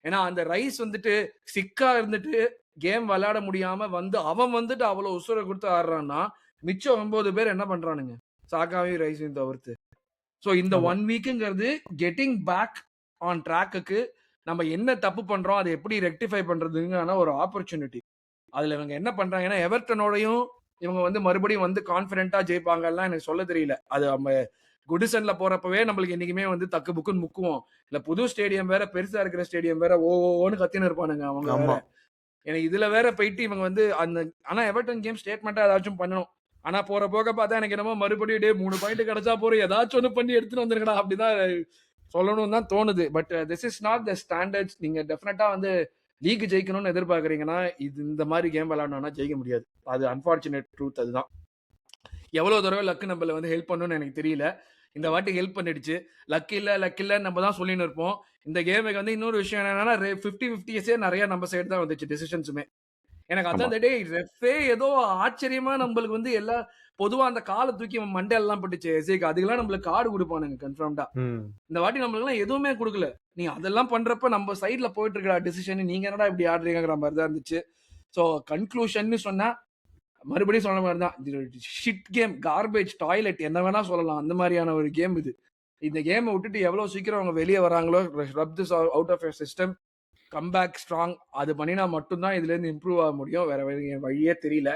ஏன்னா அந்த ரைஸ் வந்துட்டு சிக்கா இருந்துட்டு கேம் விளையாட முடியாம வந்து அவன் வந்துட்டு அவ்வளவு உசுரை கொடுத்து ஆடுறான்னா, மிச்சம் 9 பேர் என்ன பண்றானுங்க, சாக்காவையும் ரைஸையும் தவிர்த்து. ஸோ இந்த 1 வீக்குங்கிறது கெட்டிங் பேக் ஆன் ட்ராக்குக்கு நம்ம என்ன தப்பு பண்றோம், அதை எப்படி ரெக்டிஃபை பண்றதுங்கான ஒரு ஆப்பர்ச்சுனிட்டி. அதுல இவங்க என்ன பண்றாங்கன்னா, எவர்டனோடையும் இவங்க வந்து மறுபடியும் வந்து கான்பிடென்ட்டா ஜெயிப்பாங்கலாம் எனக்கு சொல்ல தெரியல. அது நம்ம குடிசன்ல போறப்பவே நம்மளுக்கு என்னைக்குமே வந்து தக்கு புக்குன்னு முக்குவோம். இல்ல புது ஸ்டேடியம் வேற, பெருசா இருக்கிற ஸ்டேடியம் வேற, ஓன்னு கத்தின்னு இருப்பானுங்க அவங்க வேற. ஆமா. எனக்கு இதுல வேற போயிட்டு இவங்க வந்து அந்த, ஆனா எவர்டன் கேம் ஸ்டேட்மெண்டா ஏதாச்சும் பண்ணணும். ஆனா போற போக பார்த்தா எனக்கு என்னமோ மறுபடியும் 3 பாயிண்ட் கிடைச்சா போறோம், ஏதாச்சும் ஒண்ணு பண்ணி எடுத்துட்டு வந்துருக்கடா அப்படிதான் சொல்லணும் தான் தோணுது. But this is not the standards. நீங்க டெஃபினட்டா வந்து லீக் ஜெயிக்கணும்னு எதிர்பார்க்கறீங்கன்னா இது இந்த மாதிரி கேம் விளையாடணும்னா ஜெயிக்க முடியாது. அது அன்பார்ச்சுனேட் ட்ரூத். அதுதான். எவ்வளவு தடவை லக்கு நம்மள வந்து ஹெல்ப் பண்ணணும்னு எனக்கு தெரியல. இந்த வாட்டி ஹெல்ப் பண்ணிடுச்சு. லக் இல்ல நம்ம தான் சொல்லின்னு இருப்போம். இந்த கேமுக்கு வந்து இன்னொரு விஷயம் என்னன்னா 50-50 நிறைய நம்ம சைடு தான் வந்துச்சு டிசிஷன்ஸுமே. எனக்கு ஆமா அதான் இந்த டே ரெஃபே ஏதோ ஆச்சரியமா நம்மளுக்கு வந்து எல்லா பொதுவா அந்த காலை தூக்கி மண்டையெல்லாம் பட்டுச்சு எசேக்கு, அதுக்கெல்லாம் நம்மளுக்கு கார்டு கொடுப்பானுங்க கன்ஃபார்ம்டா. இந்த வாட்டி நம்மளுக்கு எல்லாம் எதுவுமே கொடுக்கல. நீ அதெல்லாம் பண்றப்ப நம்ம சைட்ல போயிட்டு இருக்கா டிசிஷன், நீங்க என்னடா இப்படி ஆடுறீங்கிற மாதிரி தான் இருந்துச்சு. ஸோ கன்க்ளூஷன் சொன்னா மறுபடியும் சொன்ன மாதிரி தான், ஷிட் கேம், கார்பேஜ், டாய்லெட் என்ன வேணா சொல்லலாம், அந்த மாதிரியான ஒரு கேம் இது. இந்த கேமை விட்டுட்டு எவ்வளவு சீக்கிரம் அவங்க வெளியே வராங்களோ, rub this out of your system, come back strong, அது பண்ணினா மட்டும்தான் இதுல இருந்து இம்ப்ரூவ் ஆக முடியும். வேற வழியே தெரியல.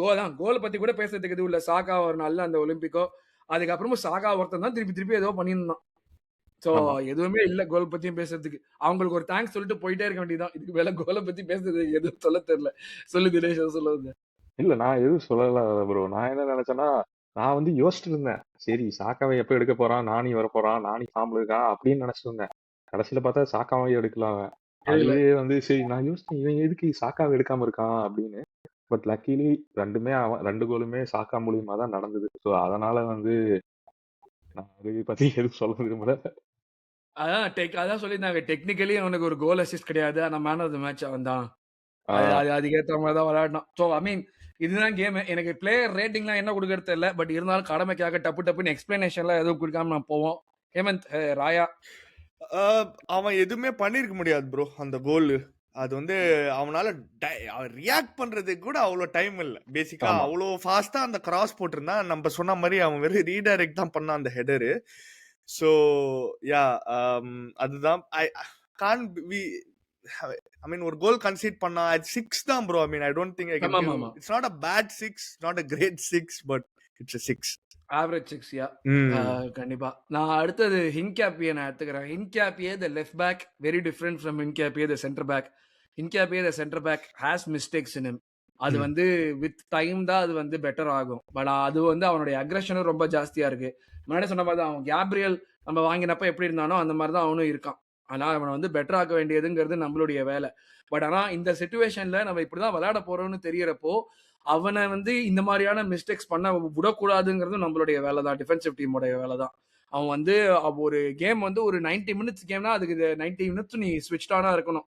கோலை பத்தி கூட பேசுறதுக்கு எதுவும் இல்ல. சாகா ஒரு நல்ல அந்த ஒலிம்பிக்கோ, அதுக்கப்புறமும் சாகா ஒருத்தன் தான் திருப்பி ஏதோ பண்ணியிருந்தான். சோ ஆமா எதுவுமே இல்ல கோல் பத்தியும் பேசுறதுக்கு. அவங்களுக்கு ஒரு தேங்க்ஸ் சொல்லிட்டு போயிட்டே இருக்க வேண்டியதான். இதுக்கு மேல கோலை பத்தி பேசுறது எதுவும் சொல்ல தெரியல. சொல்லு தினேஷ், சொல்லுங்க. இல்ல நான் எதுவும் சொல்லல ப்ரோ. நான் என்ன நினைச்சேன்னா, நான் வந்து யோசிச்சுட்டு இருந்தேன், சரி சாக்காவை எப்ப எடுக்க போறான், நானி வர போறான், நானி ஃபார்ம்ல இருக்கான் அப்படின்னு நினைச்சிட்டு இருந்தேன். கடைசியில பார்த்தா சாக்காவை எடுக்கலாம் அவன். தெரியல. அதுவே வந்து சரி நான் யோசிச்சேன், இவன் எதுக்கு சாக்காவை எடுக்காம இருக்கான் அப்படின்னு. பட் லக்கிலி 2 கோலுமே சாக்கா மூலியமா தான் நடந்தது. ஸோ அதனால வந்து நான் அதை பத்தி எதுவும் சொல்ல விரும்பல. அதான் சொல்லியிருந்தாங்க. டெக்னிக்கலி அவனுக்கு ஒரு கோல் அசிஸ்ட் கிடையாது. ஆனா மேன் ஆஃப் த மேட்ச் அவன் தான். ஆ, அதுக்கேத்த மாதிரி தான் விளையாடினான். ஸோ ஐ மீன் இதுதான் கேம். எனக்கு பிளேயர் ரேட்டிங்லாம் என்ன கொடுக்கறது தெரியல. பட் இருந்தாலும் கடமைக்காக டப்புன்னு எக்ஸ்பிளனேஷன்லாம் எதுவும் கொடுக்காம நான் போவோம். ஹேமந்த், ராயா. அவன் எதுவுமே பண்ணிருக்க முடியாது ப்ரோ. அந்த கோல் அது வந்து அவனால ரியாக்ட் பண்றதுக்கு கூட அவ்வளோ டைம் இல்லை. பேசிக்கா ஆமா. அவ்வளோ ஃபாஸ்டா அந்த கிராஸ் போட்டிருந்தான். நம்ம சொன்ன மாதிரி அவன் வெறும் ரீடைரக்ட் தான் பண்ணான் அந்த ஹெடரு. ஸோ யா அதுதான் கான் வி ஐ மீன் ஒரு கோல் கன்சீட் பண்ணா அது 6 தான் bro. I mean I don't think I can ஆமா, ஆமா. It's not a bad 6, not a great 6, but it's a 6. Average 6, yeah. கண்டிப்பா. நான் அடுத்தது ஹின்கேப்பியை நான் எடுத்துக்கிறேன். Hincapie the left back very different from Hincapie the centre back. Hincapie the centre back has mistakes in him. அது வந்து with time தான் அது வந்து பெட்டர் ஆகும். பட் அது வந்து அவனுடைய அக்ரெஷனும் ரொம்ப ஜாஸ்தியா இருக்கு. முன்னாடி சொன்ன மாதிரி தான் அவன் கேப்ரியல் நம்ம வாங்கினப்ப எப்படி இருந்தானோ அந்த மாதிரி தான் அவனும் இருக்கான். ஆனா அவனை வந்து பெட்டர் ஆக்க வேண்டியதுங்கிறது நம்மளுடைய வேலை. பட் ஆனா இந்த சிச்சுவேஷன்ல நம்ம இப்படிதான் விளையாட போறோம்னு தெரியறப்போ அவனை வந்து இந்த மாதிரியான மிஸ்டேக்ஸ் பண்ண விடக்கூடாதுங்கிறது நம்மளுடைய வேலை தான். டிஃபென்சிவ் டீமோட வேலை தான். அவன் வந்து ஒரு கேம் வந்து ஒரு 90 மினிட்ஸ் கேம்னா அதுக்கு 90 மினிட்ஸ் நீ ஸ்விட்ச் ஆனா இருக்கணும்.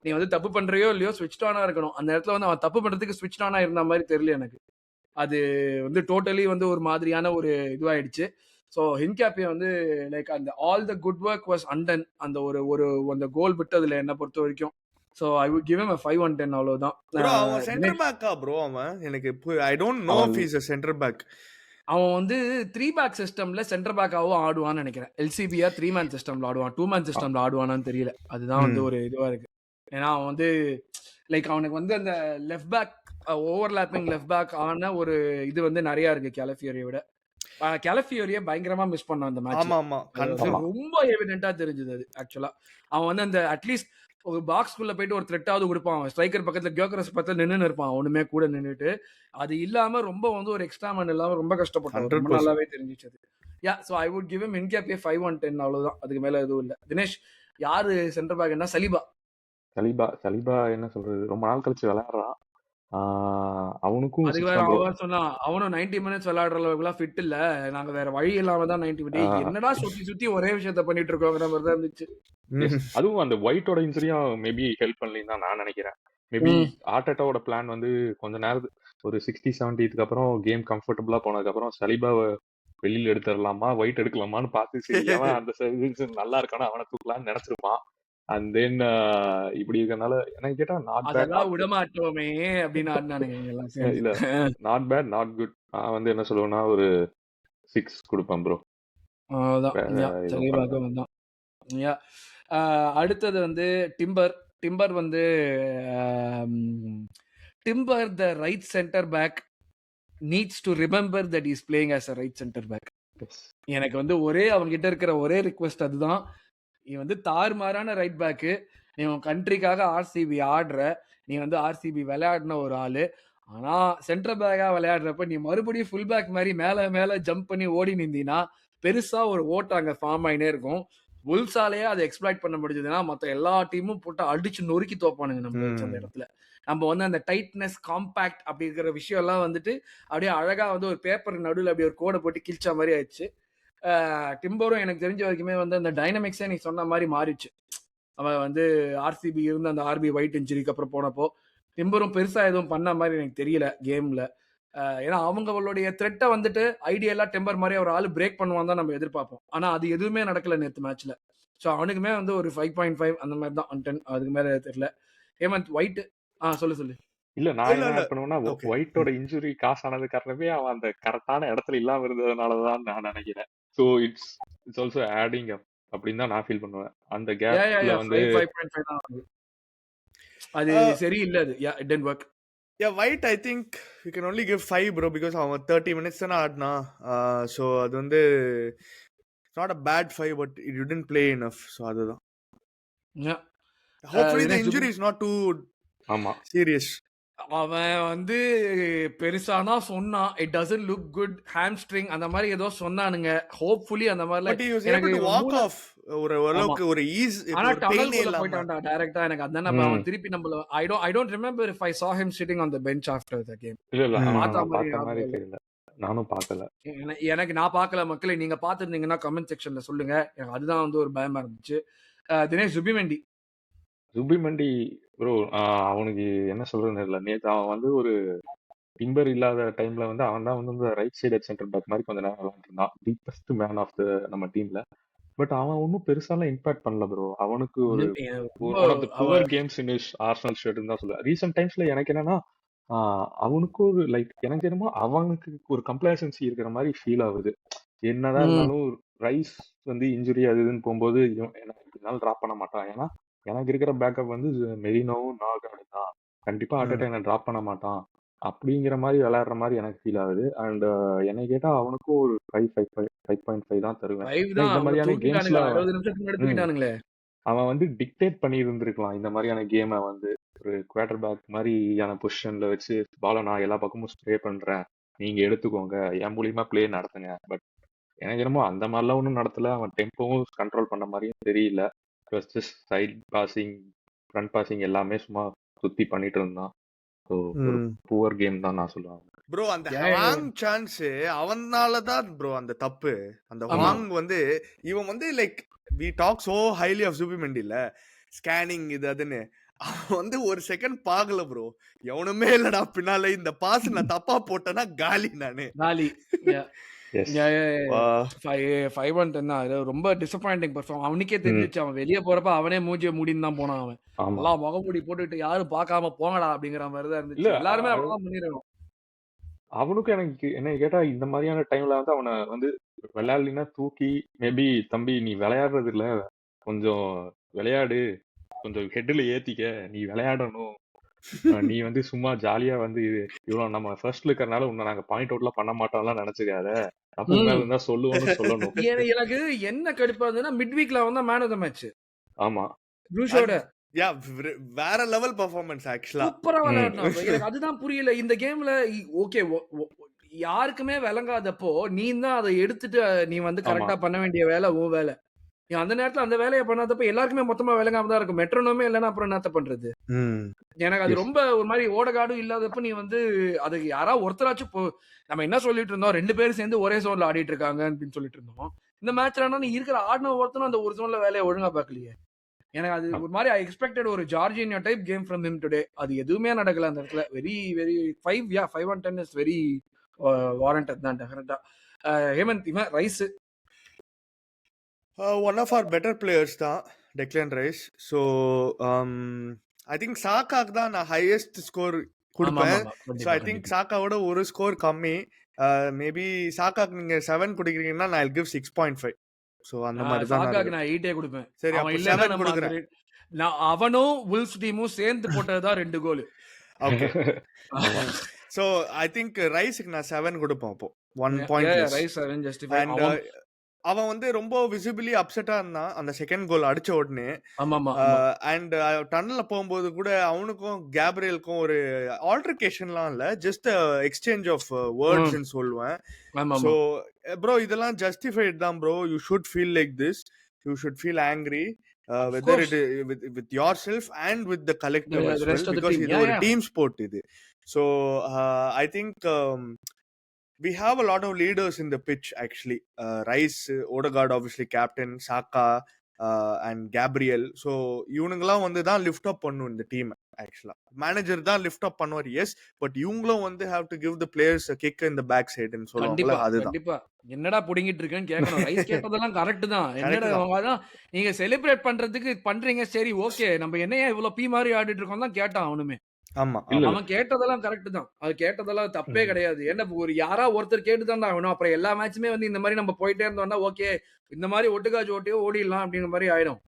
நீ வந்து தப்பு பண்றியோ இல்லையோ ஸ்விட்ச் ஆனா இருக்கணும். அந்த இடத்துல வந்து அவன் தப்பு பண்றதுக்கு ஸ்விட்ச் ஆனா இருந்த மாதிரி தெரியல எனக்கு. அது வந்து டோட்டலி வந்து ஒரு மாதிரியான ஒரு இதுவாயிடுச்சு. ஸோ ஹின்கேப்பியை வந்து லைக் அந்த all the good work was Anton. அந்த ஒரு அந்த கோல் விட்டதுல என்ன பொறுத்த வரைக்கும். So I would give him a 5/10 அவ்வளவுதான். ப்ரோ அவன் சென்டர் பேக்கா ப்ரோ? அவன் எனக்கு I don't know if he is a centre back. அவன் வந்து 3 பேக் சிஸ்டம்ல சென்டர் பேக்காவும் ஆடுவான்னு நினைக்கிறேன். எல்சிபியா 3 மேன் சிஸ்டம்ல ஆடுவான். 2 மேன் சிஸ்டம்ல ஆடுவானான்னு தெரியல. அதுதான் வந்து ஒரு இதுவா இருக்கு. ஏன்னா அவன் வந்து லைக் அவனுக்கு வந்து அந்த left back overlapping left back ஆன ஒரு இது வந்து நிறைய இருக்கு கேலஃபியோரியை விட. கேலஃபியோரியை பயங்கரமா மிஸ் பண்ணான் அந்த மேட்ச். ஆமா ஆமா கன்ஃபார்ம். ரொம்ப எவிடென்ட்டா தெரிஞ்சது அது. ஆக்சுவலா அவன் வந்து அந்த அட்லீஸ்ட் ஒரு பாக்ஸ்குள்ள போயிட்டு ஒரு த்ரெட்டாவது கொடுப்பான். ஸ்ட்ரைக்கர் பக்கத்துல கியோக்கரஸ் பக்கத்துல நின்னு இருப்பான். ஒண்ணுமே கூட நின்னுட்டு அது இல்லாம ரொம்ப வந்து ஒரு எக்ஸ்ட்ரா மேன் இல்லாம ரொம்ப கஷ்டப்பட்டான். ரொம்ப 100%. நல்லாவே தெரிஞ்சிச்சு அது. Yeah so I would give him Hincapie 5/10 அவ்வளவுதான். அதுக்கு மேல எதுவும் இல்ல. தினேஷ், யாரு சென்டர் பேக்? என்ன சலீபா? சலீபா என்ன சொல்றது, ரொம்ப நாள் கழிச்சு விளையாடுறான். அவனுக்கும் அதுக்கு 6 வேற தான் ப்ரோ. அவன் சொன்னான் அவனும் 90 மினிட்ஸ் விளையாடுற அளவுக்குலாம் ஃபிட் இல்ல. நாங்க வேற வழி இல்லாம தான் 90 மினிட். என்னடா சுத்தி சுத்தி ஒரே விஷயத்த பண்ணிட்டு இருக்கோங்கிற மாதிரி தான் இருந்துச்சு. அதுவும் அந்த ஒயிட்டோட இன்ஜுரியும் மேபி ஹெல்ப் பண்ணலன்னு தான் நான் நினைக்கிறேன். மேபி ஆர்டெட்டாவோட பிளான் வந்து கொஞ்ச நேரம் ஒரு 60-70க்கு அப்புறம் கேம் கம்ஃபர்டபுளா போனதுக்கு அப்புறம் சலீபாவை வெளியில எடுத்துடலாமா ஒயிட் எடுக்கலாமான்னு பார்த்து சரி அவன் அந்த season நல்லா இருக்கானா அவனை தூக்கலாம்னு நினைச்சிருப்பான். அண்ட் தென் இப்படி இருக்கனால எனக்கு கேட்டா நாட் பேட் அதெல்லாம் விட மாட்டோமே அப்படின்னு ஆடினானுங்க இவங்க எல்லாம் சேர்ந்து. இல்ல நாட் பேட் நாட் குட். நான் வந்து என்ன சொல்லுவேன்னா ஒரு 6 கொடுப்பேன் ப்ரோ. அதான் யா, சலீபாக்கு வந்தான். யா. அடுத்தது வந்து டிம்பர் வந்து Timber the right centre back needs to remember that is playing as a right centre back. எனக்கு வந்து அவன்கிட்ட இருக்கிற ஒரே ரிக்வெஸ்ட் அதுதான். நீ வந்து தாறுமாறான ரைட் பேக்கு. நீ உன் கண்ட்ரிக்காக ஆர்சிபி ஆடுற. நீ வந்து ஆர்சிபி விளையாடின ஒரு ஆளு. ஆனா சென்டர் பேக்கா விளையாடுறப்ப நீ மறுபடியும் ஃபுல் பேக் மாதிரி மேல மேல ஜம்ப் பண்ணி ஓடி நின்றீனா பெருசா ஒரு ஓட்டு அங்க ஃபார்ம் ஆயினே இருக்கும். புல்ஸாலேயே அதை எக்ஸ்ப்ளாய்ட் பண்ண முடிஞ்சதுன்னா மற்ற எல்லா டீமும் போட்டு அடிச்சு நொறுக்கி தோப்பானுங்க நம்ம அந்த இடத்துல. நம்ம வந்து அந்த டைட்னஸ் காம்பாக்ட் அப்படி இருக்கிற விஷயம் எல்லாம் வந்துட்டு அப்படியே அழகா வந்து ஒரு பேப்பர் நடுவில் அப்படி ஒரு கோடை போட்டு கிழிச்ச மாதிரி ஆயிடுச்சு. டிம்பரும் எனக்கு தெரிஞ்ச வரைக்குமே வந்து அந்த டைனமிக்ஸே நீ சொன்ன மாதிரி மாறிடுச்சு. அவன் வந்து ஆர்சிபி இருந்து அந்த ஆர்பி ஒயிட் இன்ஜுரிக்கு அப்புறம் போனப்போ டிம்பரும் பெருசா எதுவும் பண்ண மாதிரி எனக்கு தெரியல கேம்ல. ஏன்னா அவங்களுடைய த்ரெட்டை வந்துட்டு ஐடியலா டெம்பர் மாதிரி ஒரு ஆள் பிரேக் பண்ணுவான் தான் நம்ம எதிர்பார்ப்போம். ஆனா அது எதுவுமே நடக்கல நேற்று மேட்ச்ல. ஸோ அவனுக்குமே வந்து ஒரு 5.5 அந்த மாதிரி தான் 10. அதுக்கு மேல தெரியல. ஹேமந்த், ஒயிட் சொல்லு. இல்ல நான் என்ன ஆட் பண்ணுவேன்னா ஒயிட்டோட இன்ஜுரி காசு ஆனது காரணமே அவன் அந்த கரெக்டான இடத்துல இல்லாம இருந்ததுனாலதான் நான் நினைக்கிறேன். ஸோ இட்ஸ் ஆல்சோ ஆடிங் அப் அப்படின்னு தான் நான் ஃபீல் பண்ணுவேன். அந்த கேப்ல வந்து 5.5 தான் ஆகுது. அது சரியில்லை. அது yeah it didn't work. Yeah, White, I think you can only give 5 bro because அவன் 30 minutes தானே ஆடினா. ஸோ அது வந்து not a bad 5 but you didn't play enough. So அதுதான். Hopefully the injury is not too ஆமா serious. அவன் வந்து பெருசானா சொன்னான். It doesn't look good. Hamstring அந்த மாரி ஏதோ சொன்னானுங்க. ஹோப்ஃபுல்லி அந்த மாரிலாம் பட் ஹி வாஸ் எனக்கு ஏபிள் டு வாக் 3 ஆஃப். ஒரு ஆமா. அளவுக்கு ஒரு ஈஸ், ஆனா ஒரு பெயினே டனல்குள்ள இல்லாம. போயிட்டான்டா டைரக்ட்டா. எனக்கு அதானே ம். அவன் திருப்பி நம்மள I don't remember if I saw him sitting on the bench after the game. இல்ல. ம். அவன பார்த்த நான் மாரி பார்த்த மாரி ஞாபகம் இல்ல. தெரியல. நானும் பார்க்கல. எனக்கு நான் பார்க்கல மக்களே. நீங்க பார்த்திருந்தீங்கன்னா கமெண்ட் செக்ஷன்ல சொல்லுங்க. எனக்கு அதுதான் வந்து ஒரு பயமா இருந்துச்சு. தினேஷ் சுபிமெண்டி. சுபிமண்டி ப்ரோ அவனுக்கு என்ன சொல்றதுன்னு தெரியல. நேத்து அவன் வந்து ஒரு டிம்பர் இல்லாத டைம்ல வந்து அவன் தான் வந்து இந்த ரைட் சைடு சென்டர் பேக் மாதிரி கொஞ்ச நேரம் விளையாண்டு இருந்தான். The best man of the நம்ம டீம்ல. பட் அவன் ஒன்றும் பெருசாலாம் இம்பாக்ட் பண்ணல ப்ரோ. அவனுக்கு ஒரு ரொம்ப one of the our poor games in his Arsenal ஷர்ட்னு தான் சொல்லுவேன். ரீசெண்ட் டைம்ஸ்ல எனக்கு என்னன்னா அவனுக்கு ஒரு லைக் எனக்கு என்னமோ அவனுக்கு ஒரு கம்ப்ளாசன்சி இருக்கிற மாதிரி ஃபீல் ஆகுது. என்னதான் ம். இருந்தாலும் ரைஸ் வந்து இன்ஜுரி அது இதுன்னு போகும்போது எனக்கு இதனால ட்ராப் பண்ண மாட்டான். ஏன்னா எனக்கு இருக்கிற பேக்கப் வந்து மெரினோவும் நாகார்டு தான். கண்டிப்பா ஆர்டேட்டா என்ன ட்ராப் பண்ண மாட்டான் அப்படிங்கிற மாதிரி விளையாடுற மாதிரி எனக்கு ஃபீல் ஆகுது. அண்ட் என்னை கேட்டா அவனுக்கும் ஒரு 5.5 தான் தருவேன். 5 ஏன்னா தான். இந்த அவங்க மாதிரியான கேம்ஸ்ல தூக்கிட்டானுங்க. 60 நிமிஷத்துக்கு முன்னாடி ம் தூக்கிட்டானுங்களே. அவன் வந்து டிக்டேட் பண்ணி இருந்திருக்கலாம். இந்த மாதிரியான கேமை வந்து ஒரு குவார்டர் பேக் மாதிரியான பொசிஷன்ல வச்சு பாலை நான் எல்லா பக்கமும் ஸ்ப்ரே பண்றேன், நீங்க எடுத்துக்கோங்க, என் மூலியமா பிளே நடத்துங்க. பட் எனக்கு என்னமோ அந்த மாதிரிலாம் ஒன்றும் நடத்தல. அவன் டெம்போவும் கண்ட்ரோல் பண்ண மாதிரியும் தெரியல. சைட் பாசிங், ஃப்ரண்ட் பாசிங் எல்லாமே சும்மா சுத்தி பண்ணிட்டு இருந்தான். ஸோ ஒரு புவர் கேம் தான் நான் சொல்லுவேன். ப்ரோ அந்த ஏன் வாங் சான்ஸ் அவனால தான் ப்ரோ அந்த தப்பு. அந்த ஆமா. வாங் வந்து இவன் வந்து like we talk so highly of சுபிமெண்டில ஸ்கேனிங் இது அதுன்னு. அவன் வந்து ஒரு செகண்ட் பார்க்கல ப்ரோ. எவனுமே இல்லடா பின்னால, இந்த பாஸ் நான் தப்பா போட்டேன்னா காலி நானு. காலி. எஸ் வா. 5 on 10 தான். அது ரொம்ப டிசப்பாயிண்டிங் பெர்ஃபார்ம். அவனுக்கே ம் தெரிஞ்சிச்சு. அவன் வெளிய போறப்ப அவனே மூஞ்சிய மூடின்னு தான் போனான் அவன். ஆமா எல்லாம் முகமூடி போட்டுட்டு யாரும் பார்க்காம போங்கடா அப்படிங்கிற மாரி தான் இல்ல இருந்துச்சு. எல்லாருமே அப்படிதான் பண்ணிரணும். அவனுக்கும் எனக்கு என்னை கேட்டா இந்த மாதிரியான டைம்ல வந்து அவனை வந்து விளையாடலினா தூக்கி மேபி தம்பி நீ விளையாடுறது இல்ல, கொஞ்சம் விளையாடு, கொஞ்சம் ஹெட்ல ஏத்திக்க, நீ விளையாடணும், நீ வந்து சும்மா ஜாலியா வந்து இவ்வளவு நம்ம ஃபர்ஸ்ட்ல இருக்கறனால உன்னை நாங்க பாயிண்ட் அவுட்லாம் பண்ண மாட்டோம்லாம் நினைச்சுக்காத, தப்பு மேல ம். இருந்தா சொல்லுவோம்னு சொல்லணும். எனக்கு என்ன கடுப்பா இருந்ததுன்னா மிட் வீக்ல அவன் தான் மேன் ஆஃப் த மேட்ச். ஆமா ப்ரூஷோட யா வேற லெவல் பெர்ஃபார்மன்ஸ் ஆக்சுவலா. சூப்பரா ம் விளையாடுனான். எனக்கு அதுதான் புரியல. இந்த கேம்ல ஓகே யாருக்குமே விளங்காதப்போ நீ தான் அதை எடுத்துட்டு நீ வந்து ஆமா கரெக்டா பண்ண வேண்டிய வேலை உன் வேலை. நீ அந்த நேரத்துல அந்த வேலையை பண்ணாதப்ப எல்லாருக்குமே மொத்தமா விளங்காம தான் இருக்கும். மெட்ரோனோமே இல்லைன்னா அப்புறம் என்னத்த பண்றது? எனக்கு அது எஸ் ரொம்ப ஒரு மாதிரி ஓடகாடும் இல்லாதப்ப நீ வந்து அது யாராவது ஒருத்தராச்சும் நம்ம என்ன சொல்லிட்டு இருந்தோம், 2 பேரும் சேர்ந்து ஒரே ஜோன்ல ஆடிட்டு இருக்காங்க அப்படின்னு சொல்லிட்டு இருந்தோம். இந்த மேட்ச்ல நீ இருக்கிற ஆடின ஒருத்தனும் அந்த ஒரு ஜோன்ல வேலையை ஒழுங்கா பார்க்கலையே. எனக்கு அது ஒரு மாதிரி ஐ எக்ஸ்பெக்டட் ஒரு ஜார்ஜினியா type game from him today. அது எதுவுமே நடக்கல அந்த இடத்துல. Very very 5 on 10 is very warranted தான் டெஃபினட்டா. ஹேமந்த் இவன் Rice one of our better players தான் Declan Rice. So I think சாக்காக்கு தான் நான் ஹையஸ்ட் ஸ்கோர் கொடுப்பேன். ஸோ ஐ திங்க் சாக்காவோட ஒரு ஸ்கோர் கம்மி. மேபி சாக்காக்கு நீங்க 7 கொடுக்குறீங்கன்னா நான் கிவ் 6.5. ஸோ அந்த மாதிரி தான் சாக்காக்கு நான் 8 கொடுப்பேன். சரி, அவன் அப்ப இல்லைன்னா 7 நம்ம கொடுக்குறேன். நான் அவனும் வுல்ஸ் டீமும் சேர்ந்து போட்டதுதான் 2 கோல். ஓகே. ஸோ ஐ திங்க் ரைஸுக்கு நான் 7 கொடுப்பேன் அப்போ 1 பாயிண்ட். Rice 7 justify. அண்ட் அவன் வந்து ரொம்ப விசிபிளி அப்செட்டா இருந்தான் அந்த செகண்ட் கோல் அடிச்ச உடனே. அண்ட் டன்னல்ல போகும்போது கூட அவனுக்கும் கேப்ரியலுக்கும் ஒரு ஆல்டர்கேஷன்லாம் இல்ல, ஜஸ்ட் எக்ஸ்சேஞ்ச் ஆஃப் வேர்ட்ஸ்ன்னு சொல்லுவேன். ஸோ ப்ரோ இதெல்லாம் ஜஸ்டிஃபைட் தான் bro. You should feel like this. You should feel angry whether it with yourself and with the collective as well, because இது ஒரு டீம் ஸ்போர்ட் இது. So I think we have a lot of leaders in the pitch actually. Rice, Odegaard obviously captain, Saka and Gabriel. So இவனுங்கலாம் வந்து தான் lift up பண்ணும் இந்த team. ஆக்சுவலா manager தான் lift up பண்ணுவார், எஸ். பட் இவங்களும் வந்து have to give the players a kick in the back side ன்னு சொல்லுவாங்கல, அதுதான். கண்டிப்பா என்னடா புடிங்கிட்டு இருக்கேன்னு கேட்கணும். ரைஸ் கேட்டதெல்லாம் கரெக்ட் தான். என்னடா அதான் நீங்க செலிப்ரேட் பண்றதுக்கு பண்றீங்க, சரி ஓகே, நம்ம என்னையா இவ்வளவு பீ மாதிரி ஆடிட்டு இருக்கோம் தான் கேட்டான் அவனுமே. ஆமா, அவன் கேட்டதெல்லாம் கரெக்ட் தான். அது கேட்டதெல்லாம் தப்பே கிடையாது. என்ன ஒரு யாரா ஒருத்தர் கேட்டுதான் ஆகணும். அப்புறம் எல்லா மேட்சுமே வந்து இந்த மாதிரி நம்ம போயிட்டே இருந்தோம்னா ஓகே இந்த மாதிரி ஒட்டுக்காச்சு ஓட்டியோ ஓடிடலாம் அப்படிங்கிற மாதிரி ஆயிடும்.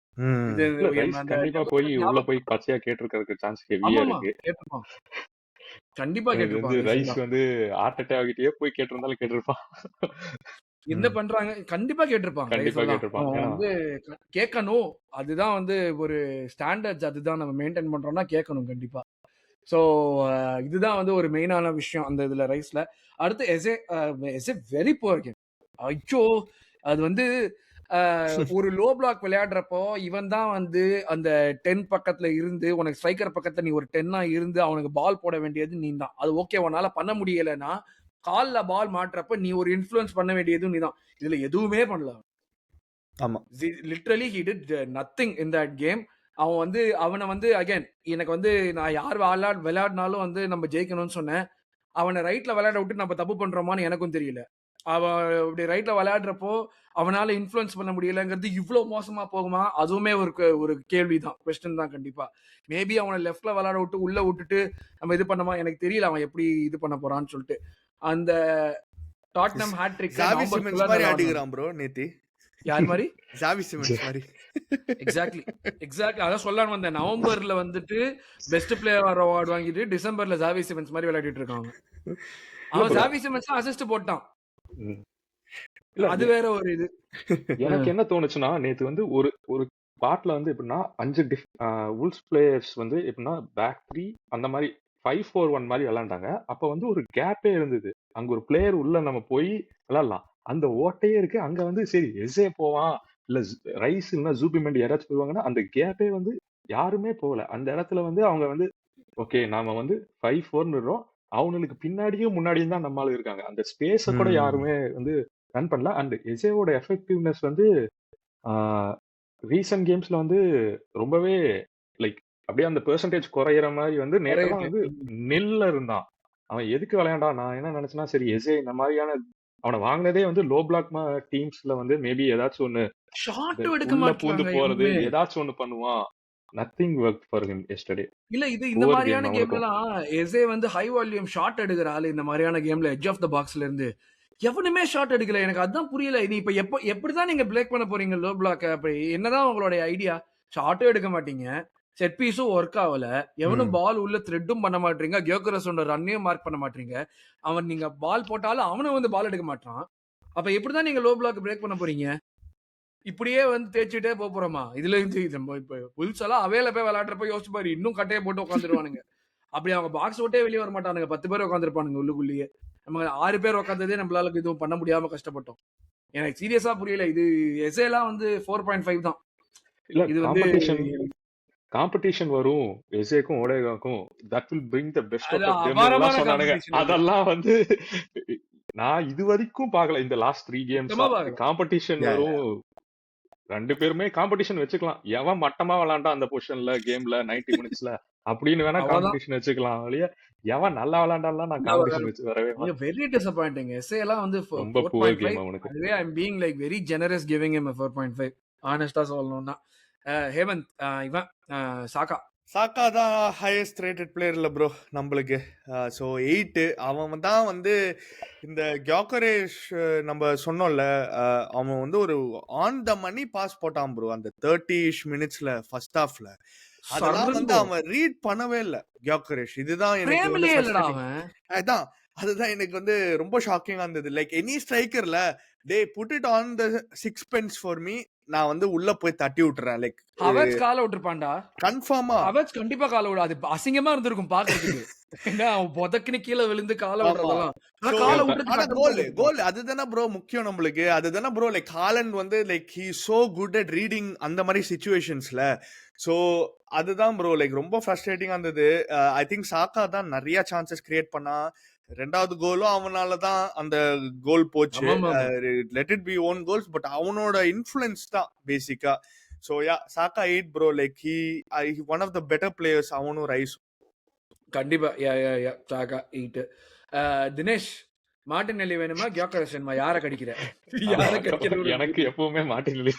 கண்டிப்பா போய் உள்ள போய் பச்சையா கேட்டிருக்கிறதுக்கு சான்ஸ் ஹெவியா இருக்கு. கண்டிப்பா கேட்டிருப்பான். ரைஸ் வந்து ஹார்ட் அட்டாக் ஆகிட்டே போய் கேட்டிருந்தாலும் கேட்டிருப்பான். என்ன பண்றாங்க கண்டிப்பா கேட்டிருப்பாங்க. கண்டிப்பா கேட்டிருப்பாங்க. வந்து கேட்கணும். அதுதான் வந்து ஒரு ஸ்டாண்டர்ட்ஸ், அதுதான் நம்ம மெயின்டைன் பண்றோம்னா கேட்கணும் கண்டிப்பா. ஸோ இதுதான் வந்து ஒரு மெயினான விஷயம் அந்த இதுல ரைஸ்ல. அடுத்து எஸ்ஏ வெரி புவர் கேம். ஐயோ அது வந்து ஒரு லோ பிளாக் விளையாடுறப்போ இவன் தான் வந்து அந்த 10 பக்கத்துல இருந்து உனக்கு ஸ்ட்ரைக்கர் பக்கத்துல நீ ஒரு 10 இருந்து அவனுக்கு பால் போட வேண்டியது நீ தான். அது ஓகே உன்னால பண்ண முடியலைன்னா கால்ல பால் மாட்டுறப்ப நீ ஒரு இன்ஃப்ளூயன்ஸ் பண்ண வேண்டியதும் நீ தான். இதுல எதுவுமே பண்ணல. ஆமா literally he did nothing in that game. அவனை வந்து அகைன் எனக்கு வந்து நான் யார் விளையாடினாலும் வந்து நம்ம ஜெயிக்கணும்னு சொன்னேன். அவனை ரைட்ல விளையாட விட்டு நம்ம தப்பு பண்றோமான்னு எனக்கும் தெரியல. அவன் இப்படி ரைட்ல விளையாடுறப்போ அவனால இன்ஃப்ளூயன்ஸ் பண்ண முடியலங்கிறது இவ்வளவு மோசமா போகுமா? அதுவுமே ஒரு கேள்விதான், கொஸ்டின் தான் கண்டிப்பா. மேபி அவனை லெஃப்ட்ல விளையாட விட்டு உள்ள விட்டுட்டு நம்ம இது பண்ணமா எனக்கு தெரியல அவன் எப்படி இது பண்ண போறான்னு சொல்லிட்டு. அந்த டாட்னம் ஹேட்ரிக் ஜாவி சிமெண்ட்ஸ் மாதிரி அடிக்கிறான் ப்ரோ நேத்தி. யார் மாதிரி? ஜாவி சிமெண்ட்ஸ் மாதிரி. எக்ஸாக்ட்லி அதான் சொல்லலான்னு வந்தேன். நவம்பர்ல வந்துட்டு பெஸ்ட் பிளேயர் அவார்டு வாங்கிட்டு டிசம்பர்ல ஜாவி சிமெண்ட்ஸ் மாதிரி விளையாடிட்டு இருக்காங்க. அவன் ஜாவி சிமெண்ட்ஸ் அசிஸ்ட் போட்டான். அது வேற ஒரு இது. எனக்கு என்ன தோணுச்சுன்னா நேத்து வந்து ஒரு ஒரு பார்ட்ல வந்து எப்படின்னா 5 உல்ஸ் பிளேயர்ஸ் வந்து எப்படின்னா பேக் 3 அந்த மாதிரி 5-4-1 மாதிரி விளையாண்டாங்க. அப்ப வந்து ஒரு கேப்பே இருந்தது. அங்க ஒரு பிளேயர் உள்ள நம்ம போய் விளையாடலாம். அந்த ஓட்டையே இருக்கு. அங்க வந்து சரி எஸ்ஏ போவான் இல்ல ரைஸ் இல்லைன்னா ஜூபிமெண்ட் யாராச்சும் போவாங்கன்னா அந்த கேப்பே வந்து யாருமே போகல. அந்த இடத்துல வந்து அவங்க வந்து ஓகே நாம வந்து 5-4 அவனுக்கு பின்னாடியும் முன்னாடியும் தான் நம்மளால இருக்காங்க. அந்த ஸ்பேஸ கூட யாருமே வந்து ரன் பண்ணல. அண்ட் எஸ்ஏவோட எஃபெக்டிவ்னஸ் வந்து ரீசன்ட் கேம்ஸ்ல வந்து ரொம்பவே லைக் அப்படியே அந்த பெர்சன்டேஜ் குறையிற மாதிரி வந்து நேரம் வந்து நெல்ல இருந்தான். அவன் எதுக்கு விளையாண்டா? நான் என்ன நினைச்சேன்னா சரி எஸ்ஏ இந்த மாதிரியான அவனை வாங்கினதே வந்து லோ பிளாக் டீம்ஸ்ல வந்து மேபி ஏதாச்சும் ஒண்ணு பூந்து போறது ஏதாச்சும் ஒண்ணு பண்ணுவான். Nothing work for him yesterday. இல்ல இது இந்த மாதிரியான கேம்லாம் எஸ்ஏ வந்து ஹை வால்யூம் ஷாட் எடுக்கிற ஆளு. இந்த மாதிரியான கேம்ல எட்ஜ் ஆஃப் த பாக்ஸ்ல இருந்து எவனுமே ஷாட் எடுக்கல. எனக்கு அதுதான் புரியல. நீ இப்ப எப்படிதான் நீங்க பிரேக் பண்ண போறீங்க லோ பிளாக்? அப்படி என்னதான் உங்களுடைய ஐடியா? ஷாட்டும் எடுக்க மாட்டீங்க, செட் பீஸும் ஒர்க் ஆகல, எவனும் பால் உள்ள த்ரெட்டும் பண்ண மாட்டீங்க, கியோகரஸோட ரன்னையும் மார்க் பண்ண மாட்டீங்க. அவன் நீங்க பால் போட்டாலும் அவனும் வந்து பால் எடுக்க மாட்டான். அப்ப எப்படிதான் நீங்க லோ பிளாக் பிரேக் பண்ண போறீங்க? இப்படியே வந்து தேய்ச்சிட்டே போறோமா? இதுல இருந்து இப்ப புல்ஸ் எல்லாம் அவையில போய் விளையாடுறப்ப யோசிச்சு பாரு, இன்னும் கட்டையை போட்டு உட்காந்துருவானுங்க. அப்படி அவங்க பாக்ஸ் விட்டே வெளியே வர மாட்டானுங்க. 10 பேர் உட்காந்துருப்பானுங்க உள்ளுக்குள்ளேயே. நம்ம 6 பேர் உட்காந்ததே நம்மளால இதுவும் பண்ண முடியாம கஷ்டப்பட்டோம். எனக்கு சீரியஸா புரியல. இது எஸ்ஏலாம் வந்து 4.5 தான். இல்ல இது வந்து காம்படிஷன் வரும் எஸ்ஏக்கும் ஓடேகாக்கும். That will bring the best of them எல்லாம் சொன்னானுங்க. அதெல்லாம் வந்து நான் இது வரைக்கும் பார்க்கல. இந்த லாஸ்ட் 3 கேம்ஸ் காம்படிஷன் வரும். ரெண்டு பேருமே காம்படிஷன் வச்சுக்கலாம். எவன் மட்டமா விளையாண்டா அந்த பொசிஷன்ல கேம்ல 90 மினிட்ஸ்ல அப்படின்னு வேணா காம்படிஷன் வச்சுக்கலாம். இல்லையா எவன் நல்லா விளையாண்டாலும் நான் காம்படிஷன் வச்சு வரவே மாட்டேன். Very disappointing. எஸ்ஏ எல்லாம் வந்து ரொம்ப புவர் கேம் அவனுக்கு. அதுவே I am being like very generous giving him 4.5 ஆனஸ்டா சொல்லணும்னா. ஹேமந்த் இவன் சாக்கா தான் ஹையஸ்ட் ரேட்டட் பிளேயர் இல்லை ப்ரோ நம்மளுக்கு. ஸோ 8 அவன் தான் வந்து இந்த கியோகரேஷ் நம்ம சொன்னோம்ல, அவன் வந்து ஒரு ஆன் த மணி பாஸ் போட்டான் ப்ரோ அந்த 30-ish மினிட்ஸ்ல ஃபர்ஸ்ட் ஹாஃப்ல. அதெல்லாம் வந்து அவன் ரீட் பண்ணவே இல்லை கியோகரேஷ். இதுதான் எனக்கு அதான் அதுதான் எனக்கு வந்து ரொம்ப ஷாக்கிங்கா இருந்தது. லைக் எனி ஸ்ட்ரைக்கர்ல they put it on the 6 pence for me, நான் வந்து உள்ள போய் தட்டி விட்டுறேன். லைக் ஹவர்ட்ஸ் கால விட்டுருப்பான்டா கன்ஃபார்மா. ஹவர்ட்ஸ் கண்டிப்பா கால விடு. அது அசிங்கமா இருந்திருக்கும் பாக்குறதுக்கு. ஏன்னா அவன் புதக்குன்னு கீழே விழுந்து கால விடுறதெல்லாம். கோல் அதுதானே ப்ரோ முக்கியம் நம்மளுக்கு. அதுதானே ப்ரோ லைக் ஹாலண்ட் வந்து like he so good at reading அந்த மாதிரி சிச்சுவேஷன்ஸ்ல. ஸோ அதுதான் ப்ரோ லைக் ரொம்ப ஃப்ரஸ்ட்ரேட்டிங்கா இருந்தது. ஐ திங்க் சாக்கா தான் நிறைய சான்சஸ் கிரியேட் பண்ணா. ரெண்டாவது கோலும் அவனால தான் அந்த கோல் போச்சு. Let it be own goals, but அவனோட இன்ஃப்ளூயன்ஸ் தான் பேசிக்கா. So yeah Saka 8 bro. Like he one of the better players. அவனும் ரைஸ் கண்டிப்பா. சாக்கா 8. தினேஷ் மார்டினெல்லி வேணுமா கியோகரேஷ் வேணுமா? யார கடிக்கிற? எனக்கு எப்பவுமே மார்டினெல்லி.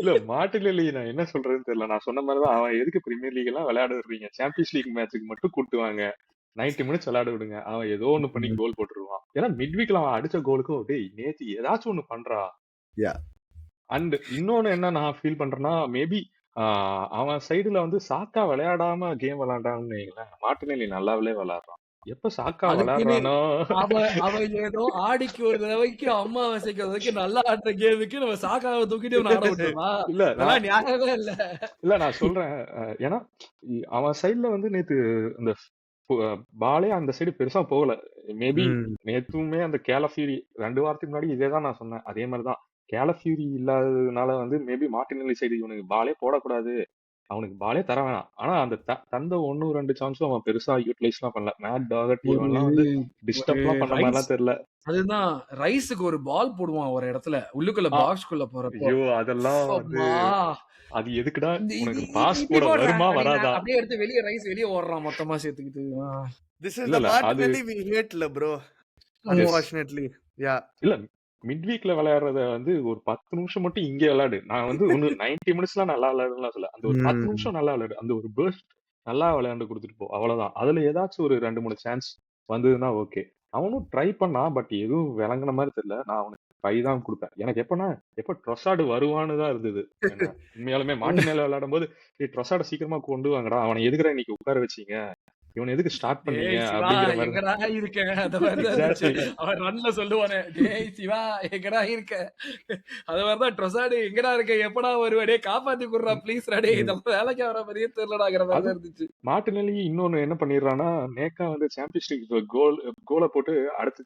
இல்ல மார்டினெல்லி நான் என்ன சொல்றதுன்னு தெரியல. நான் சொன்ன மாதிரிதான் அவன் எதுக்கு பிரீமியர் லீக் எல்லாம் விளையாட விடுறீங்க? சாம்பியன்ஸ் லீக் மேட்சுக்கு மட்டும் கூட்டுவாங்க, 90 மினிட்ஸ் விளையாட விடுங்க. அவன் ஏதோ ஒண்ணு பண்ணி கோல் போட்டுருவான். ஏன்னா மிட் வீக்ல அவன் அடிச்ச கோலுக்கும் டேய் நேத்து ஏதாச்சும் ஒண்ணு பண்றா. அண்ட் இன்னொன்னு என்ன நான் ஃபீல் பண்றேன்னா மேபி அவன் சைடுல வந்து சாக்கா விளையாடாம கேம் விளையாடான்னு வைங்களேன், மார்டினெல்லி நல்லாவே விளையாடுறான். எப்ப சாக்கா அதுக்குன்னு விளையாடுறானோ அவன் ஏதோ ஆடிக்கு ஒரு தடவைக்கு அமாவாசைக்கு ஒரு தடவைக்கு நல்லா ஆடுற கேமுக்கு நம்ம சாக்காவை தூக்கிட்டு இவனை ஆட விட்டுருமா? இல்ல நான் இதெல்லாம் நியாயமே இல்ல. நான் சொல்றேன். ஏன்னா அவன் சைடுல வந்து நேத்து அந்த பாலே அந்த சைடு பெருசா போகல. மேபி ம். நேத்துமே அந்த கேலஃபியூரி 2 வாரத்துக்கு முன்னாடி இதே தான் நான் சொன்னேன். அதே மாதிரி தான். கேலஃபியூரி இல்லாததுனால வந்து மேபி மார்டினெல்லி சைடு இவனுக்கு பாலே போடக்கூடாது. அவனுக்கு பாலே தர வேணாம். ஆனா அந்த தந்த 1, 2 சான்ஸும் அவன் பெருசா யூட்டிலைஸ்லாம் பண்ணல. மேட் டாகர்டி ஒரு இவன்லாம் வந்து ஒரு டிஸ்டர்ப்லாம் பண்ண ரைஸ் மாதிரிலாம் தெரியல. அதுதான் ரைஸுக்கு ஒரு பால் போடுவான் ஒரு இடத்துல உள்ளுக்குள்ள ஆ, பாக்ஸ்குள்ள போறப்போ. ஐயோ அதெல்லாம் வந்து அம்மா அது எதுக்குடா இந்த இது உனக்கு இது பாஸ் இப்படி போட போடுறேன் வருமா அப்படின்னு வராதா? அப்படியே எடுத்து வெளியே ரைஸ் வெளியே ஓடுறான் மொத்தமா சேர்த்துக்கிட்டு. This is இல்ல the இல்ல அது Martinelli we hate, bro. எஸ் Unfortunately. Yeah. இல்ல மிட் வீக்ல விளையாடுறத வந்து ஒரு 10 நிமிஷம் மட்டும் இங்க விளையாடு. நான் வந்து ஒண்ணு 90 மினிட்ஸ்லாம் நல்லா விளையாடுலாம் சொல்ல. அந்த ஒரு 10 ம். நிமிஷம் நல்லா விளையாடு. அந்த ஒரு பர்ஸ்ட் நல்லா விளையாண்டு கொடுத்துட்டு போ. அவ்வளவுதான். அதுல ஏதாச்சும் ஒரு 2, 3 சான்ஸ் வந்ததுன்னா ஓகே. அவனும் ட்ரை பண்ணான். பட் எதுவும் விளங்குன மாதிரி தெரியல. நான் அவனுக்கு 5 தான் கொடுப்பேன். எனக்கு எப்ப ட்ரொசார்டு வருவான்னு தான் இருந்தது. ஏன்னா உண்மையாலுமே மார்டினெல்லி விளையாடும் போது ட்ரொசார்டை சீக்கிரமா கொண்டு வாங்கடா. அவனை எதுக்குடா இன்னைக்கு உட்கார வச்சீங்க? இவனை எதுக்கு ஸ்டார்ட் பண்ணீங்க? டேய் சிவா அப்படிங்கிற மாதிரி எங்கடா இருக்க அந்த மாதிரிதான் இருந்துச்சு. எக்ஸாக்ட்லி. அவன் ரன்ல சொல்லுவானே, டேய் சிவா எங்கடா இருக்க? அது மாதிரிதான் ட்ரொசார்டு எங்கடா இருக்க? எப்படா வருவ? டேய் காப்பாத்தி குடுறா ப்ளீஸ் டா. டேய் இதெல்லாம் வேலைக்கு வர மாதிரியே தெரியலடாங்கிற அது மாதிரிதான் இருந்துச்சு. மார்டினெல்லி இன்னொன்னு என்ன பண்ணிடுறான்னா, நேக்கா வந்து சாம்பியன்ஸ் லீக் கோல போட்டு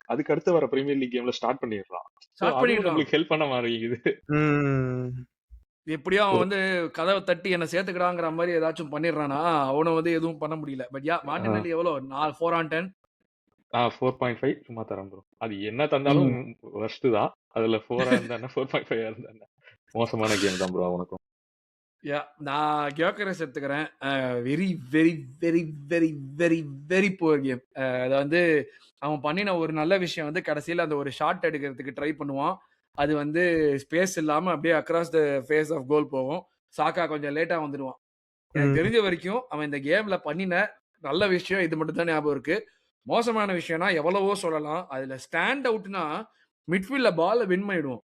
அதுக்கு அடுத்து வர பிரீமியர் லீக் கேம்ல ஸ்டார்ட் பண்ணிடுறான். சோ ஸ்டார்ட் அதுவும் பண்ணிடுறான். நம்மளுக்கு ஹெல்ப் பண்ண மாட்டேங்குது. ம். எப்படியோ அவன் ஒரு வந்து கதவை தட்டி என்ன சேர்த்துக்கடாங்கிற மாதிரி ஏதாச்சும் பண்ணிடுறானா, அவனும் வந்து எதுவும் பண்ண முடியல. பட் யா மார்டினெல்லி எவ்வளோ 4 on 10. 4.5 சும்மா தரேன் ப்ரோ. அது என்ன தந்தாலும் ம். worst தான். அதுல 4 இருந்தா 4.5 இருந்தா மோசமான கேம் தான் ப்ரோ அவனுக்கும். யா நான் கியோக்கரஸ் எடுத்துக்கிறேன். Very very very very very very poor game. அதை வந்து அவன் பண்ணின ஒரு நல்ல விஷயம் வந்து கடைசியில் அந்த ஒரு ஷாட் எடுக்கிறதுக்கு ட்ரை பண்ணுவான். அது வந்து ஸ்பேஸ் இல்லாம அப்படியே அக்ராஸ் த ஃபேஸ் ஆஃப் கோல் போகும். சாக்கா கொஞ்சம் லேட்டா வந்துடுவான். எனக்கு ம். தெரிஞ்ச வரைக்கும் அவன் இந்த கேம்ல பண்ணின நல்ல விஷயம் இது மட்டும் தான் ஞாபகம் இருக்கு. மோசமான விஷயம்னா எவ்வளவோ சொல்லலாம். அதுல ஸ்டாண்ட் அவுட்னா மிட்ஃபீல்ட்ல பால வின் பண்ணிடுவோம்.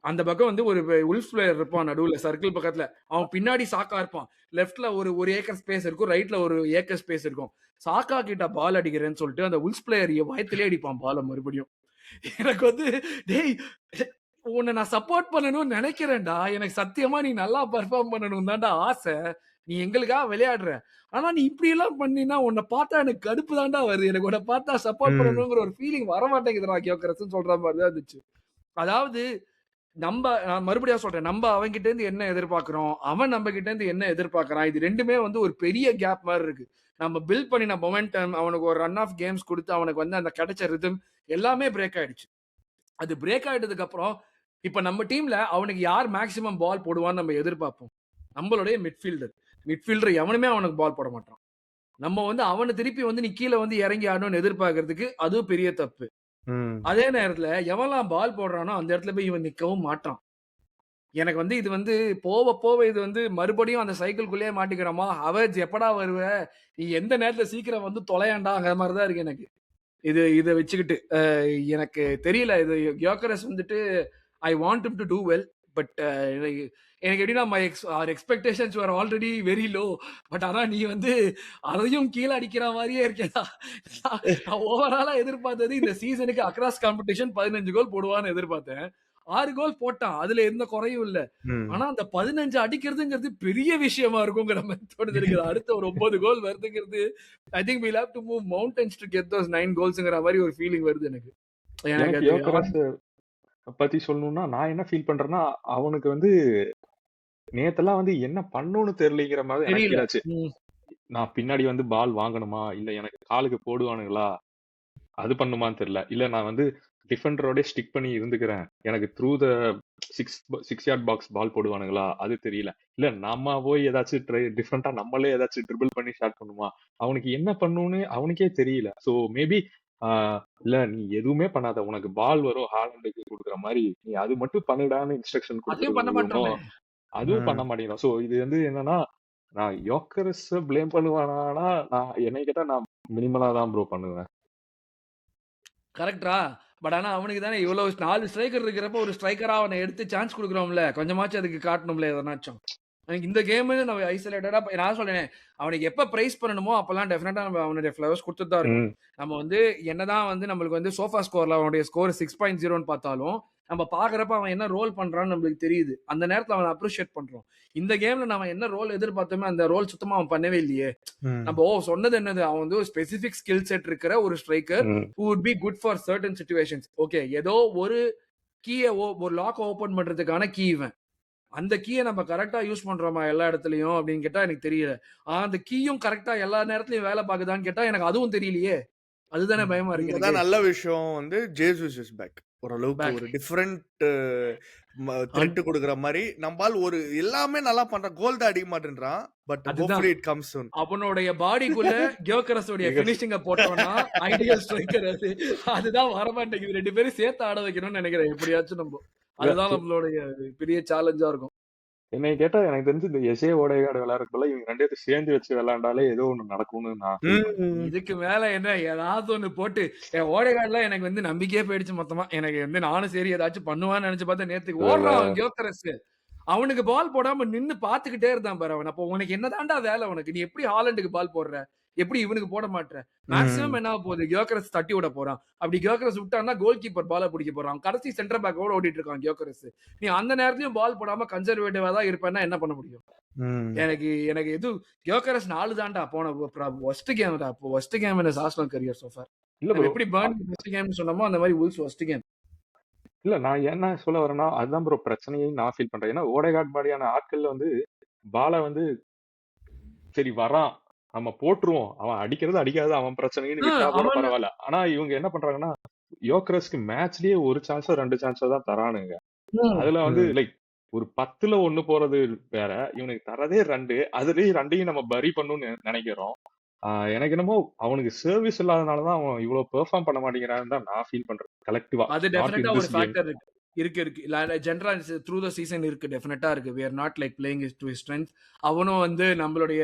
அந்த பக்கம் வந்து ஒரு உல்ஃப் பிளேயர் இருப்பான் நடுவுல சர்க்கிள் பக்கத்துல. அவன் பின்னாடி சாக்கா இருப்பான். லெஃப்ட்ல ஒரு ஏக்கர் ஸ்பேஸ் இருக்கும். ரைட்ல ஒரு ஏக்கர் ஸ்பேஸ் இருக்கும். சாக்கா கிட்ட பால் அடிக்கிறேன்னு சொல்லிட்டு அந்த உல்ஃப் பிளேயர் வயத்திலே அடிப்பான் பால மறுபடியும். எனக்கு வந்து டேய் உன்னை நான் சப்போர்ட் பண்ணணும்னு நினைக்கிறேன்டா. எனக்கு சத்தியமா நீ நல்லா பெர்ஃபார்ம் பண்ணணும் தான்டா ஆசை. நீ எங்களுக்காக விளையாடுற. ஆனா நீ இப்படி எல்லாம் பண்ணினா உன்னை பார்த்தா எனக்கு கடுப்பு தான்டா வருது. எனக்கு உன்னை பார்த்தா சப்போர்ட் ம். பண்ணணுங்கிற ஒரு ஃபீலிங் வர மாட்டேங்குதுடா கியோக்கரஸ்ன்னு சொல்ற மாதிரி தான் இருந்துச்சு. அதாவது நான் மறுபடியும் சொல்றேன். நம்ம அவன்கிட்ட இருந்து என்ன எதிர்பார்க்கிறோம்? அவன் நம்ம கிட்ட இருந்து என்ன எதிர்பார்க்கிறான்? இது 2மே வந்து ஒரு பெரிய கேப் மாரி இருக்கு. நம்ம பில்ட் பண்ணின மொமெண்டம், அவனுக்கு ஒரு ரன் ஆஃப் கேம்ஸ் குடுத்து, அவனுக்கு வந்து அந்த கிடைச்ச ரிதம் எல்லாமே பிரேக் ஆயிடுச்சு. அது பிரேக் ஆயிட்டதுக்கு அப்புறம், இப்ப நம்ம டீம்ல அவனுக்கு யார் மேக்ஸிமம் பால் போடுவான்னு நம்ம எதிர்பார்ப்போம். நம்மளுடைய மிட்ஃபீல்டர். மிட்ஃபீல்டர் எவனுமே அவனுக்கு பால் போட மாட்டான். நம்ம வந்து அவன திருப்பி வந்து நீ கீழ வந்து இறங்கி ஆடணும்னு எதிர்பார்க்கிறதுக்கு அதுவும் பெரிய தப்பு. ம். அதே நேரத்துல எவன்லாம் பால் போடுறானோ அந்த இடத்துல போய் இவன் நிக்கவும் மாட்றான். எனக்கு வந்து இது வந்து போவ போவ இது வந்து மறுபடியும் அந்த சைக்கிள்குள்ளேயே மாட்டிக்கிறோமா? ஹவர்ட்ஸ் எப்படா வருவ? நீ எந்த நேரத்துல சீக்கிரம் வந்து தொலையாண்டாங்கிற மாரி தான் இருக்கு எனக்கு. இத வச்சுக்கிட்டு. எனக்கு தெரியல. இது கியோக்கரஸ் வந்துட்டு I want him to do well. But எனக்கு எப்படின்னா our expectations were already very low. But ஆனா நீ வந்து அதையும் கீழ அடிக்கிற மாரியே இருக்கேடா. நான் ஓவராலா எதிர்பார்த்தது இந்த சீசனுக்கு அக்ராஸ் காம்படிஷன் 15 கோல் போடுவான்னு எதிர்பார்த்தேன். 6 கோல் போட்டான். அதுல எந்த குறையும் இல்ல. ம். ஆனா அந்த 15 அடிக்கிறதுங்கிறது பெரிய விஷயமா இருக்குங்கிற மாரி தோணுது எனக்கு. அடுத்த ஒரு 9 கோல் வருதுங்கிறது I think we'll have to move mountains to get those 9 கோல்ஸ்ங்கிற மாரி ஒரு ஃபீலிங் வருது எனக்கு. எனக்கு எனக்கு அது யோகராஸ் பத்தி சொல்லணும்னா நான் என்ன ஃபீல் பண்றேன்னா, அவனுக்கு வந்து நேத்தெல்லாம் வந்து என்ன பண்ணணும்னு தெரியலங்கிற மாதிரி எனக்கு தெரியல. ஃபீல் ஆச்சு. ம். நான் பின்னாடி வந்து பால் வாங்கணுமா? இல்ல எனக்கு காலுக்கு போடுவானுங்களா? அது பண்ணுமான்னு தெரியல. இல்ல நான் வந்து டிஃபெண்டரோடயே ஸ்டிக் பண்ணி இருந்துக்கிறேன். எனக்கு த்ரூ த 6 யார்ட் பாக்ஸ் பால் போடுவானுங்களா? அது தெரியல. இல்ல நம்ம போய் ஏதாச்சும் டிஃபரெண்டா நம்மளே ஏதாச்சும் ட்ரிபிள் பண்ணி ஸ்டார்ட் பண்ணுமா? அவனுக்கு என்ன பண்ணணும்னு அவனுக்கே தெரியல. சோ மேபி இல்ல நீ எதுவுமே பண்ணாத. உனக்கு பால் வரும் ஹாலண்டுக்கு குடுக்குற மாரி, நீ அது மட்டும் பண்ணுடான்னு இன்ஸ்ட்ரக்ஷன் அதையும் குடுக்குறது பண்ண மூலியமா மாட்றானே. அதுவும் ம். பண்ண மாட்டேங்கிறான். சோ இது வந்து என்னன்னா, நான் யோக்கரஸ ப்ளேம் பண்ணுவேனானா, நான் என்னைய கேட்டா நான் மினிமலா தான் ப்ரோ பண்ணுவேன். கரெக்ட்டா? பட் ஆனா அவனுக்கு தானே இவ்வளோ 4 ஸ்ட்ரைக்கர் இருக்கிறப்போ ஒரு ஸ்ட்ரைக்கரா அவன எடுத்து சான்ஸ் குடுக்குறோம்ல. கொஞ்சமாச்சும் அதுக்கு காட்டணும்ல எதனாச்சும். எனக்கு இந்த கேம் நம்ம ஐசோலேட்டடா நான் சொல்றேன் அவனுக்கு எப்ப பிரைஸ் பண்ணணுமோ அப்பெல்லாம் டெஃபினட்டா நம்ம அவனுடைய ஃபிளவர்ஸ் கொடுத்துட்டு தான் இருக்கணும். நம்ம வந்து என்னதான் வந்து நம்மளுக்கு வந்து சோஃபா ஸ்கோர்ல அவனுடைய ஸ்கோர் 6.0ன்னு பார்த்தாலும் நம்ம பாக்குறப்ப அவன் என்ன ரோல் பண்றான்னு நம்மளுக்கு தெரியுது. அந்த நேரத்துல அவன் அப்ரிஷியேட் பண்றோம். இந்த கேம்ல நம்ம என்ன ரோல் எதிர்பார்த்தோமே அந்த ரோல் சுத்தமா அவன் பண்ணவே இல்லையே. நம்ம சொன்னது என்னது, அவன் வந்து ஒரு ஸ்பெசிபிக் ஸ்கில் செட் இருக்கிற ஒரு striker who would be good for certain situations. Okay, ஏதோ ஒரு கீயை ஒரு லாக் ஓபன் பண்றதுக்கான கீ இவன். அந்த கீயை நம்ம கரெக்டா யூஸ் பண்றோமா எல்லா இடத்துலயும் அப்படின்னு கேட்டா எனக்கு தெரியல. அந்த கீயும் கரெக்டா எல்லா நேரத்துலயும் வேலை பாக்குதான்னு கேட்டா எனக்கு அதுவும் தெரியலையே. அதுதானே பயமா இருக்கு எனக்கு. இதுதான் நல்ல விஷயம் வந்து ஜேசஸ் இஸ் பேக். ஓரளவுக்கு Back. ஒரு டிஃபரெண்ட் த்ரெட் கொடுக்குற மாதிரி நம்மால் ஒரு எல்லாமே நல்லா பண்றான். கோல் தான் அடிக்க மாட்டேன்றான். பட் அதுதான். ஹோப்ஃபுல்லி இட் கம்ஸ் சூன். அவனுடைய பாடிக்குள்ள கியோகரஸ் உடைய பினிஷிங்க போட்டோம்னா ஐடியல் ஸ்ட்ரைக்கர் அது. அதுதான் வர மாட்டேங்குது. ரெண்டு பேரும் சேர்த்து ஆட வைக்கணும்னு நினைக்கிறேன் எப்படியாச்சும் நம்ம. அதுதான் நம்மளுடைய பெரிய சேலஞ்சா இருக்கும். என்னை கேட்டா எனக்கு தெரிஞ்சு இந்த எஸ்ஏ ஓடைகாடு விளையாடுறதுக்குள்ள இவங்க ரெண்டு பேரும் சேர்ந்து வச்சு விளையாண்டாலே ஏதோ ஒண்ணு நடக்கும்னு நான் feel பண்றேன். இதுக்கு மேல என்ன ஏதாவது ஒண்ணு போட்டு ஓடைகாடுல எனக்கு வந்து நம்பிக்கையே போயிடுச்சு மொத்தமா. எனக்கு வந்து நானும் சரி ஏதாச்சும் பண்ணுவான்னு நினைச்சு பார்த்தா நேத்துக்கு ஓடுறான் கியோகரஸ். அவனுக்கு பால் போடாம நின்னு பாத்துக்கிட்டே இருந்தான் பாரு அவன். அப்போ உனக்கு என்னதான்டா வேலை உனக்கு? நீ எப்படி ஹாலண்டுக்கு பால் போடுற? எப்படி இவனுக்கு போட மாட்டேற? மேக்ஸிமம் என்ன போகுது, கியோகரஸ் தட்டி விட போறான். அப்படி கியோகரஸ் விட்டான்னா கோல் கீப்பர் பால பிடிக்க போறான். கடைசி சென்டர் பேக்கோட ஓடிட்டு இருக்கான் கியோகரஸ். நீ அந்த நேரத்தையும் பால் போடாம கன்சர்வேட்டிவா தான் இருப்பேன்னா என்ன பண்ண முடியும்? எனக்கு எனக்கு எது கியோகரஸ் 4 தான்டா போன ஒஸ்ட் கேம் தான். அப்போ worst game in Arsenal career so for. இல்ல ப்ரோ, எப்படி பர்ன் ஒஸ்ட் கேம் சொன்னோமோ அந்த மாதிரி வுல்ஸ் ஒஸ்ட் கேம். இல்ல நான் என்ன சொல்ல வரேன்னா அதுதான் ப்ரோ பிரச்சனையை நான் ஃபீல் பண்றேன். ஏன்னா ஓடைகாட் மாதிரியான ஆட்கள்ல வந்து பாலை வந்து சரி வரான் நம்ம போட்டுருவோம், அவன் அடிக்கிறது அடிக்காது அவன் பிரச்சனைன்னு விட்டா கூட அவன் பரவாயில்ல. ஆனா இவங்க என்ன பண்றாங்கன்னா யோக்கரஸ்க்கு மேட்ச்லயே ஒரு சான்ஸோ 2 சான்ஸோ தான் தரானுங்க. அதுல வந்து லைக் ஒரு 10ல 1 போறது வேற, இவனுக்கு தரதே 2, அதுலயும் 2யும் நம்ம பரி பண்ணணும்னு நினைக்கிறோம். எனக்கு என்னமோ அவனுக்கு சர்வீஸ் இல்லாதனாலதான் அவன் இவ்வளவு பெர்ஃபார்ம் பண்ண மாட்டேங்கிறான்னு தான் நான் ஃபீல் பண்றேன் கலெக்டிவா. அது நாட் டெஃபினட்டா இன் ஒரு திஸ் கேம். ஃபேக்டர் இருக்கு. இருக்கு ஜெனரலா த்ரூ த சீசன் இருக்கு, டெஃபினட்டா இருக்கு. we are not like playing it to his strength. அவனும் வந்து நம்மளுடைய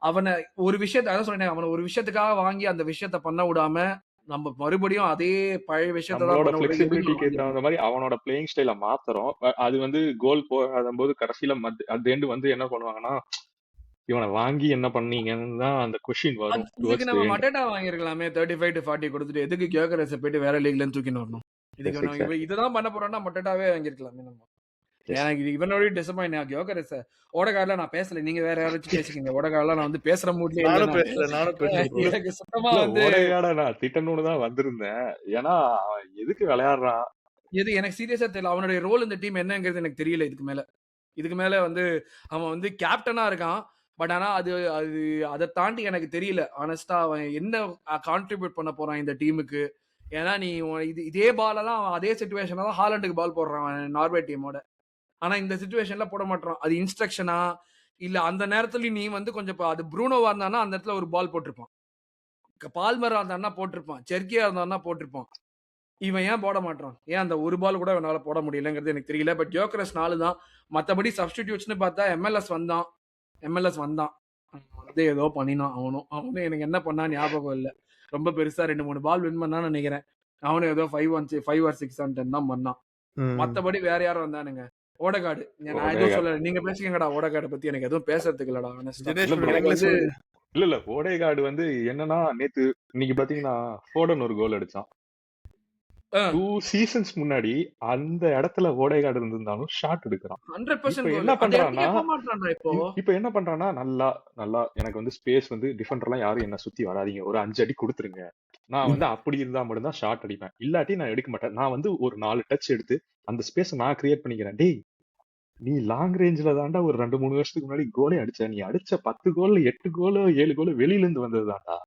அவனை ஒரு விஷயத்தை அதான் சொன்னேன், அவனை ஒரு விஷயத்துக்காக வாங்கி அந்த விஷயத்த பண்ண விடாம நம்ம மறுபடியும் அதே பழைய விஷயத்தை தான் நம்மளோட பண்ண விட எப்படி பிளெக்சிபிலிட்டிக்கு தகுந்த மாதிரி அவனோட பிளேயிங் ஸ்டைல மாத்துறோம். அது வந்து கோல் போகாத போது கடைசியில அட் எண்ட் வந்து என்ன பண்ணுவாங்கன்னா இவனை வாங்கி என்ன பண்ணீங்கன்னு தான் அந்த கொஸ்டின் வரும். இதுக்கு நம்ம மட்டேட்டா வாங்கிருக்கலாமே 35 to 40 கொடுத்துட்டு, எதுக்கு கியோகரஸை போயிட்டு வேற லீக்ல இருந்து தூக்கின்னு வரணும்? இதுக்கு Yes, நம்ம exactly. இதுதான் பண்ண போறோம்னா மட்டேட்டாவே வாங்கிருக்கலாமே நம்ம. Yes. எனக்கு இது இவனோட டிசப்பாயிண்ட். கியோகரஸ ஓடகார்ல நான் பேசல, நீங்க வேற யாராச்சும் பேசிக்கீங்க. ஓடகார்ல நான் வந்து பேசுற மூட்லயே இல்ல. நானும் பேசல bro. எனக்கு சுத்தமா இல்ல, வந்து ஓடைகாட நான் திட்டணும்னு தான் வந்திருந்தேன். ஏன்னா அவன் எதுக்கு விளையாடுறான்? எனக்கு சீரியஸா தெரியல. அவனுடைய ரோல் இந்த டீம் என்னங்கிறது எனக்கு தெரியல. இதுக்கு மேல வந்து அவன் வந்து கேப்டனா இருக்கான். பட் ஆனா அது அது அதை தாண்டி எனக்கு தெரியல ஆனஸ்டா அவன் என்ன கான்ட்ரிபியூட் பண்ண போறான் இந்த டீமுக்கு. ஏன்னா நீ இதே பால தான் அவன் அதே சிச்சுவேஷன்ல தான் ஹாலண்டுக்கு பால் போடுறான் அவன் நார்வே டீமோட. ஆனா இந்த சிச்சுவேஷன்ல போட மாட்டான். அது இன்ஸ்ட்ரக்ஷனா இல்ல அந்த நேரத்துல நீ வந்து கொஞ்சம் அது ப்ரூனோவா இருந்தானா அந்த இடத்துல ஒரு பால் போட்டிருப்பான். பால்மரா இருந்தானா போட்டிருப்பான். செர்கியா இருந்தானா போட்டிருப்பான். இவன் ஏன் போட மாட்டான்? ஏன் அந்த ஒரு பால் கூட இவனால போட முடியலங்கிறது எனக்கு தெரியல. பட் கியோகரஸ் 4 தான். மத்தபடி சப்ஸ்டிடியூட்ஸ்னு பார்த்தா எம்எல்எஸ் வந்தான். வந்து ஏதோ பண்ணினான். அவனும் எனக்கு என்ன பண்ணா ஞாபகம் இல்ல. ரொம்ப பெருசா 2-3 பால் வின் பண்ணான்னு நினைக்கிறேன். அவனும் ஏதோ 5 or 6 on 10 தான் பண்ணான். மத்தபடி வேற யாரும் வந்தானுங்க. ஓடகாடு நான் எதுவும் சொல்லல. நீங்க பேசிக்கங்கடா ஓடகாட பத்தி. எனக்கு எதுவும் பேசுறதுக்கு இல்லடா honest ஆ. தினேஷ் bro, எனக்கு நீங்களே வந்து சொல்லுங்க. இல்ல ஓடைகாடு வந்து என்னன்னா இன்னைக்கு பாத்தீங்கன்னா ஃபோடன் ஒரு கோல் அடிச்சான். 2 சீசன்ஸ் முன்னாடி அந்த இடத்துல ஓடைகாடு இருந்திருந்தாலும் ஷாட் எடுக்கிறான். 100% இப்ப goal. என்ன அந்த பண்றான்னா இடத்துக்கே போக மாட்டான்டா இப்போ. இப்ப என்ன பண்றான்னா நல்லா எனக்கு வந்து ஸ்பேஸ் வந்து டிஃபெண்டர் எல்லாம் யாரும் என்ன சுத்தி வராதீங்க, ஒரு 5 அடி கொடுத்துருங்க. நான் வந்து அப்படி இருந்தா மட்டும்தான் ஷாட் அடிப்பேன், இல்லாட்டி நான் எடுக்க மாட்டேன். நான் வந்து ஒரு 4 டச் எடுத்து அந்த ஸ்பேஸ் நான் கிரியேட் பண்ணிக்கிறேன். டேய் நீ லாங் ரேஞ்சில தாண்டா ஒரு 2-3 வருஷத்துக்கு முன்னாடி கோலே அடிச்ச. நீ அடிச்ச 10 கோல் 8 கோல் 7 கோல் வெளியில இருந்து வந்ததுதான்டா.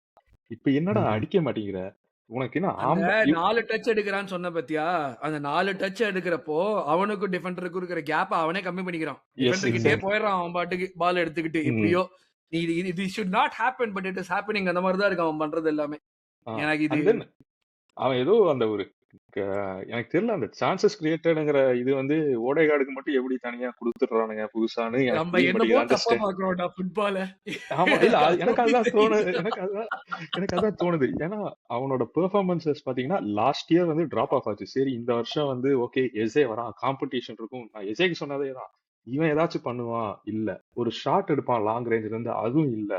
இப்ப என்னடா அடிக்க மாட்டேங்கிற? உனக்கு என்ன அந்த 4 டச் எடுக்கிறான்னு சொன்ன பத்தியா? அந்த 4 டச் எடுக்கிறப்போ அவனுக்கும் டிஃபெண்டருக்கும் இருக்கிற கேப் அவனே கம்மி பண்ணிக்கிறான். டிஃபெண்டர் கிட்டே போயிடுறான் அவன் பாட்டுக்கு பால் எடுத்துக்கிட்டு. எப்படியோ இது should not happen but it is happening. அந்த மாதிரி தான் இருக்கு அவன் பண்றது எல்லாமே. எனக்கு இது அவன் ஏதோ அந்த ஒரு எனக்கு தெரியல அந்த சான்சஸ் கிரியேட்டட்ங்கிற இது வந்து ஓடைகாடுக்கு மட்டும் எப்படி தனியா கொடுத்துடுறானுங்க புதுசானு நம்ம என்னமோ தப்பா பாக்குறோம்டா ஃபுட்பால. ஆமா இல்ல எனக்கு அதான் தோணுது. ஏன்னா அவனோட பெர்ஃபார்மன்சஸ் பாத்தீங்கன்னா லாஸ்ட் இயர் வந்து டிராப் ஆஃப் ஆச்சு. சரி இந்த வருஷம் வந்து ஓகே எஸ்ஏ வரான், காம்படிஷன் இருக்கும். நான் எஸ்ஏக்கு சொன்னதே தான், இவன் ஏதாச்சும் பண்ணுவான் இல்ல, ஒரு ஷாட் எடுப்பான் லாங் ரேஞ்ச்ல இருந்து அதுவும் இல்ல.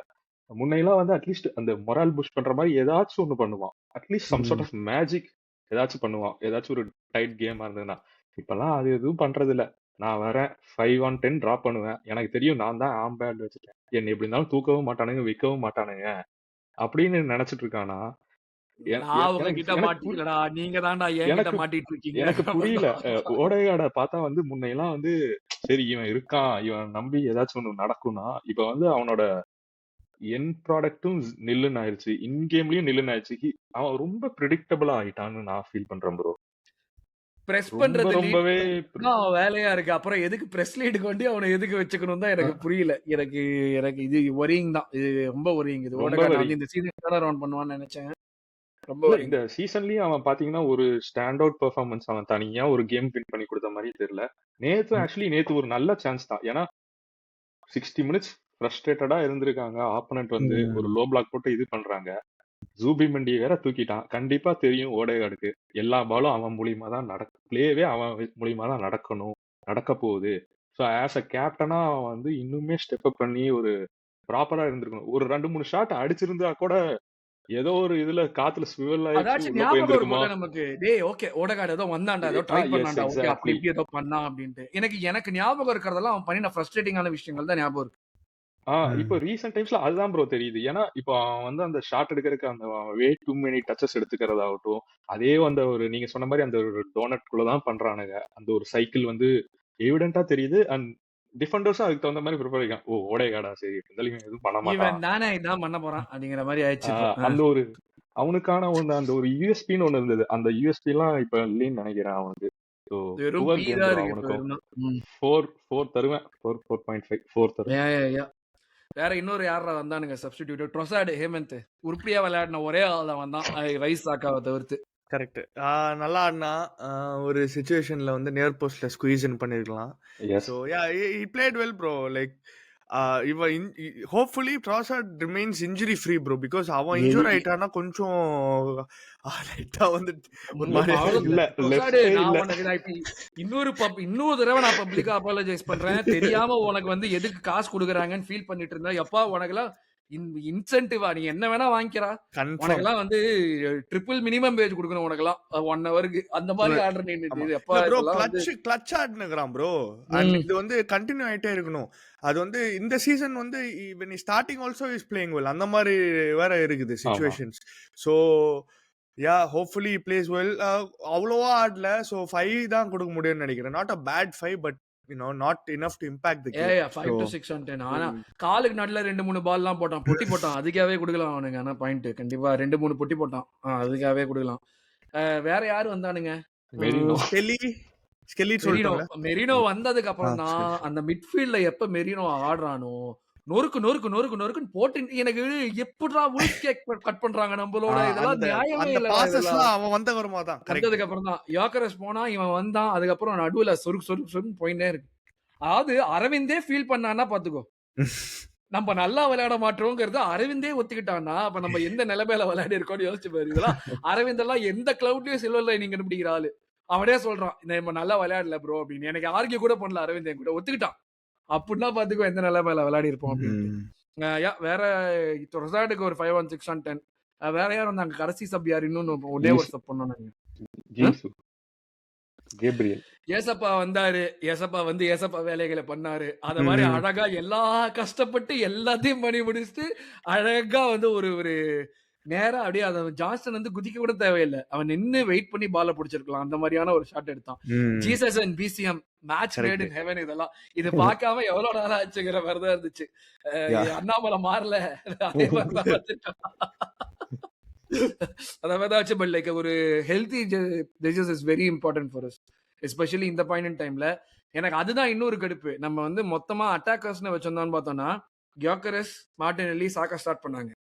முன்னையெல்லாம் வந்து அட்லீஸ்ட் அந்த மொரால் புஷ் பண்ற மாதிரி ஏதாச்சும் ஒண்ணு பண்ணுவான், அட்லீஸ்ட் சம் சார்ட் ம். ஆஃப் மேஜிக் ஏதாச்சும் பண்ணுவான், ஏதாச்சும் ஒரு டைட் கேமா இருந்ததுன்னா. இப்பெல்லாம் அது எதுவும் பண்றது இல்ல. நான் வரேன் 5-on-10 டிராப் பண்ணுவேன், எனக்கு தெரியும் நான் தான் ஆம் பேட் வச்சுட்டேன், என்ன எப்படி இருந்தாலும் தூக்கவும் மாட்டானுங்க வைக்கவும் மாட்டானுங்க அப்படின்னு நினைச்சிட்டு இருக்கானா. நான் எனக்கு உங்ககிட்ட எனக்கு மாட்டிக்கலடா, நீங்க தான்டா என்கிட்ட எனக்கு மாட்டிட்டு இருக்கீங்க. எனக்கு புரியல. ஓடேகாட பார்த்தா வந்து முன்னையெல்லாம் வந்து சரி இவன் இருக்கான், இவன் நம்பி ஏதாச்சும் ஒண்ணு நடக்கும்னா, இப்ப வந்து அவனோட என் ப்ராடக்ட்டும் நில்லுன்னு ஆயிடுச்சு, இன் கேம்லயும் நில்லுன்னு ஆயிடுச்சு. அவன் ரொம்ப ப்ரிடிக்டபிளா ஆயிட்டான்னு நான் ஃபீல் பண்றேன் ப்ரோ. பிரஸ் ரொம்ப பண்றது ரொம்பவே லீட் அவன் வேலையா இருக்கு. அப்புறம் எதுக்கு பிரஸ் லீட் கொண்டு அவனை எதுக்கு வச்சுக்கணும் தான் எனக்கு புரியல. எனக்கு எனக்கு இது ஒரியிங் தான். இது ரொம்ப ஒரியிங். இது ரொம்ப ஓடகார்ட் வரி. வந்து இந்த சீசன் தான் ரவுண்ட் பண்ணுவான்னு நினைச்சேன். ரொம்ப இல்ல ஒரியிங். இந்த சீசன்லயும் அவன் பாத்தீங்கன்னா ஒரு ஸ்டாண்ட் அவுட் பெர்ஃபார்மன்ஸ் அவன் தனியா ஒரு கேம் வின் பண்ணி கொடுத்த மாதிரி தெரியல. நேத்து ஒரு நல்ல சான்ஸ் தான். ஏன்னா 60 மினிட்ஸ் ஃப்ரஸ்ட்ரேட்டடா இருந்திருக்காங்க. ஆப்பனன்ட் வந்து ஒரு லோ பிளாக் போட்டு இது பண்றாங்க. ஜூபி மண்டி வேற தூக்கிட்டான். கண்டிப்பா தெரியும் ஓடேகார்டுக்கு எல்லா பாலும் அவன் மூலியமா தான் பிளேவே அவன் மூலியமா தான் நடக்க போகுது. ஸோ ஆஸ் அ கேப்டனா அவன் வந்து இன்னுமே ஸ்டெப் அப் பண்ணி ஒரு ப்ராப்பரா இருந்திருக்கணும். ஒரு 2-3 ஷாட் அடிச்சிருந்தா கூட ஏதோ ஒரு இதுல காத்துல ஸ்விவல் ஆயிடுச்சு அதாச்சும் உள்ள ஞாபகம் போயிருந்திருக்குமா. இருக்கும்ல நமக்கு. டேய் ஓகே ஓடகார்ட் ஏதோ வந்தான்டா, ஏதோ ட்ரை எஸ் பண்ணான்டா. ஓகே அப்படி எக்ஸாக்ட்லி. இப்படி ஏதோ பண்ணான் அப்படின்ட்டு. எனக்கு ஞாபகம் இருக்கிறதெல்லாம் அவன் பண்ணின ஃப்ரஸ்ட்ரேட்டிங்கான விஷயங்கள் தான் ஞாபகம் இருக்கு. இப்போ ரீசெண்ட் டைம்ஸ்ல அதுதான் ப்ரோ தெரியுது. ஏன்னா இப்போ அவன் வந்து அந்த ஷாட் எடுக்கிறதுக்கு அந்த வே டூ மெனி டச்சஸ் எடுத்துக்கிறதாகட்டும், அதே அந்த ஒரு நீங்க சொன்ன மாதிரி அந்த ஒரு டோனட் குள்ள தான் பண்றானுங்க. அந்த ஒரு சைக்கிள் வந்து எவிடென்ட்டா தெரியுது. அண்ட் டிஃபெண்டர்ஸும் அதுக்கு தகுந்த மாதிரி ப்ரிப்பேர் ஆகிக்கான். ஓ ஓடேகார்டா சரி இருந்தாலும் இவன் எதுவும் பண்ண மாட்டான். இவன் தானே இதான் பண்ண போறான் அப்படிங்கிற மாதிரி ஆயிடுச்சு இப்போ. அந்த ஒரு அவனுக்கான அந்த ஒரு யூஎஸ்பின்னு ஒண்ணு இருந்தது. அந்த யூஎஸ்பி எல்லாம் இப்ப இல்லைன்னு நினைக்கிறேன் அவனுக்கு. ஸோ வெறும் புவர் பீ கேம் தான் ப்ரோ இருக்கு இப்போ அவனுக்கும். வெறும். ம். 4 தருவேன். 4.5 4 தருவேன். யா. வேற இன்னொரு யாரா வந்தானுங்க சப்ஸ்டிடியூட்? ட்ரொசார்டு ஹேமந்த் உருப்படியா விளையாடின ஒரே ஆள் தான் வந்தான், ரைஸ் சாக்காவை தவிர்த்து. கரெக்ட். நல்லா ஆடினா ஒரு சுச்சுவேஷன்ல வந்து நியர் போஸ்ட்ல ஸ்குவீஸ் இன் பண்ணிருக்கலாம். Yes. So yeah he played well bro. Like இவன் hopefully Trossard remains injury free bro. Because அவன் இன்ஜூர் ஆயிட்டானா கொஞ்சம் லைட்டா வந்து ஒரு மாதிரி இல்ல ட்ரொசார்டு, லெஃப்டே நான் இல்ல. உனக்கு நான் இப்ப இன்னொரு தடவை நான் பப்ளிக்கா அப்பாலஜைஸ் பண்றேன். தெரியாம உனக்கு வந்து எதுக்கு காசு கொடுக்குறாங்கன்னு ஃபீல் பண்ணிட்டு இருந்தா, எப்பா உனக்கெல்லாம் இன்சென்டிவா நீ என்ன வேணா வாங்கிக்கிறா, கன்ஃபார்ம். உனக்கெல்லாம் வந்து ட்ரிபிள் மினிமம் பேஜ் கொடுக்கணும் உனக்கெல்லாம் 1 ஹவருக்கு அந்த மாதிரி ஆர்டர் நின்னுட்டு எப்பா ப்ரோ இதெல்லாம் வந்து கிளட்ச் ஆடுனுக்குறான் ப்ரோ. அண்ட் இது வந்து கண்டினியூ ஆயிட்டே இருக்கணும். அது வந்து இந்த சீசன் வந்து when he starting also is playing well அந்த மாதிரி வேற இருக்குது situations. So yeah hopefully he plays well. அவ்வளோவா ஆடல. ஸோ 5 தான் கொடுக்க முடியும்னு நினைக்கிறேன். Not a bad 5 but not enough to impact the game. 5 to 6 on 10. ஆனா காலுக்கு நடுல 2-3 பால்லாம் போட்டான், பொட்டி போட்டான். அதுக்காகவே கொடுக்கலாம் அவனுங்க. ஆனா பாயிண்ட் கண்டிப்பா 2-3 பொட்டி போட்டான். அதுக்காகவே கொடுக்கலாம். வேற யாரு வந்தானுங்க? மெரினோ. ஸ்கெல்லி சொல்லிட்டாங்க. மெரினோ வந்ததுக்கு அப்புறம் தான் அந்த மிட்ஃபீல்ட்ல எப்ப மெரினோ ஆடுறானோ நொறுக்குன்னு போட்டு எனக்கு எப்படிடா உல்ஃப் கேக் கட் பண்றாங்க நம்மளோட, இதெல்லாம் நியாயமே இல்ல. அவன் வந்த வருமா தான் வந்ததுக்கு அப்புறம் தான் யோக்கரஸ் போனா இவன் வந்தான். அதுக்கப்புறம் நடுவுல சொருக்கு போயிட்டே இருக்கு. அதாவது அரவிந்தே ஃபீல் பண்ணான்னா பாத்துக்கோ, நம்ம நல்லா விளையாட மாட்டோங்கிறது அரவிந்தே ஒத்துக்கிட்டான்னா அப்ப நம்ம எந்த நிலைமையில விளையாடி இருக்கோம்னு யோசிச்சு பாரு. இதெல்லாம் அரவிந்த் எல்லாம் எந்த கிளவுட்லயும் சில்வர் லைனிங் கண்டுபிடிக்கிற ஆளு. அவனே சொல்றான் நம்ம நல்லா விளையாடல ப்ரோ அப்படின்னு. எனக்கு ஆர்கியூ கூட பண்ணல, அரவிந்த் என் கூட ஒத்துக்கிட்டான். அப்படின்னா பாத்துக்கோ எந்த நிலைமையில விளையாடி இருப்போம் அப்படின்னு. வேற ட்ரொசார்டுக்கு ஒரு 5 on 6 on 10. வேற யாரும் வந்தாங்க கடைசி சப் யார்? இன்னொன்னு ஒரே ஒரு சப் பண்ணாங்க, கேப்ரியல். ஏசப்பா வந்தாரு. ஏசப்பா வந்து ஏசப்பா வேலைகளை பண்ணாரு. அத மாதிரி அழகா எல்லா கஷ்டப்பட்டு எல்லாத்தையும் பண்ணி முடிச்சுட்டு அழகா வந்து ஒரு நேரா அப்படியே அத ஜான்சன் வந்து குதிக்க கூட தேவையில்லை, அவன் நின்னு வெயிட் பண்ணி பால பிடிச்சிருக்கலாம். அந்த மாதிரியான ஒரு ஷாட் எடுத்தான். Jesus and PCM match made in heaven. இதெல்லாம் இது பார்க்காம எவ்வளவு நாளா ஆச்சுங்கிற மாதிரிதான் இருந்துச்சு. அண்ணாமலை மாறல அதே மாதிரிதான் வந்துட்டான். அந்த மாதிரிதான் ஆச்சு. பட் லைக் ஒரு healthy judges is very important for us, especially இந்த பாயிண்ட் இன் டைம்ல. எனக்கு அதுதான் இன்னொரு கடுப்பு. நம்ம வந்து மொத்தமா அட்டாக்கர்ஸ்னு வச்சிருந்தோம்னு பார்த்தோம்னா கியோக்கரஸ், மார்டினெல்லி, சாக்கா ஸ்டார்ட் பண்ணாங்க.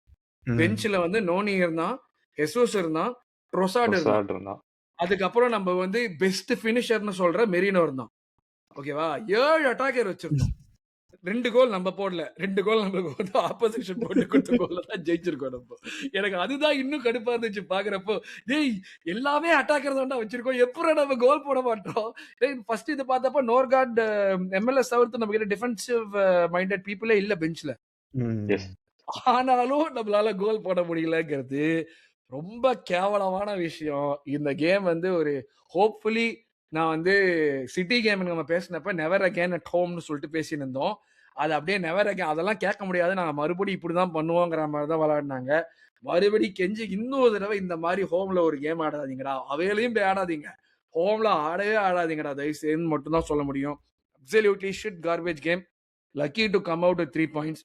பெஞ்சில வந்து நோனி இருந்தான், ஹெசூஸ் இருந்தான், ட்ரொசார்டு இருந்தான். அதுக்கப்புறம் நம்ம வந்து பெஸ்ட் பினிஷர்னு சொல்ற மெரினோ இருந்தான். ஓகேவா? 7 அட்டாக்கர் வச்சிருந்தோம். 2 கோல் நம்ம போடல. 2 கோல் நம்மளுக்கு வந்து ஆப்போசிஷன் போட்டு குடுத்த கோல்ல தான் ஜெயிச்சிருக்கோம் நம்ம. எனக்கு அதுதான் இன்னும் கடுப்பா இருந்துச்சு பார்க்கிறப்போ. டேய் எல்லாமே அட்டாக்கர் தான்டா வச்சிருக்கோம். எப்புட்றா நம்ம கோல் போட மாட்றோம்? டேய் ஃபர்ஸ்ட் இது பார்த்தப்ப நோர்கார்ட் MLS தவிர்த்து நம்ம கிட்ட டிஃபென்சிவ் மைண்டட் பீப்பிளே இல்ல பெஞ்ச்ல. எஸ். ஆனாலும் நம்மளால கோல் போட முடியலங்கிறது ரொம்ப கேவலமான விஷயம். இந்த கேம் வந்து ஒரு ஹோப்ஃபுல்லி நான் வந்து சிட்டி கேம் நம்ம பேசினப்ப நெவர் அகேன் அட் ஹோம்னு சொல்லிட்டு பேசின்னு இருந்தோம். அது அப்படியே நெவர் அகேன் அதெல்லாம் கேட்க முடியாது. நாங்க மறுபடியும் இப்படிதான் பண்ணுவோங்கிற மாதிரி தான் விளையாடினாங்க. மறுபடி கெஞ்சி இன்னொரு தடவை இந்த மாதிரி ஹோம்ல ஒரு கேம் ஆடாதீங்கடா. அவையிலையும் போய் ஆடாதீங்க. ஹோம்ல ஆடவே ஆடாதீங்கடா தயவு செய்துன்னு மட்டும் தான் சொல்ல முடியும். Absolutely shit garbage game. Lucky to come out with 3 points.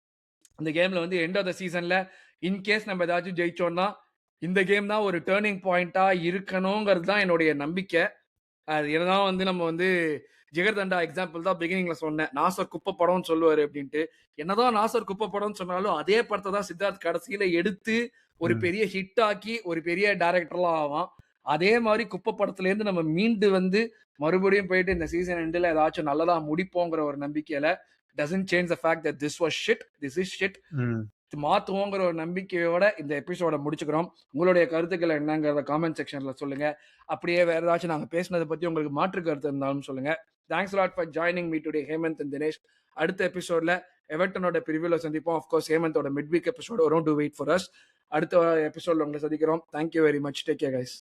இந்த கேம்ல வந்து எண்ட் ஆஃப் த சீசன்ல இன்கேஸ் நம்ம ஏதாச்சும் ஜெயிச்சோம்னா இந்த கேம் தான் ஒரு டேர்னிங் பாயிண்டா இருக்கணுங்கிறது தான் என்னுடைய நம்பிக்கை. அது என்னதான் வந்து நம்ம வந்து ஜிகர்தண்டா எக்ஸாம்பிள் தான் பிகினிங்ல சொன்னேன். நாசர் குப்பை படம்னு சொல்லுவாரு அப்படின்ட்டு. என்னதான் நாசர் குப்பை படம்னு சொன்னாலும் அதே படத்தை தான் சித்தார்த் கடைசியில எடுத்து ஒரு பெரிய ஹிட் ஆக்கி ஒரு பெரிய டைரக்டர்லாம் ஆவான். அதே மாதிரி குப்பை படத்துல இருந்து நம்ம மீண்டு வந்து மறுபடியும் போயிட்டு இந்த சீசன் எண்டில் ஏதாச்சும் நல்லதா முடிப்போங்கிற ஒரு நம்பிக்கையில doesn't change the fact that this was shit, this is shit. மாத்துவோங்கிற ஒரு நம்பிக்கையோட இந்த எபிசோட முடிச்சுக்கிறோம். உங்களுடைய கருத்துக்கள் என்னங்கிறத காமெண்ட் செக்ஷன்ல சொல்லுங்க. அப்படியே வேற ஏதாச்சும் நாங்க பேசினதை பத்தி உங்களுக்கு மாற்று கருத்து இருந்தாலும் சொல்லுங்க. Thanks lot for joining me today Hemant and Dinesh. அடுத்த எபிசோட்ல எவர்டனோட பிரிவியூல சந்திப்போம். ஆஃப்கோர்ஸ் ஹேமந்தோட மிட் வீக் எபிசோட் வரும். To wait for us. அடுத்த எபிசோட்ல உங்களை சந்திக்கிறோம். Thank you very much. Take care guys.